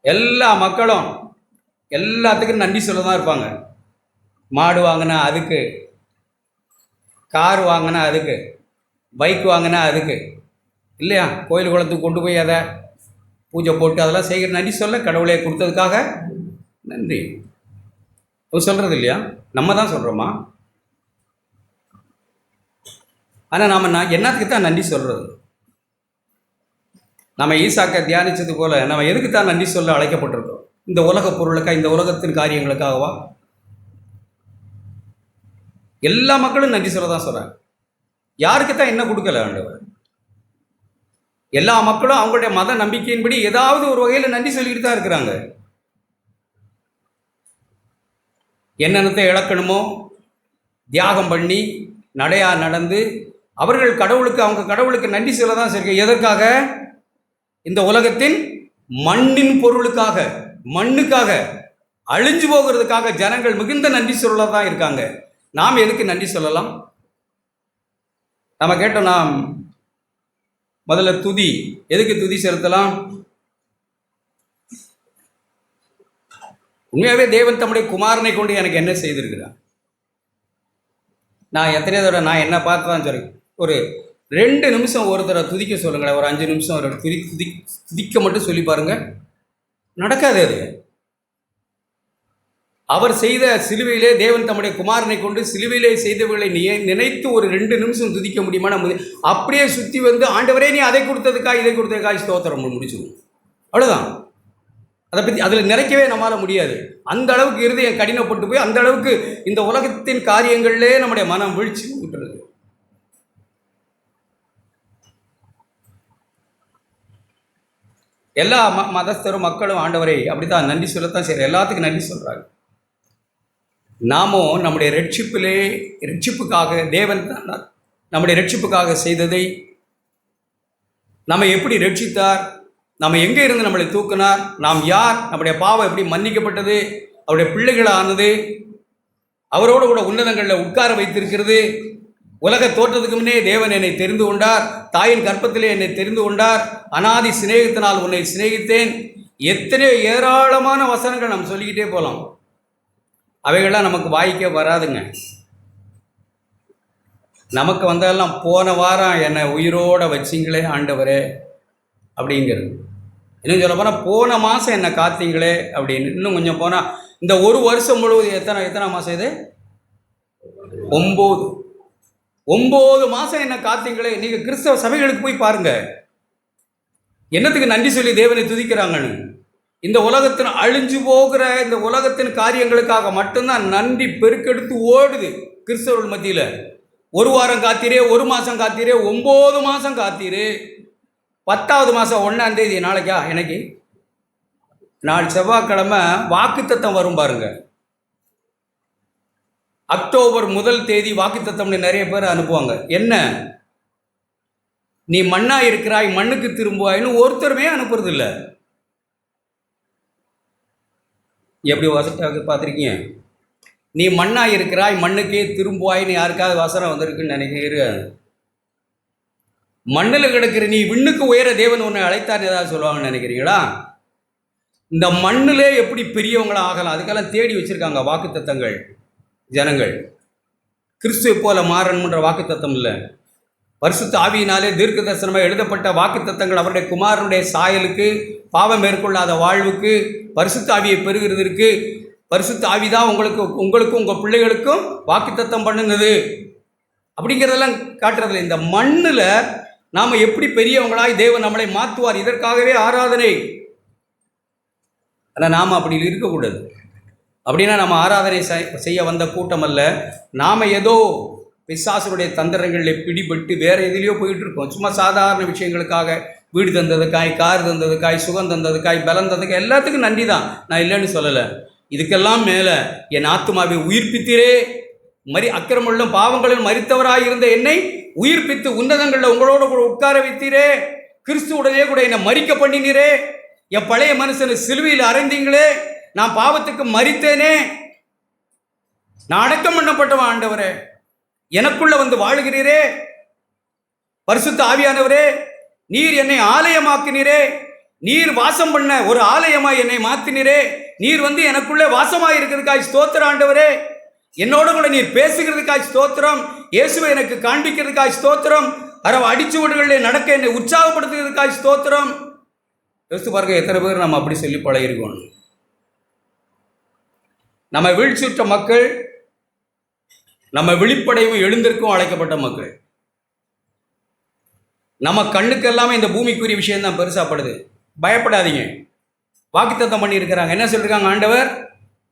எல்லா மக்களும் எல்லாத்துக்கும் நன்றி சொல்ல தான் இருப்பாங்க. மாடு வாங்கினா அதுக்கு, கார் வாங்கினா அதுக்கு, பைக் வாங்கினா அதுக்கு, இல்லையா? கோயில் குளத்துக்கு கொண்டு போய் அதை பூஜை போட்டு அதெல்லாம் செய்கிற நன்றி சொல்ல, கடவுளை கொடுத்ததுக்காக நன்றி சொல்கிறது இல்லையா? நம்ம தான் சொல்கிறோமா? ஆனால் நான் என்னத்துக்கு தான் நன்றி சொல்கிறது? நம்ம ஈசாக்கை தியானித்தது போல் நம்ம எதுக்கு தான் நன்றி சொல்ல அழைக்கப்பட்டிருக்கோம்? இந்த உலக பொருளுக்காக, இந்த உலகத்தின் காரியங்களுக்காகவா? எல்லா மக்களும் நன்றி சொல்ல தான் சொல்கிறாங்க. யாருக்கு தான் என்ன கொடுக்கல ஆண்டவர்? எல்லா மக்களும் அவங்களுடைய மத நம்பிக்கையின்படி ஏதாவது ஒரு வகையில் நன்றி சொல்லிக்கிட்டு தான் இருக்கிறாங்க. என்னென்னத்தை இழக்கணுமோ தியாகம் பண்ணி நடையா நடந்து அவர்கள் அவங்க கடவுளுக்கு நன்றி சொல்ல தான் சரி. எதற்காக? இந்த உலகத்தின் மண்ணின் பொருளுக்காக, மண்ணுக்காக, அழிஞ்சு போகிறதுக்காக ஜனங்கள் மிகுந்த நன்றி சொல்ல தான் இருக்காங்க. நாம் எதுக்கு நன்றி சொல்லலாம்? நம்ம கேட்டோம், நாம் முதல்ல துதி, எதுக்கு துதி செலுத்தலாம்? உண்மையாகவே தேவன் தம்முடைய குமாரனை கொண்டு எனக்கு என்ன செய்திருக்கிறார்? நான் எத்தனை தடவை நான் என்ன பார்த்து தான் சொல்றேன். ஒரு 2 நிமிஷம் ஒருத்தரை துதிக்க சொல்லுங்களேன், ஒரு 5 நிமிஷம் ஒரு துதிக்க மட்டும் சொல்லி பாருங்க, நடக்காது அது. அவர் செய்த சிலுவையிலே, தேவன் தம்முடைய குமாரனை கொண்டு சிலுவையிலே செய்தவர்களை நினைத்து ஒரு 2 நிமிஷம் துதிக்க முடியுமா? நம்ம அப்படியே சுற்றி வந்து ஆண்டவரே நீ அதை கொடுத்ததுக்காக இதை கொடுத்ததுக்காக ஸ்தோத்திரம் முடிச்சிடுவோம், அவ்வளோதான். அதை பற்றி அதில் நிறைக்கவே நம்மளால் முடியாது. அந்த அளவுக்கு இருதயம் கடினப்பட்டு போய் அந்த அளவுக்கு இந்த உலகத்தின் காரியங்களிலே நம்முடைய மனம் வீழ்ச்சி விட்டுறது. எல்லா மதஸ்தரும் மக்களும் ஆண்டவரை அப்படித்தான் நன்றி சொல்லத்தான் சரி, எல்லாத்துக்கும் நன்றி சொல்கிறாங்க. நாமும் நம்முடைய ரட்சிப்புக்காக தேவன் நம்முடைய ரட்சிப்புக்காக செய்ததை, நம்ம எப்படி ரட்சித்தார், நம்ம எங்கே இருந்து நம்மளை தூக்கினார், நாம் யார், நம்முடைய பாவம் எப்படி மன்னிக்கப்பட்டது, அவருடைய பிள்ளைகளானது, அவரோடு கூட உன்னதங்களில் உட்கார வைத்திருக்கிறது. உலக தோற்றத்துக்கு முன்னே தேவன் என்னை தெரிந்து கொண்டார், தாயின் கற்பத்திலே என்னை தெரிந்து கொண்டார், அனாதி சிநேகத்தினால் உன்னை சிநேகித்தேன். எத்தனையோ ஏராளமான வசனங்கள் நம்ம சொல்லிக்கிட்டே போகலாம். அவைகள்லாம் நமக்கு வாய்க்க வராதுங்க. நமக்கு வந்ததெல்லாம் போன வாரம் என்னை உயிரோடு வச்சிங்களே ஆண்டவரே அப்படிங்கிறது. இன்னும் சொல்ல போனால் போன மாதம் என்னை காத்தீங்களே அப்படின்னு. இன்னும் கொஞ்சம் போனால் இந்த ஒரு வருஷம் முழுவதும் எத்தனை மாதம் இது? 9 மாதம் என்ன காத்தீங்களே. நீங்கள் கிறிஸ்தவ சபைகளுக்கு போய் பாருங்கள், என்னத்துக்கு நன்றி சொல்லி தேவனை துதிக்கிறாங்கன்னு. இந்த உலகத்தின் அழிஞ்சு போகிற இந்த உலகத்தின் காரியங்களுக்காக மட்டும்தான் நன்றி பெருக்கெடுத்து ஓடுது கிறிஸ்தவர்கள் மத்தியில். 1 வாரம் காத்தீரே, 1 மாதம் காத்தீரே, 9 மாதம் காத்தீரு. 10வது மாதம் 1ஆம் தேதி நாளைக்கா, எனக்கு நாள் செவ்வாய்க்கிழமை வாக்குத்தத்தம் வரும் பாருங்க. அக்டோபர் 1 தேதி வாக்குத்தத்தம்னு நிறைய பேர் அனுப்புவாங்க. என்ன, நீ மண்ணா இருக்கிறாய் மண்ணுக்கு திரும்புவாய்னு ஒருத்தருமே அனுப்புறது இல்லை. எப்படி வசனத்தை பார்த்துருக்கீங்க? நீ மண்ணா இருக்கிறாய் மண்ணுக்கே திரும்புவாய்னு யாருக்காவது வசனம் வந்திருக்குன்னு நினைக்கிறேன். மண்ணில் கிடக்கிற நீ விண்ணுக்கு உயர தேவன் உன்னை அழைத்தார் ஏதாவது சொல்லுவாங்கன்னு நினைக்கிறீங்களா? இந்த மண்ணிலே எப்படி பெரியவங்களாம் ஆகலாம், அதுக்கெல்லாம் தேடி வச்சிருக்காங்க வாக்குத்தத்தங்கள். ஜனங்கள் கிறிஸ்துவை போல மாறணுன்ற வாக்குத்தத்தம் இல்லை, பரிசுத்த ஆவியினாலே தீர்க்க தரிசனமாக எழுதப்பட்ட வாக்குத்தத்தங்கள். அவருடைய குமாரனுடைய சாயலுக்கு, பாவம் மேற்கொள்ளாத வாழ்வுக்கு, பரிசுத்த ஆவியை பெறுகிறதற்கு. பரிசுத்த ஆவி தான் உங்களுக்கும் உங்கள் பிள்ளைகளுக்கும் வாக்குத்தத்தம் பண்ணுனது அப்படிங்கிறதெல்லாம் காட்டுறதில்ல. இந்த மண்ணில் நாம் எப்படி பெரியவங்களாய் தேவன் நம்மளை மாற்றுவார், இதற்காகவே ஆராதனை. ஆனால் நாம் அப்படி இருக்கக்கூடாது. அப்படின்னா நம்ம ஆராதனை செய்ய வந்த கூட்டம் அல்ல. நாம் ஏதோ பிசாசுடைய தந்திரங்களில் பிடிபட்டு வேறு எதுலேயோ போயிட்டு இருக்கோம். சும்மா சாதாரண விஷயங்களுக்காக, வீடு தந்ததுக்காய், கார் தந்ததுக்காய், சுகம் தந்ததுக்காய், பலம் தந்ததுக்காய், எல்லாத்துக்கும் நன்றி தான், நான் இல்லைன்னு சொல்லலை. இதுக்கெல்லாம் மேலே என் ஆத்துமாவை உயிர்ப்பித்தீரே, அக்கிரமங்களும் பாவங்களிலும் மரித்தவராயிருந்த என்னை உயிர்ப்பித்து உன்னதங்களில் உங்களோட கூட உட்கார வைத்தீரே. கிறிஸ்துவுடனே கூட என்னை மரிக்க பண்ணினீரே. என் பழைய மனுஷனை சிலுவையில் அறைந்தீங்களே. நான் பாவத்துக்கு மரித்தேனே, நான் அடக்கம் பண்ணப்பட்டவன் ஆண்டவரே, எனக்குள்ள வந்து வாழுகிறீரே. பரிசுத்த ஆவியானவரே, நீர் என்னை ஆலயமாக்கினீரே. நீர் வாசம் பண்ண ஒரு ஆலயமாய் என்னை மாத்தினீரே. நீர் வந்து எனக்குள்ளே வாசமாய் இருக்கிறதுக்காய் ஸ்தோத்திரம் ஆண்டவரே. என்னோட கூட நீர் பேசுகிறதுக்காய் ஸ்தோத்திரம். இயேசுவை எனக்கு காண்பிக்கிறதுக்காய் ஸ்தோத்திரம். அடிச்சு விடுகளில் நடக்க என்னை உற்சாகப்படுத்துகிறதுக்காய் ஸ்தோத்திரம். யோசித்து பாருங்க, எத்தனை பேர் நம்ம அப்படி சொல்லி பழகிருக்கோம். நம்ம வீழ்ச்சியுற்ற மக்கள், நம்ம விழிப்படையும் எழுந்திருக்கும் அழைக்கப்பட்ட மக்கள். நம்ம கண்ணுக்கு எல்லாமே இந்த பூமிக்குரிய விஷயம் தான் பெருசாப்படுது. பயப்படாதீங்க. வாக்குத்தத்தம் பண்ணியிருக்கிறாங்க. என்ன சொல்லியிருக்காங்க? ஆண்டவர்,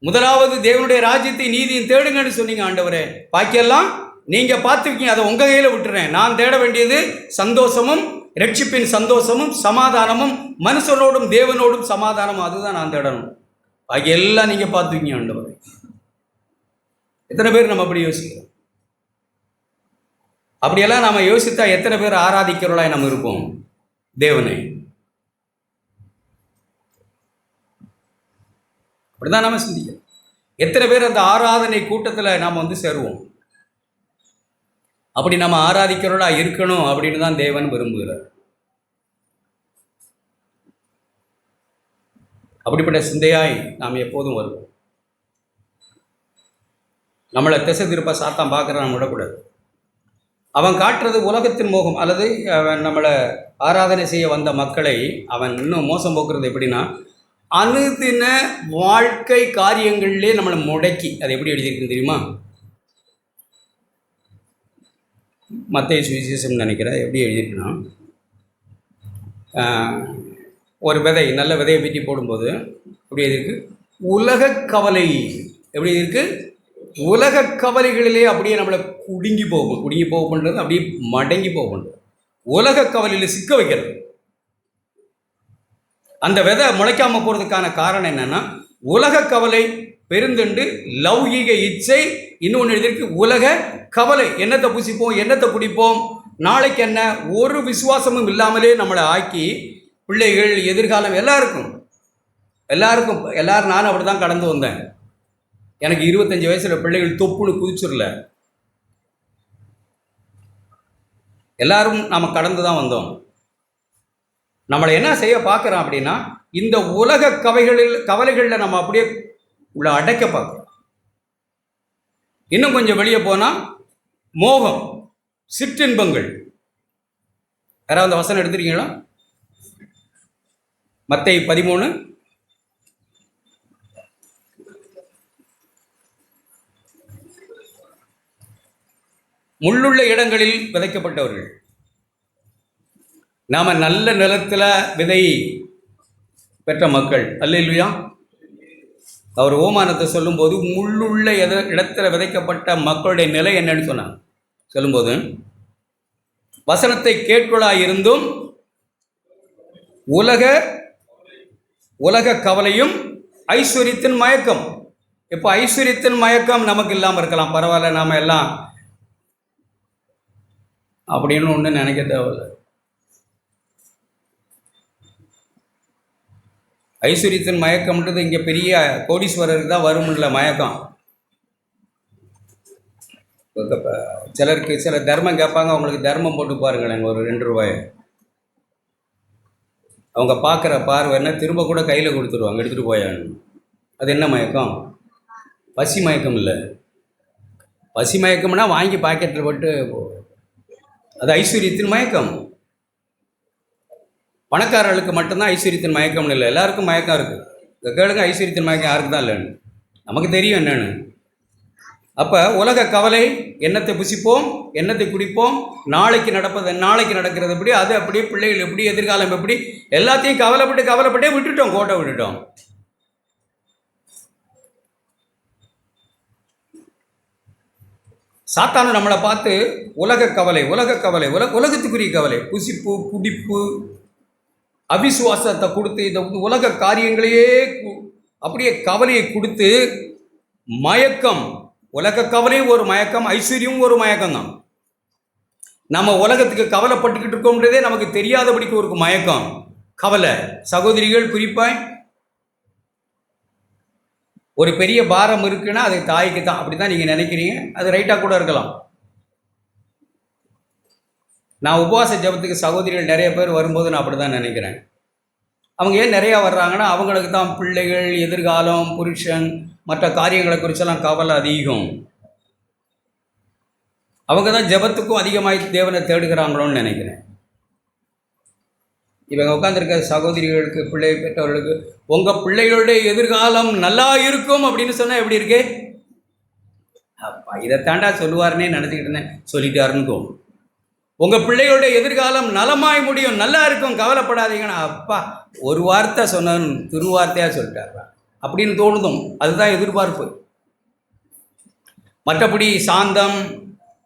முதலாவது தேவனுடைய ராஜ்யத்தை நீதியும் தேடுங்கன்னு சொன்னீங்க ஆண்டவரே. பாக்கியெல்லாம் நீங்கள் பார்த்துருக்கீங்க, அதை உங்கள் கையில் விட்டுறேன். நான் தேட வேண்டியது சந்தோஷமும், ரட்சிப்பின் சந்தோஷமும், சமாதானமும், மனுஷனோடும் தேவனோடும் சமாதானமும். அதுதான் நான் தேடணும். பாக்கி எல்லாம் நீங்கள் பார்த்துருக்கீங்க ஆண்டவரே. எத்தனை பேர் நம்ம அப்படி யோசிக்கிறோம்? அப்படியெல்லாம் நாம் யோசித்தா எத்தனை பேர் ஆராதிக்கிறவர்களாய் நம்ம இருப்போம் தேவனை? அப்படிதான் நம்ம சிந்திக்கிறோம். எத்தனை பேர் அந்த ஆராதனை கூட்டத்தில் நாம் வந்து சேருவோம்? அப்படி நம்ம ஆராதிக்கிறவர்களா இருக்கணும் அப்படின்னு தான் தேவன் விரும்புகிறார். அப்படிப்பட்ட சிந்தையாய் நாம் எப்போதும் வருவோம். நம்மளை திசை திருப்ப சாத்தான் பார்க்குற நம்ம விடக்கூடாது. அவன் காட்டுறது உலகத்தின் மோகம், அல்லது அவன் நம்மளை ஆராதனை செய்ய வந்த மக்களை அவன் இன்னும் மோசம் போக்குறது எப்படின்னா, அனுதின வாழ்க்கை காரியங்களிலே நம்மளை முடக்கி, அது எப்படி எழுதியிருக்குன்னு தெரியுமா? மத்தேயு சுவிசேஷம்னு நினைக்கிறேன். எப்படி எழுதியிருக்குன்னா, ஒரு விதை, நல்ல விதையை வெட்டி போடும்போது எப்படி எழுதியிருக்கு? உலக கவலை. எப்படி எழுதியிருக்கு? உலக கவலைகளிலே அப்படியே நம்மளை குடுங்கி போக பண்ணுறது, அப்படியே மடங்கி போக பண்ணுறது, உலக கவலையில் சிக்க வைக்கிறது. அந்த விதை முளைக்காமல் போகிறதுக்கான காரணம் என்னென்னா, உலக கவலை பெருந்துண்டு லௌகீக இச்சை. இன்னொன்று எழுதியிருக்கு உலக கவலை. என்னத்தை புசிப்போம், என்னத்தை குடிப்போம், நாளைக்கு என்ன, ஒரு விசுவாசமும் இல்லாமலே நம்மளை ஆக்கி பிள்ளைகள் எதிர்காலம் எல்லாருக்கும் எல்லாரும் நானும் அப்படி தான் கடந்து வந்தேன். எனக்கு 25 வயசில் பிள்ளைகள் தொப்புன்னு குதிச்சிடல. எல்லாரும் நாம் கடந்து தான் வந்தோம். நம்மளை என்ன செய்ய பார்க்குறோம் அப்படின்னா, இந்த உலக கவலைகளில் நம்ம அப்படியே உள்ள அடைக்க பார்க்குறோம். இன்னும் கொஞ்சம் வெளியே போனால் மோகம், சிற்றின்பங்கள். யாராவது அந்த வசனம் எடுத்துருக்கீங்களா? மத்தேயு 13. முள்ளுள்ள இடங்களில் விதைக்கப்பட்டவர்கள். நாம் நல்ல நிலத்தில் விதை பெற்ற மக்கள். அல்லேலூயா. அவர் ஓமானத்தை சொல்லும்போது முள்ளுள்ள இடத்துல விதைக்கப்பட்ட மக்களுடைய நிலை என்னன்னு சொன்னாங்க. சொல்லும்போது, வசனத்தை கேட்கொள்ளாய் இருந்தும் உலக கவலையும் ஐஸ்வர்யத்தின் மயக்கம். இப்போ ஐஸ்வர்யத்தின் மயக்கம் நமக்கு இல்லாமல் இருக்கலாம், பரவாயில்ல, நாம் எல்லாம் அப்படின்னு ஒன்று நினைக்க தேவையில்லை. ஐஸ்வர்யத்தின் மயக்கம்ன்றது இங்கே பெரிய கோடீஸ்வரருக்கு தான் வரும்ல மயக்கம். சிலருக்கு சில தர்மம் கேட்பாங்க, அவங்களுக்கு தர்மம் போட்டு பாருங்களேன், ஒரு 2 ரூபாய். அவங்க பார்க்குற பார்வை என்ன, திரும்ப கூட கையில் கொடுத்துருவாங்க, எடுத்துகிட்டு போயான்னு. அது என்ன மயக்கம்? பசி மயக்கம் இல்லை. பசி மயக்கம்னா வாங்கி பாக்கெட்டில் போட்டு, அது ஐஸ்வர்யத்தின் மயக்கம். பணக்காரர்களுக்கு மட்டும்தான் ஐஸ்வர்யத்தின் மயக்கம்னு இல்லை, எல்லாருக்கும் மயக்கம் இருக்குது. இந்த கேளுங்க, ஐஸ்வர்யத்தின் மயக்கம் யாருக்கு தான் இல்லைன்னு நமக்கு தெரியும் என்னென்னு. அப்போ உலக கவலை, என்னத்தை புசிப்போம், என்னத்தை குடிப்போம், நாளைக்கு நடக்கிறது எப்படி, அது அப்படி, பிள்ளைகள் எப்படி, எதிர்காலம் எப்படி, எல்லாத்தையும் கவலைப்பட்டே விட்டுட்டோம், கோட்டை விட்டுட்டோம். சாத்தானு நம்மளை பார்த்து உலக கவலை, உலகத்துக்குரிய கவலை, புசிப்பு, குடிப்பு, அவிசுவாசத்தை கொடுத்து, இந்த உலக காரியங்களையே அப்படியே கவலையை கொடுத்து மயக்கம். உலக கவலையும் ஒரு மயக்கம், ஐஸ்வர்யமும் ஒரு மயக்கம் தான். நம்ம உலகத்துக்கு கவலைப்பட்டுக்கிட்டு இருக்கோம்ன்றதே நமக்கு தெரியாதபடிக்கு ஒரு மயக்கம், கவலை. சகோதரிகள் குறிப்பாய் ஒரு பெரிய பாரம் இருக்குன்னா அது தாய்க்கு தான். அப்படி தான் நீங்கள் நினைக்கிறீங்க, அது ரைட்டாக கூட இருக்கலாம். நான் உபவாச ஜபத்துக்கு சகோதரிகள் நிறைய பேர் வரும்போது நான் அப்படி தான் நினைக்கிறேன். அவங்க ஏன் நிறையா வர்றாங்கன்னா, அவங்களுக்கு தான் பிள்ளைகள், எதிர்காலம், புருஷன், மற்ற காரியங்களை குறிச்செல்லாம் கவலை அதிகம். அவங்க தான் ஜபத்துக்கும் அதிகமாக தேவனை தேடுகிறாங்களோன்னு நினைக்கிறேன். இவங்க உட்காந்துருக்க சகோதரிகளுக்கு, பிள்ளை பெற்றவர்களுக்கு, உங்கள் பிள்ளைகளுடைய எதிர்காலம் நல்லா இருக்கும் அப்படின்னு சொன்னால் எப்படி இருக்கு? அப்பா இதை தாண்டா சொல்லுவாருன்னே நினச்சிக்கிட்டு இருந்தேன், சொல்லிட்டாருன்னு தோணும். உங்கள் பிள்ளைகளுடைய எதிர்காலம் நலமாய் முடியும், நல்லா இருக்கும், கவலைப்படாதீங்கன்னா, அப்பா ஒரு வார்த்தை சொன்னேன், திருவார்த்தையாக சொல்லிட்டாரா அப்படின்னு தோணுதும். அதுதான் எதிர்பார்ப்பு. மற்றபடி சாந்தம்,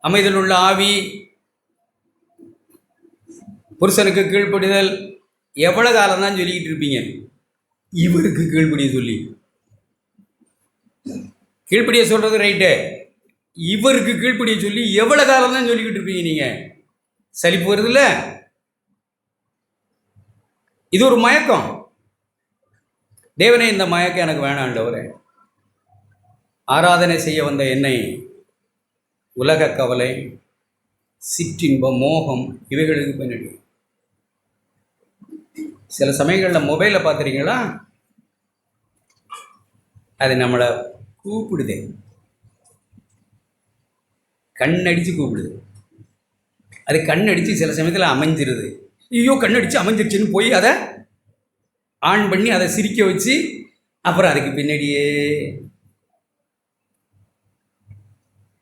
அமைதல் உள்ள ஆவி, புருஷனுக்கு கீழ்ப்படிதல், எவ்வளோ காலம் தான் சொல்லிக்கிட்டு இருப்பீங்க? இவருக்கு கீழ்ப்படிய சொல்லி, கீழ்ப்படிய சொல்கிறது ரைட்டு, இவருக்கு கீழ்ப்படிய சொல்லி எவ்வளோ காலம் தான் சொல்லிக்கிட்டு இருப்பீங்க நீங்கள்? சலிப்பு வருதுல்ல? இது ஒரு மயக்கம். தேவனே, இந்த மயக்கம் எனக்கு வேணாம் ஆண்டவரே. ஆராதனை செய்ய வந்த என்னை உலக கவலை, சிற்றின்பம், மோகம் இவைகளுக்கு பின்னாடி. சில சமயங்களில் மொபைலில் பார்த்துறீங்களா, அது நம்மளை கூப்பிடுது, கண்ணடிச்சு கூப்பிடுது. அது கண்ணடிச்சு சில சமயத்தில் அமைஞ்சிருது. ஐயோ, கண்ணடிச்சு அமைஞ்சிருச்சுன்னு போய் அதை ஆன் பண்ணி அதை சிரிக்க வச்சு அப்புறம் அதுக்கு பின்னாடியே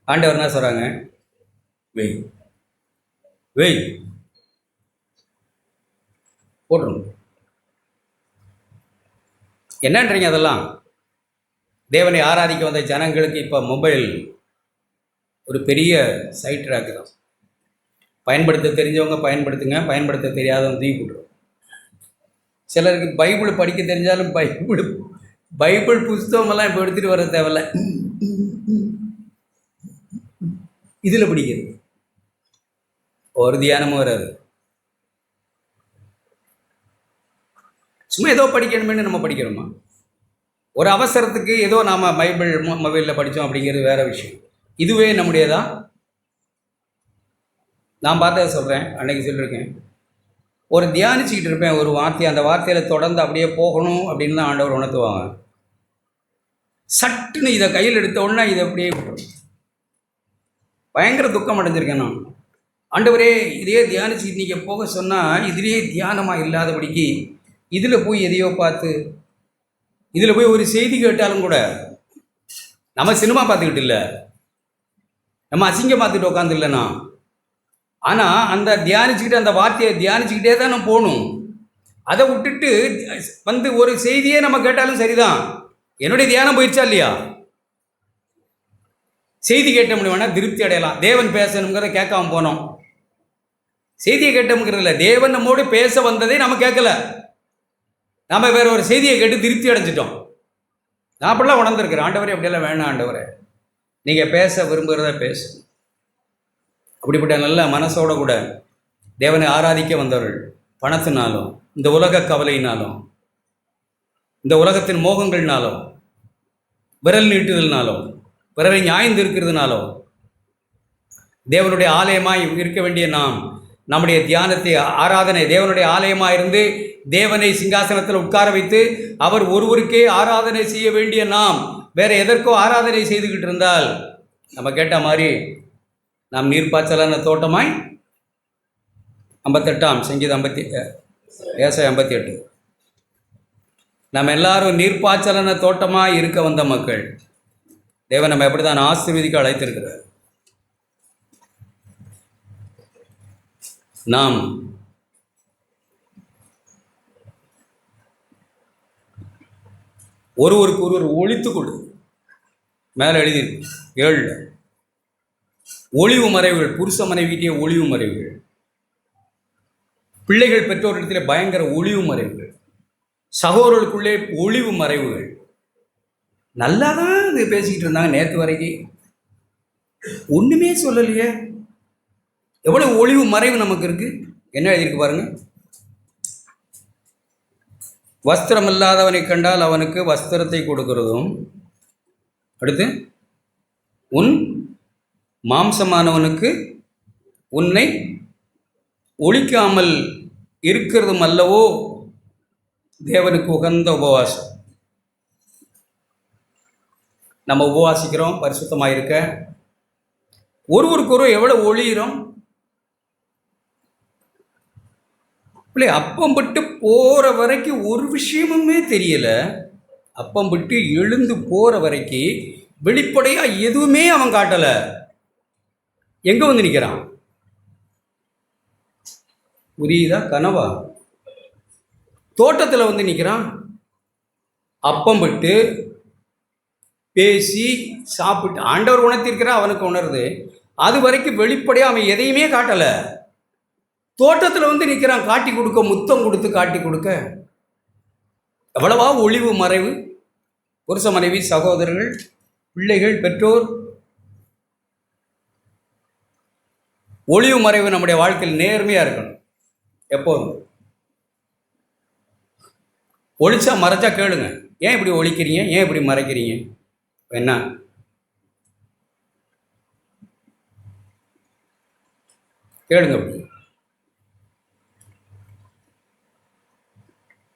ஆண்டவர் என்ன சொல்கிறாங்க? வெய் வெய் போட்டுருங்க. என்னன்றீங்க அதெல்லாம்? தேவனை ஆராதிக்க வந்த ஜனங்களுக்கு இப்போ மொபைல் ஒரு பெரிய சைட் ட்ராக்கு தான். பயன்படுத்த தெரிஞ்சவங்க பயன்படுத்துங்க, பயன்படுத்த தெரியாதவங்க தூக்கி போட்டுரும். சிலருக்கு பைபிள் படிக்க தெரிஞ்சாலும் பைபிள் புஸ்தகமெல்லாம் இப்போ எடுத்துகிட்டு வர தேவையில்ல, இதில் படிக்கிறது. ஒரு தியானமும் வராது. சும்மா ஏதோ படிக்கணுமேனு நம்ம படிக்கிறோமா? ஒரு அவசரத்துக்கு ஏதோ நாம் பைபிள் மொபைலில் படித்தோம் அப்படிங்கிறது வேறு விஷயம். இதுவே நம்முடையதா? நான் பார்த்ததை சொல்கிறேன், அன்றைக்கி சொல்லியிருக்கேன். ஒரு தியானிச்சுக்கிட்டு இருப்பேன் ஒரு வார்த்தையை, அந்த வார்த்தையில் தொடர்ந்து அப்படியே போகணும் அப்படின்னு தான் ஆண்டவர் உணர்த்துவாங்க. சட்டுன்னு இதை கையில் எடுத்த உடனே இதை அப்படியே பயங்கர துக்கம் அடைஞ்சிருக்கேன் நான். ஆண்டவரே, இதையே தியானிச்சுக்கிட்டு நீங்கள் போக சொன்னால் இதிலேயே தியானமாக இல்லாதபடிக்கு இதில் போய் எதையோ பார்த்து, இதில் போய் ஒரு செய்தி கேட்டாலும் கூட, நம்ம சினிமா பார்த்துக்கிட்டு இல்லை, நம்ம அசிங்கம் பார்த்துட்டு உட்காந்து இல்லைண்ணா. ஆனால் அந்த தியானிச்சுக்கிட்டு அந்த வார்த்தையை தியானிச்சுக்கிட்டே தான் நம்ம போகணும். அதை விட்டுட்டு வந்து ஒரு செய்தியே நம்ம கேட்டாலும் சரிதான், என்னுடைய தியானம் போயிடுச்சா இல்லையா? செய்தி கேட்ட முடியும்னா திருப்தி அடையலாம். தேவன் பேசணுங்கிறத கேட்காம போனோம். செய்தியை கேட்டோம்ங்கிறதில்ல, தேவன் நம்மோடு பேச வந்ததே நம்ம கேட்கல, நம்ம வேற ஒரு செய்தியை கேட்டு திருப்தி அடைஞ்சிட்டோம். நான் அப்படிலாம் உணர்ந்துருக்கிறேன். ஆண்டவரே, அப்படியெல்லாம் வேணாம் ஆண்டவரே, நீங்கள் பேச விரும்புகிறத பேசு. அப்படிப்பட்ட நல்ல மனசோட கூட தேவனை ஆராதிக்க வந்தவர்கள் பணத்தினாலும், இந்த உலக கவலையினாலும், இந்த உலகத்தின் மோகங்கள்னாலும், விரல் நீட்டுதல்னாலும், பிறரை நியாயந்து இருக்கிறதுனாலோ, தேவனுடைய ஆலயமாய் இருக்க வேண்டிய நாம் நம்முடைய தியானத்தை, ஆராதனை தேவனுடைய ஆலயமாக இருந்து தேவனை சிங்காசனத்தில் உட்கார வைத்து அவர் ஒருவருக்கே ஆராதனை செய்ய வேண்டிய நாம் வேற எதற்கோ ஆராதனை செய்துக்கிட்டு இருந்தால், நம்ம கேட்ட மாதிரி நாம் நீர்ப்பாய்ச்சலான தோட்டமாய் 58ஆம் சங்கீதம் 58 நம்ம எல்லாரும் நீர்ப்பாய்ச்சலான தோட்டமாக இருக்க வந்த மக்கள். தேவன் நம்ம எப்படி தான் ஆசீர்வதிக்க அழைத்திருக்கிறார். நாம் ஒருவருக்கு ஒருவர் ஒழித்துக் கொடு, மேலே எழுதி 7 ஒளிவு மறைவுகள், புருஷ மனைவிக்கிட்டே ஒளிவு மறைவுகள், பிள்ளைகள் பெற்றோரிடத்தில் பயங்கர ஒளிவு மறைவுகள், சகோதரர்களுக்குள்ளே ஒளிவு மறைவுகள். நல்லா தான் இது பேசிக்கிட்டு இருந்தாங்க நேற்று வரைக்கும், ஒன்றுமே சொல்லலையே. எவ்வளோ ஒளிவு மறைவு நமக்கு இருக்குது. என்ன எழுதியிருக்கு பாருங்க. வஸ்திரம் இல்லாதவனை கண்டால் அவனுக்கு வஸ்திரத்தை கொடுக்கிறதும், அடுத்து உன் மாம்சமானவனுக்கு உன்னை ஒழிக்காமல் இருக்கிறதும் அல்லவோ தேவனுக்கு உகந்த உபவாசம். நம்ம உபவாசிக்கிறோம் பரிசுத்தமாக இருக்க, ஒருவருக்கொரு எவ்வளோ ஒளியிறோம். இல்லை, அப்பம் விட்டு போகிற வரைக்கும் ஒரு விஷயமுமே தெரியலை. அப்பம் விட்டு எழுந்து போகிற வரைக்கும் வெளிப்படையாக எதுவுமே அவன் காட்டலை. எங்கே வந்து நிற்கிறான்? புரியுதா? கனவா? தோட்டத்தில் வந்து நிற்கிறான். அப்பம் விட்டு பேசி சாப்பிட்டு ஆண்டவர் உணர்த்திருக்கிறா, அவனுக்கு உணருது. அது வரைக்கும் வெளிப்படையாக அவன் எதையுமே காட்டலை. தோட்டத்தில் வந்து நிற்கிறான், காட்டி கொடுக்க, முத்தம் கொடுத்து காட்டி கொடுக்க. எவ்வளவா ஒளிவு மறைவு. புருஷ மனைவி, சகோதரர்கள், பிள்ளைகள், பெற்றோர், ஒளிவு மறைவு நம்முடைய வாழ்க்கையில் நேர்மையாக இருக்கணும். எப்போதும் ஒளிச்சா மறைச்சா கேளுங்க, ஏன் இப்படி ஒழிக்கிறீங்க, ஏன் இப்படி மறைக்கிறீங்க, என்ன கேளுங்க.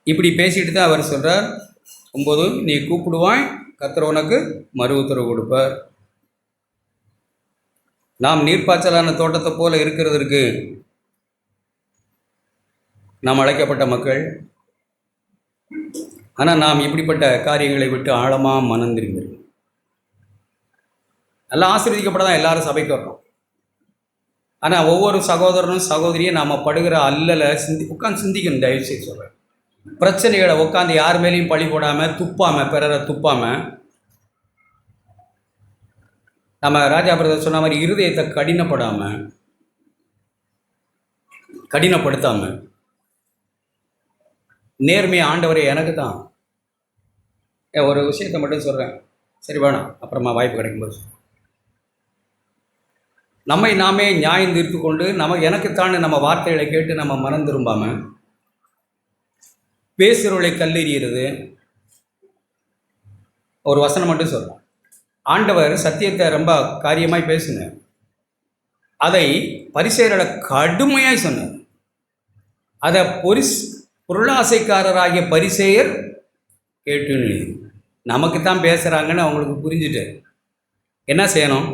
இப்படி பேசிட்டு தான் அவர் சொல்கிறார் 9, நீ கூப்பிடுவாய், கர்த்தர் உனக்கு மறு உத்தரவு கொடுப்பார். நாம் நீர்ப்பாய்ச்சலான தோட்டத்தை போல இருக்கிறதற்கு நாம் அழைக்கப்பட்ட மக்கள். ஆனால் நாம் இப்படிப்பட்ட காரியங்களை விட்டு ஆழமாக மனம் திரும்பிடுவோம். நல்லா ஆசீர்வதிக்கப்பட தான் எல்லாரும் சபைக்கு வர்றோம். ஆனால் ஒவ்வொரு சகோதரனும் சகோதரியும் நாம் படுகிற அல்லலை உட்காந்து சிந்திக்கணும். தயவுசெய்து சொல்கிறேன், பிரச்சனைகளை உட்காந்து யார் மேலேயும் பழி போடாமல், துப்பாமல், பிறரை துப்பாமல், நம்ம ராஜா பிரதர் சொன்ன மாதிரி இருதயத்தை கடினப்படுத்தாமல் நேர்மையை ஆண்டவரே எனக்கு தான். ஒரு விஷயத்தை மட்டும் சொல்கிறேன், சரி வேணாம், அப்புறமா வாய்ப்பு கிடைக்கும்போது. நம்மை நாமே நியாயம் தீர்த்து கொண்டு எனக்குத்தானே நம்ம வார்த்தைகளை கேட்டு நம்ம மனம் திரும்பாமல் பேசுகிறவளை கல்லெறிகிறது. ஒரு வசனம் மட்டும் சொல்கிறோம், ஆண்டவர் சத்தியத்தை ரொம்ப காரியமாய் பேசுங்க, அதை பரிசேயர்களை கடுமையாய் சொன்னார். அதை பொருளாசைக்காரராகிய பரிசேயர் கேட்டுன்னு நமக்கு தான் பேசுகிறாங்கன்னு அவங்களுக்கு புரிஞ்சுட்டு என்ன செய்யணும்?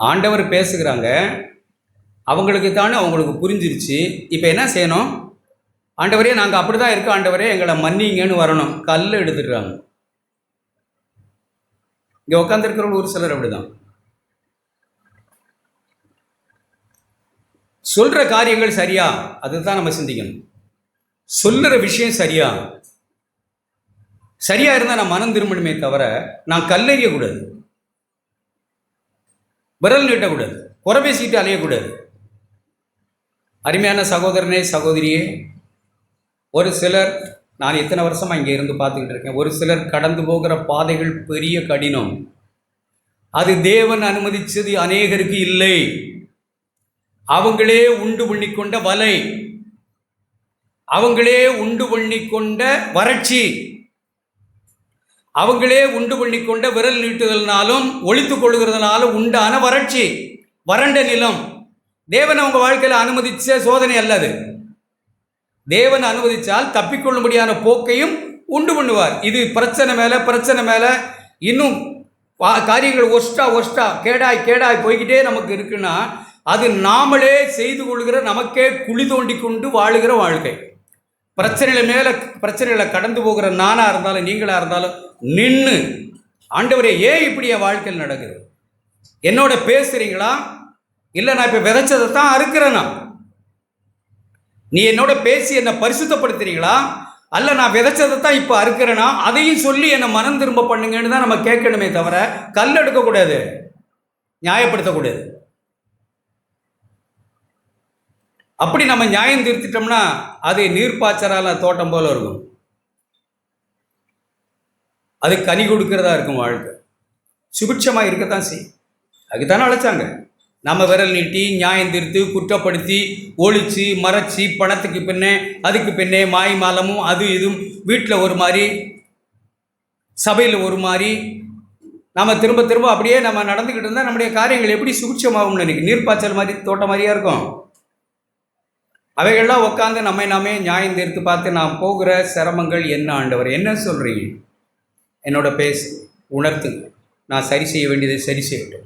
ஆண்டவர் பேசுகிறாங்க, அவங்களுக்கு தானே அவங்களுக்கு புரிஞ்சிருச்சு. இப்போ என்ன செய்யணும்? ஆண்டவரே நாங்கள் அப்படி தான் இருக்கோம், ஆண்டவரே எங்களை மன்னிங்கன்னு வரணும். கல் எடுத்துடுறாங்க. இங்கே உட்காந்துருக்கிறவங்க ஒரு சிலர் அப்படி தான் சொல்கிற காரியங்கள் சரியா, அதுதான் நம்ம சிந்திக்கணும். சொல்லுற விஷயம் சரியா இருந்தால் நான் மனம் திரும்பணுமே தவிர நான் கல்லெறியக்கூடாது, விரல் நீட்டக்கூடாது, குறை பேசிக்கிட்டு அலையக்கூடாது. அருமையான சகோதரனே சகோதரியே, ஒரு சிலர், நான் இத்தனை வருஷமாக இங்கே இருந்து பார்த்துக்கிட்டு இருக்கேன், ஒரு சிலர் கடந்து போகிற பாதைகள் பெரிய கடினம். அது தேவன் அனுமதிச்சது அநேகருக்கு இல்லை. அவங்களே உண்டு பண்ணிக்கொண்ட வலை, அவங்களே உண்டு பண்ணிக்கொண்ட வறட்சி, அவங்களே உண்டு பண்ணிக்கொண்ட விரல் நீட்டுதல்னாலும் ஒழித்துக் கொள்கிறதுனாலும் உண்டான வறட்சி, வறண்ட நிலம். தேவன் அவங்க வாழ்க்கையில் அனுமதிச்ச சோதனை அல்லது. தேவன் அனுமதித்தால் தப்பிக்கொள்ளும்படியான போக்கையும் உண்டு பண்ணுவார். இது பிரச்சனை மேலே இன்னும் காரியங்கள் ஒஸ்டா கேடாய் போய்கிட்டே நமக்கு இருக்குன்னா அது நாமளே செய்து கொள்கிற, நமக்கே குழி தோண்டி கொண்டு வாழுகிற வாழ்க்கை. பிரச்சனைகளை கடந்து போகிற நானாக இருந்தாலும் நீங்களாக இருந்தாலும் நின்று, ஆண்டவரே ஏன் இப்படி என் வாழ்க்கையில் நடக்குது, என்னோட பேசுகிறீங்களா, இல்லை நான் இப்போ விதைச்சதை தான் அறுக்கிறேன்னா, நீ என்னோட பேசி என்னை பரிசுத்தப்படுத்துறீங்களா, அல்ல நான் விதைச்சதை தான் இப்போ அறுக்கிறேன்னா, அதையும் சொல்லி என்னை மனம் திரும்ப பண்ணுங்கன்னு தான் நம்ம கேட்கணுமே தவிர கல் எடுக்கக்கூடாது, நியாயப்படுத்தக்கூடாது. அப்படி நம்ம நியாயம் தீர்த்திட்டோம்னா அது நீர்ப்பாய்ச்சலான தோட்டம் போல இருக்கும். அது கனி கொடுக்கிறதா இருக்கும். வாழ்க்கை சுபிட்சமாக இருக்கத்தான் செய்யும். அதுக்குத்தானே அழைச்சாங்க. நம்ம விரல் நீட்டி நியாயம் தீர்த்து குற்றப்படுத்தி ஒழிச்சு மறைச்சி பணத்துக்கு பின்னே அதுக்கு பின்னே மாய் மாலமும் அது இதுவும், வீட்டில் ஒரு மாதிரி சபையில் ஒரு மாதிரி நம்ம திரும்ப அப்படியே நம்ம நடந்துக்கிட்டு இருந்தால் நம்முடைய காரியங்கள் எப்படி சுபிட்சமாகும்னு நினைக்கிறேன். நீர்ப்பாய்ச்சல் மாதிரி தோட்டம் மாதிரியா இருக்கும். அவைகள்லாம் உட்காந்து நம்மை நாமே நியாயம் தீர்த்து பார்த்து நான் போகிற சிரமங்கள் என்ன, ஆண்டவர் என்ன சொல்கிறீங்க, என்னோட பேசு உணர்த்துங்க, நான் சரி செய்ய வேண்டியதை சரி செய்யட்டும்.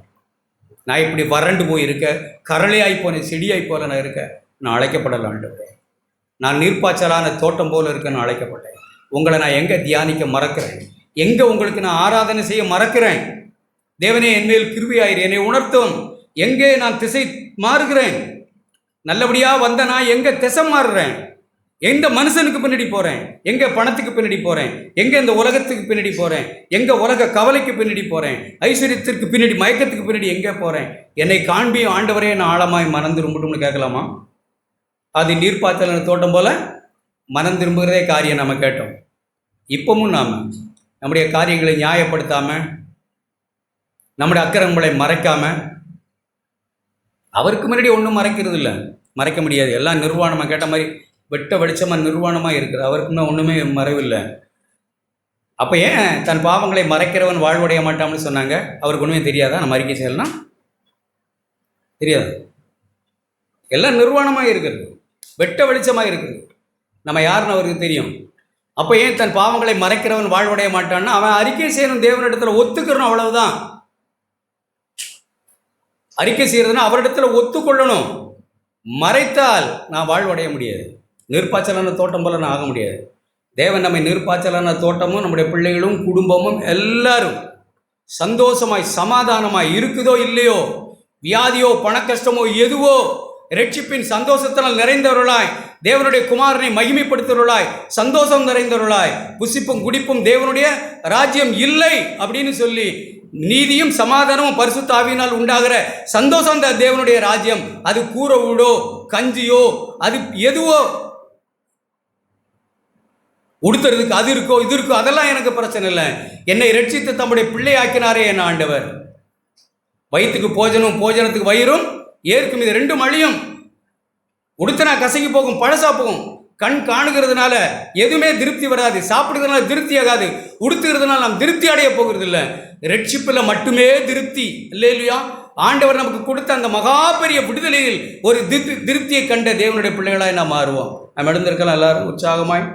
நான் இப்படி வறண்டு போய் இருக்க, கரளையாய் போனேன், செடியாய் போல நான் இருக்க, நான் அழைக்கப்படலை ஆண்டவரே. நான் நீர்ப்பாய்ச்சலான தோட்டம் போல இருக்க நான் அழைக்கப்பட்டேன். உங்களை நான் எங்கே தியானிக்க மறக்கிறேன், எங்கே உங்களுக்கு நான் ஆராதனை செய்ய மறக்கிறேன். தேவனே என்மேல் கிருபையாயிரு, என்னை உணர்த்தும். எங்கே நான் திசை மாறுகிறேன், நல்லபடியாக வந்த நான் எங்கே திசை மாறுறேன், எந்த மனுஷனுக்கு பின்னாடி போகிறேன், எங்கே பணத்துக்கு பின்னாடி போகிறேன், எங்கே இந்த உலகத்துக்கு பின்னாடி போகிறேன், எங்கே உலக கவலைக்கு பின்னாடி போகிறேன், ஐஸ்வர்யத்திற்கு பின்னாடி மயக்கத்துக்கு பின்னாடி எங்கே போகிறேன், என்னை காண்பியும் ஆண்டவரே நான் ஆழமாய் மனம் திரும்பட்டும்னு கேட்கலாமா? அது நீர்ப்பாய்ச்சலான தோட்டம் போல் மனம் திரும்புகிறதே காரியம் நம்ம கேட்டோம். இப்பவும் நாம் நம்முடைய காரியங்களை நியாயப்படுத்தாமல், நம்முடைய அக்கிரமங்களை மறைக்காமல், அவருக்கு முன்னாடி ஒன்றும் மறைக்கிறது இல்லை, மறைக்க முடியாது. எல்லாம் நிர்வாணமாக கேட்ட மாதிரி வெட்ட வெளிச்சமாக நிர்வாணமாக இருக்குது. அவருக்குன்னா ஒன்றுமே மறைவில்லை. அப்போ ஏன் தன் பாவங்களை மறைக்கிறவன் வாழ்வடைய மாட்டான்னு சொன்னாங்க? அவருக்கு ஒன்றுமே தெரியாதா? நம்ம அறிக்கை செய்யலாம் தெரியாது. எல்லாம் நிர்வாணமாக இருக்கிறது, வெட்ட வெளிச்சமாக இருக்குது. நம்ம யாருன்னு அவருக்கு தெரியும். அப்போ ஏன் தன் பாவங்களை மறைக்கிறவன் வாழ்வடைய மாட்டான்னா அவன் அறிக்கை செய்யணும், தேவனிடத்தில் ஒத்துக்கிறணும், அவ்வளவுதான். அறிக்கை செய்யறதுன்னா அவரிடத்துல ஒத்துக்கொள்ளணும். மறைத்தால் நான் வாழ்வடைய முடியாது. நீர்ப்பாய்ச்சலான தோட்டம் போல நான் ஆக முடியாது. தேவன் நம்மை நீர்ப்பாய்ச்சலான தோட்டமும் நம்முடைய பிள்ளைகளும் குடும்பமும் எல்லாரும் சந்தோஷமாய் சமாதானமாய் இருக்குதோ இல்லையோ, வியாதியோ பண கஷ்டமோ எதுவோ, ரட்சிப்பின் சந்தோஷத்தினால் நிறைந்தவர்களாய், தேவனுடைய குமாரனை மகிமைப்படுத்துவர்களாய், சந்தோஷம் நிறைந்தவர்களாய், புசிப்பும் குடிப்பும் தேவனுடைய ராஜ்யம் இல்லை அப்படின்னு சொல்லி, நீதியும் சமாதானமும் பரிசுத்த ஆவியினால் உண்டாகிற சந்தோஷம் தான் தேவனுடைய ராஜ்யம். அது கூரை வீடோ கஞ்சியோ அது எதுவோ, உடுத்துறதுக்கு அது இருக்கோ இது இருக்கோ, அதெல்லாம் எனக்கு பிரச்சனை இல்லை. என்னை ரட்சித்து தம்முடைய பிள்ளை ஆக்கினாரே என் ஆண்டவர். வயிற்றுக்கு போஜனம், போஜனத்துக்கு வயிறும் ஏற்கும், இது ரெண்டும் அழியும். உடுத்தினா கசங்கி போகும், பழசா போகும். கண் காணுகிறதுனால எதுவுமே திருப்தி வராது, சாப்பிடுறதுனால திருப்தி ஆகாது, உடுத்துகிறதுனால நாம் திருப்தி அடைய போகிறது இல்லை. ரட்சிப்பில் மட்டுமே திருப்தி. இல்லையா? ஆண்டவர் நமக்கு கொடுத்த அந்த மகா பெரிய விடுதலையில் ஒரு திருப்தியை கண்ட தேவனுடைய பிள்ளைகளாய் நாம் மாறுவோம். நம்ம எழுந்திருக்கலாம் எல்லாரும் உற்சாகமாய்.